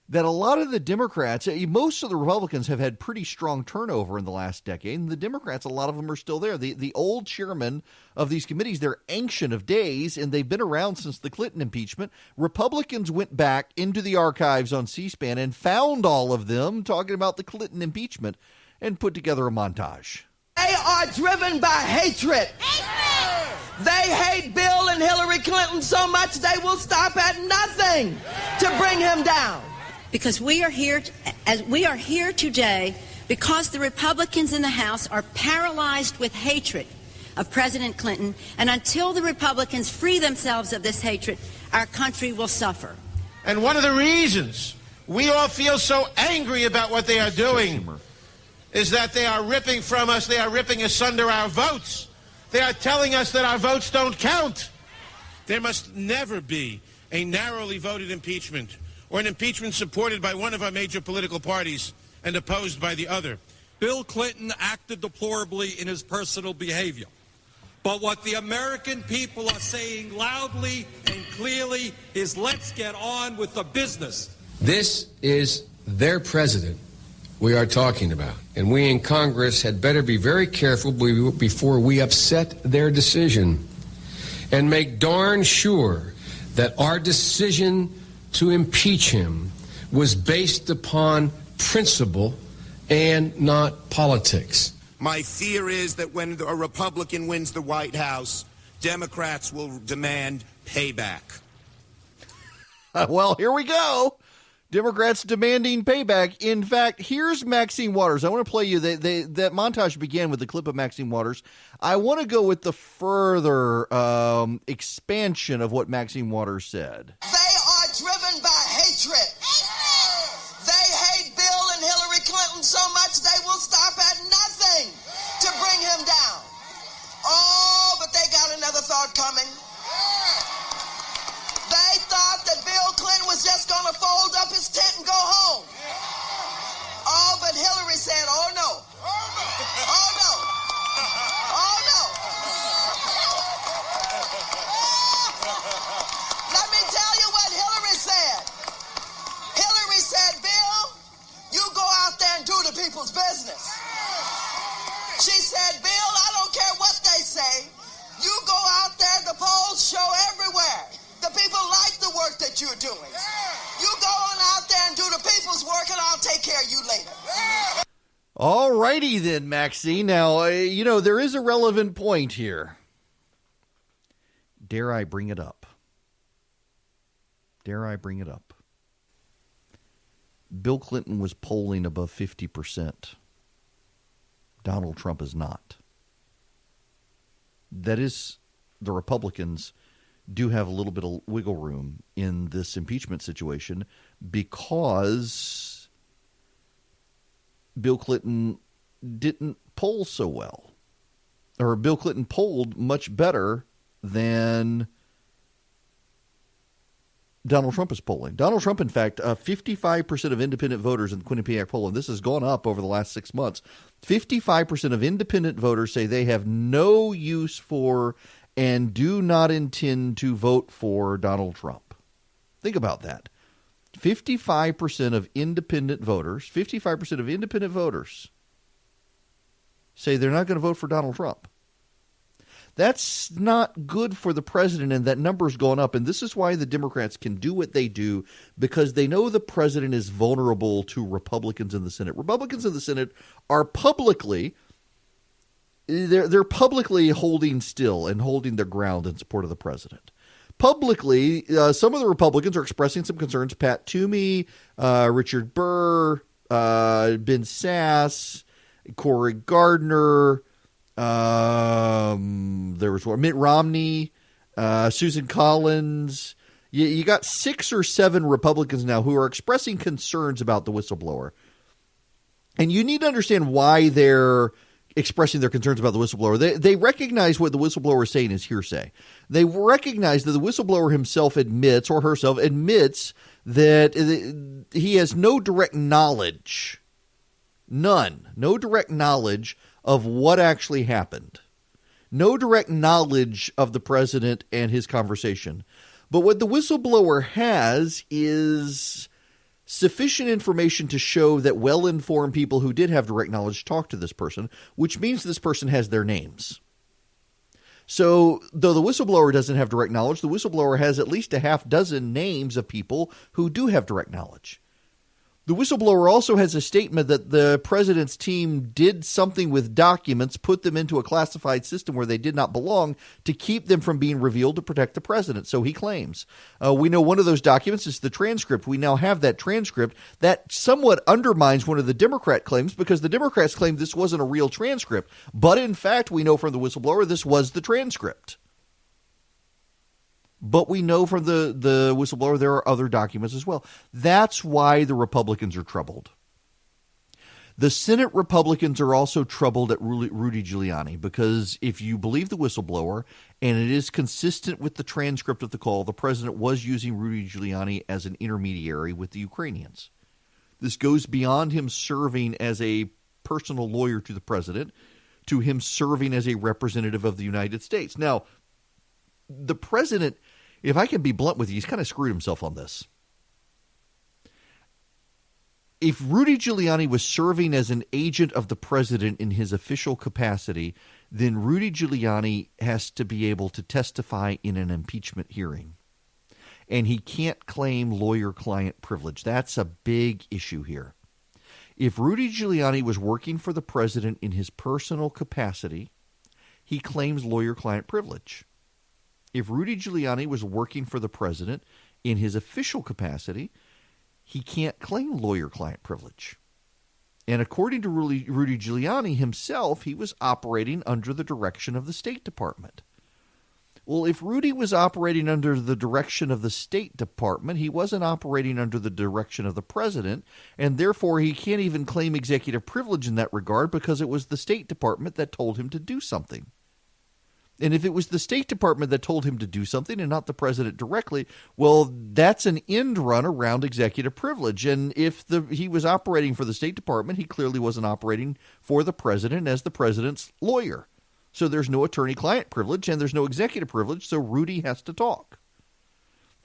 that a lot of the Democrats, most of the Republicans have had pretty strong turnover in the last decade, and the Democrats, a lot of them are still there. The old chairmen of these committees, they're ancient of days, and they've been around since the Clinton impeachment. Republicans went back into the archives on C-SPAN and found all of them talking about the Clinton impeachment and put together a montage. They are driven by hatred. They hate Bill and Hillary Clinton so much they will stop at nothing to bring him down. Because we are here today because the Republicans in the House are paralyzed with hatred of President Clinton, and until the Republicans free themselves of this hatred, our country will suffer. And one of the reasons we all feel so angry about what they are doing is that they are ripping from us, they are ripping asunder our votes. They are telling us that our votes don't count. There must never be a narrowly voted impeachment or an impeachment supported by one of our major political parties and opposed by the other. Bill Clinton acted deplorably in his personal behavior. But what the American people are saying loudly and clearly is, let's get on with the business. This is their president we are talking about. And we in Congress had better be very careful before we upset their decision and make darn sure that our decision to impeach him was based upon principle and not politics. My fear is that when a Republican wins the White House, Democrats will demand payback. Well, here we go. Democrats demanding payback. In fact, here's Maxine Waters. I want to play you. That montage began with the clip of Maxine Waters. I want to go with the further expansion of what Maxine Waters said. They are driven by hatred. They hate Bill and Hillary Clinton so much they will stop at nothing to bring him down. Oh, but they got another thought coming. They thought that Bill Clinton was just going to fold up his tent and go home. Oh, but Hillary said, oh, no. Oh, no. Oh, no. Let me tell you what Hillary said. Hillary said, Bill, you go out there and do the people's business. She said, Bill, I don't care what they say. You go out there, the polls show everywhere. The people like the work that you're doing. You go on out there and do the people's work, and I'll take care of you later. All righty then, Maxine. Now, there is a relevant point here. Dare I bring it up? Dare I bring it up? Bill Clinton was polling above 50%. Donald Trump is not. That is, the Republicans do have a little bit of wiggle room in this impeachment situation because Bill Clinton didn't poll so well. Or Bill Clinton polled much better than Donald Trump is polling. Donald Trump, in fact, 55% of independent voters in the Quinnipiac poll, and this has gone up over the last 6 months, 55% of independent voters say they have no use for and do not intend to vote for Donald Trump. Think about that. 55% of independent voters say they're not going to vote for Donald Trump. That's not good for the president, and that number's gone up. And this is why the Democrats can do what they do, because they know the president is vulnerable to Republicans in the Senate. Republicans in the Senate are publicly holding still and holding their ground in support of the president. Publicly, some of the Republicans are expressing some concerns. Pat Toomey, Richard Burr, Ben Sass, Cory Gardner. There was Mitt Romney, Susan Collins. You got 6 or 7 Republicans now who are expressing concerns about the whistleblower. And you need to understand why they're expressing their concerns about the whistleblower. They recognize what the whistleblower is saying is hearsay. They recognize that the whistleblower himself admits, or herself admits, that he has no direct knowledge. None. No direct knowledge of what actually happened. No direct knowledge of the president and his conversation. But what the whistleblower has is sufficient information to show that well-informed people who did have direct knowledge talked to this person, which means this person has their names. So, though the whistleblower doesn't have direct knowledge, the whistleblower has at least a half dozen names of people who do have direct knowledge. The whistleblower also has a statement that the president's team did something with documents, put them into a classified system where they did not belong to keep them from being revealed to protect the president, so he claims. We know one of those documents is the transcript. We now have that transcript. That somewhat undermines one of the Democrat claims, because the Democrats claim this wasn't a real transcript. But in fact, we know from the whistleblower this was the transcript. But we know from the whistleblower there are other documents as well. That's why the Republicans are troubled. The Senate Republicans are also troubled at Rudy Giuliani, because if you believe the whistleblower, and it is consistent with the transcript of the call, the president was using Rudy Giuliani as an intermediary with the Ukrainians. This goes beyond him serving as a personal lawyer to the president to him serving as a representative of the United States. Now, the president, if I can be blunt with you, he's kind of screwed himself on this. If Rudy Giuliani was serving as an agent of the president in his official capacity, then Rudy Giuliani has to be able to testify in an impeachment hearing. And he can't claim lawyer-client privilege. That's a big issue here. If Rudy Giuliani was working for the president in his personal capacity, he claims lawyer-client privilege. If Rudy Giuliani was working for the president in his official capacity, he can't claim lawyer-client privilege. And according to Rudy Giuliani himself, he was operating under the direction of the State Department. Well, if Rudy was operating under the direction of the State Department, he wasn't operating under the direction of the president, and therefore he can't even claim executive privilege in that regard, because it was the State Department that told him to do something. And if it was the State Department that told him to do something and not the president directly, well, that's an end run around executive privilege. And if he was operating for the State Department, he clearly wasn't operating for the president as the president's lawyer. So there's no attorney-client privilege and there's no executive privilege, so Rudy has to talk.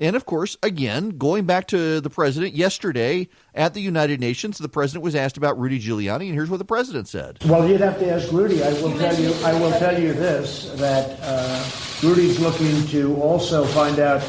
And, of course, again, going back to the president, yesterday at the United Nations, the president was asked about Rudy Giuliani, and here's what the president said. Well, you'd have to ask Rudy. I will tell you this, that Rudy's looking to also find out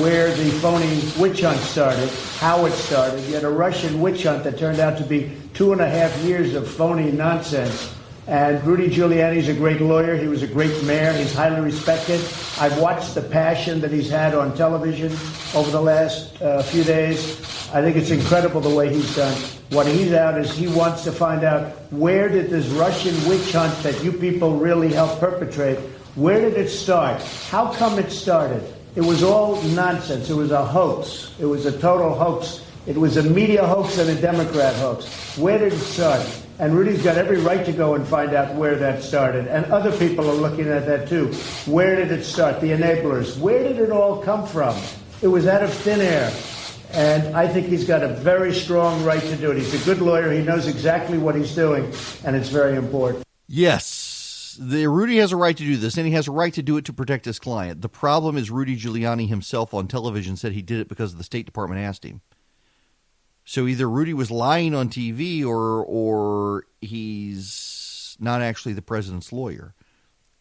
where the phony witch hunt started, how it started. You had a Russian witch hunt that turned out to be 2.5 years of phony nonsense. And Rudy Giuliani's a great lawyer. He was a great mayor. He's highly respected. I've watched the passion that he's had on television over the last few days. I think it's incredible the way he's done. What he's out is he wants to find out, where did this Russian witch hunt that you people really helped perpetrate, where did it start? How come it started? It was all nonsense. It was a hoax. It was a total hoax. It was a media hoax and a Democrat hoax. Where did it start? And Rudy's got every right to go and find out where that started. And other people are looking at that too. Where did it start? The enablers. Where did it all come from? It was out of thin air. And I think he's got a very strong right to do it. He's a good lawyer. He knows exactly what he's doing, and it's very important. Yes, Rudy has a right to do this, and he has a right to do it to protect his client. The problem is Rudy Giuliani himself on television said he did it because the State Department asked him. So either Rudy was lying on TV or he's not actually the president's lawyer.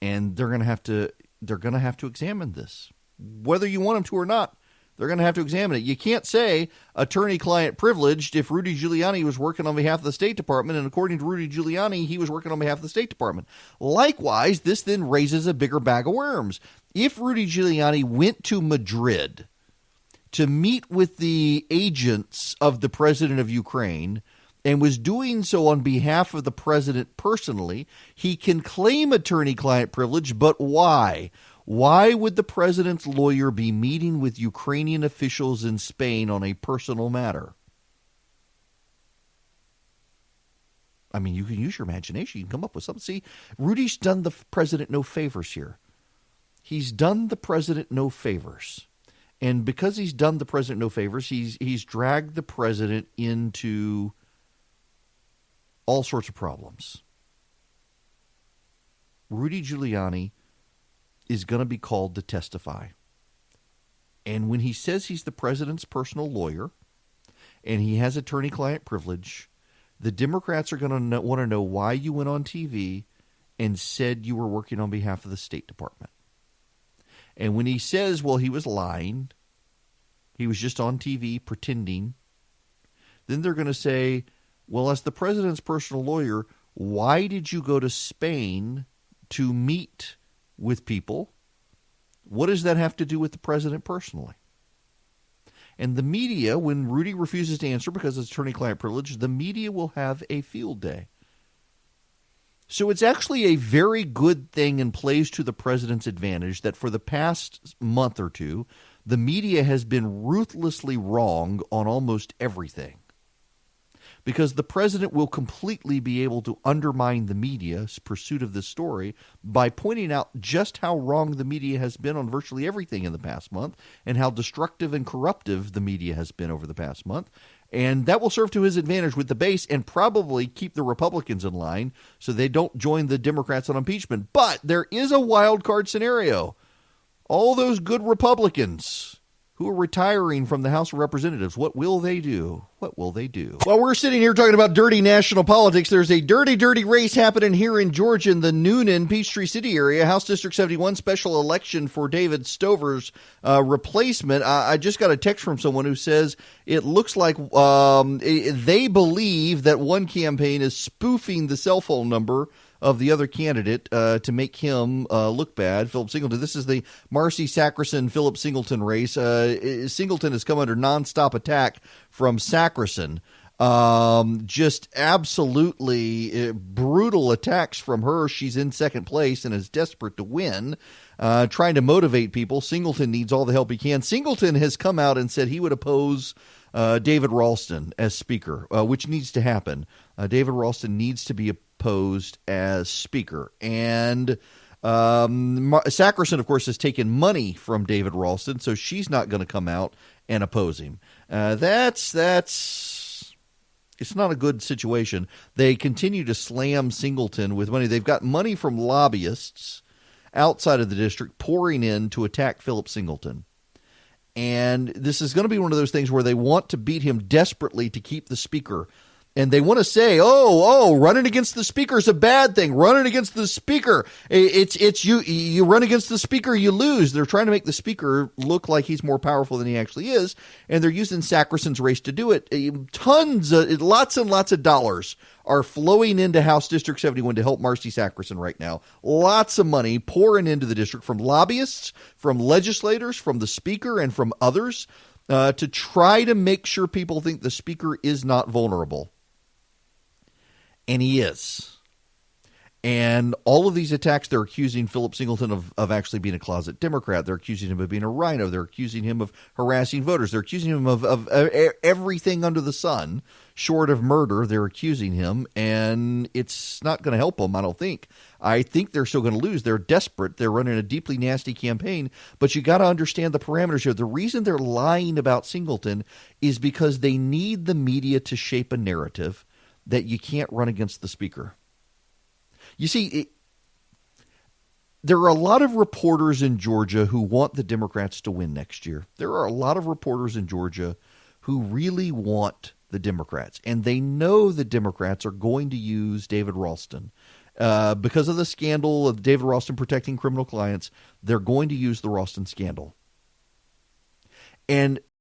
And they're going to have to examine this. Whether you want them to or not, they're going to have to examine it. You can't say attorney-client privileged if Rudy Giuliani was working on behalf of the State Department, and according to Rudy Giuliani, he was working on behalf of the State Department. Likewise, this then raises a bigger bag of worms. If Rudy Giuliani went to Madrid to meet with the agents of the president of Ukraine and was doing so on behalf of the president personally, he can claim attorney-client privilege, but why? Why would the president's lawyer be meeting with Ukrainian officials in Spain on a personal matter? I mean, you can use your imagination. You can come up with something. See, Rudy's done the president no favors here. He's done the president no favors. And because he's done the president no favors, he's dragged the president into all sorts of problems. Rudy Giuliani is going to be called to testify. And when he says he's the president's personal lawyer and he has attorney-client privilege, the Democrats are going to want to know why you went on TV and said you were working on behalf of the State Department. And when he says, well, he was lying, he was just on TV pretending, then they're going to say, well, as the president's personal lawyer, why did you go to Spain to meet with people? What does that have to do with the president personally? And the media, when Rudy refuses to answer because it's attorney-client privilege, the media will have a field day. So it's actually a very good thing and plays to the president's advantage that for the past month or two, the media has been ruthlessly wrong on almost everything. Because the president will completely be able to undermine the media's pursuit of this story by pointing out just how wrong the media has been on virtually everything in the past month and how destructive and corruptive the media has been over the past month. And that will serve to his advantage with the base and probably keep the Republicans in line so they don't join the Democrats on impeachment. But there is a wild card scenario. All those good Republicans who are retiring from the House of Representatives, what will they do? What will they do? While we're sitting here talking about dirty national politics, there's a dirty, dirty race happening here in Georgia in the Noonan, Peachtree City area. House District 71 special election for David Stover's replacement. I just got a text from someone who says it looks like they believe that one campaign is spoofing the cell phone number of the other candidate to make him look bad, Philip Singleton. This is the Marcy Sackerson-Philip Singleton race. Singleton has come under nonstop attack from Sackerson. Just absolutely brutal attacks from her. She's in second place and is desperate to win, trying to motivate people. Singleton needs all the help he can. Singleton has come out and said he would oppose David Ralston as Speaker, which needs to happen. David Ralston needs to be opposed as Speaker. And Sackerson, of course, has taken money from David Ralston, so she's not going to come out and oppose him. It's not a good situation. They continue to slam Singleton with money. They've got money from lobbyists outside of the district pouring in to attack Philip Singleton. And this is going to be one of those things where they want to beat him desperately to keep the Speaker. And they want to say, running against the Speaker is a bad thing. Running against the Speaker, it's you run against the Speaker, you lose. They're trying to make the Speaker look like he's more powerful than he actually is, and they're using Sackerson's race to do it. Lots and lots of dollars are flowing into House District 71 to help Marcy Sackerson right now. Lots of money pouring into the district from lobbyists, from legislators, from the Speaker, and from others to try to make sure people think the Speaker is not vulnerable. And he is. And all of these attacks, they're accusing Philip Singleton of actually being a closet Democrat. They're accusing him of being a rhino. They're accusing him of harassing voters. They're accusing him of everything under the sun, short of murder. They're accusing him, and it's not going to help him, I don't think. I think they're still going to lose. They're desperate. They're running a deeply nasty campaign, but you got to understand the parameters here. The reason they're lying about Singleton is because they need the media to shape a narrative that you can't run against the speaker. You see, there are a lot of reporters in Georgia who want the Democrats to win next year. There are a lot of reporters in Georgia who really want the Democrats, and they know the Democrats are going to use David Ralston. Because of the scandal of David Ralston protecting criminal clients, they're going to use the Ralston scandal. And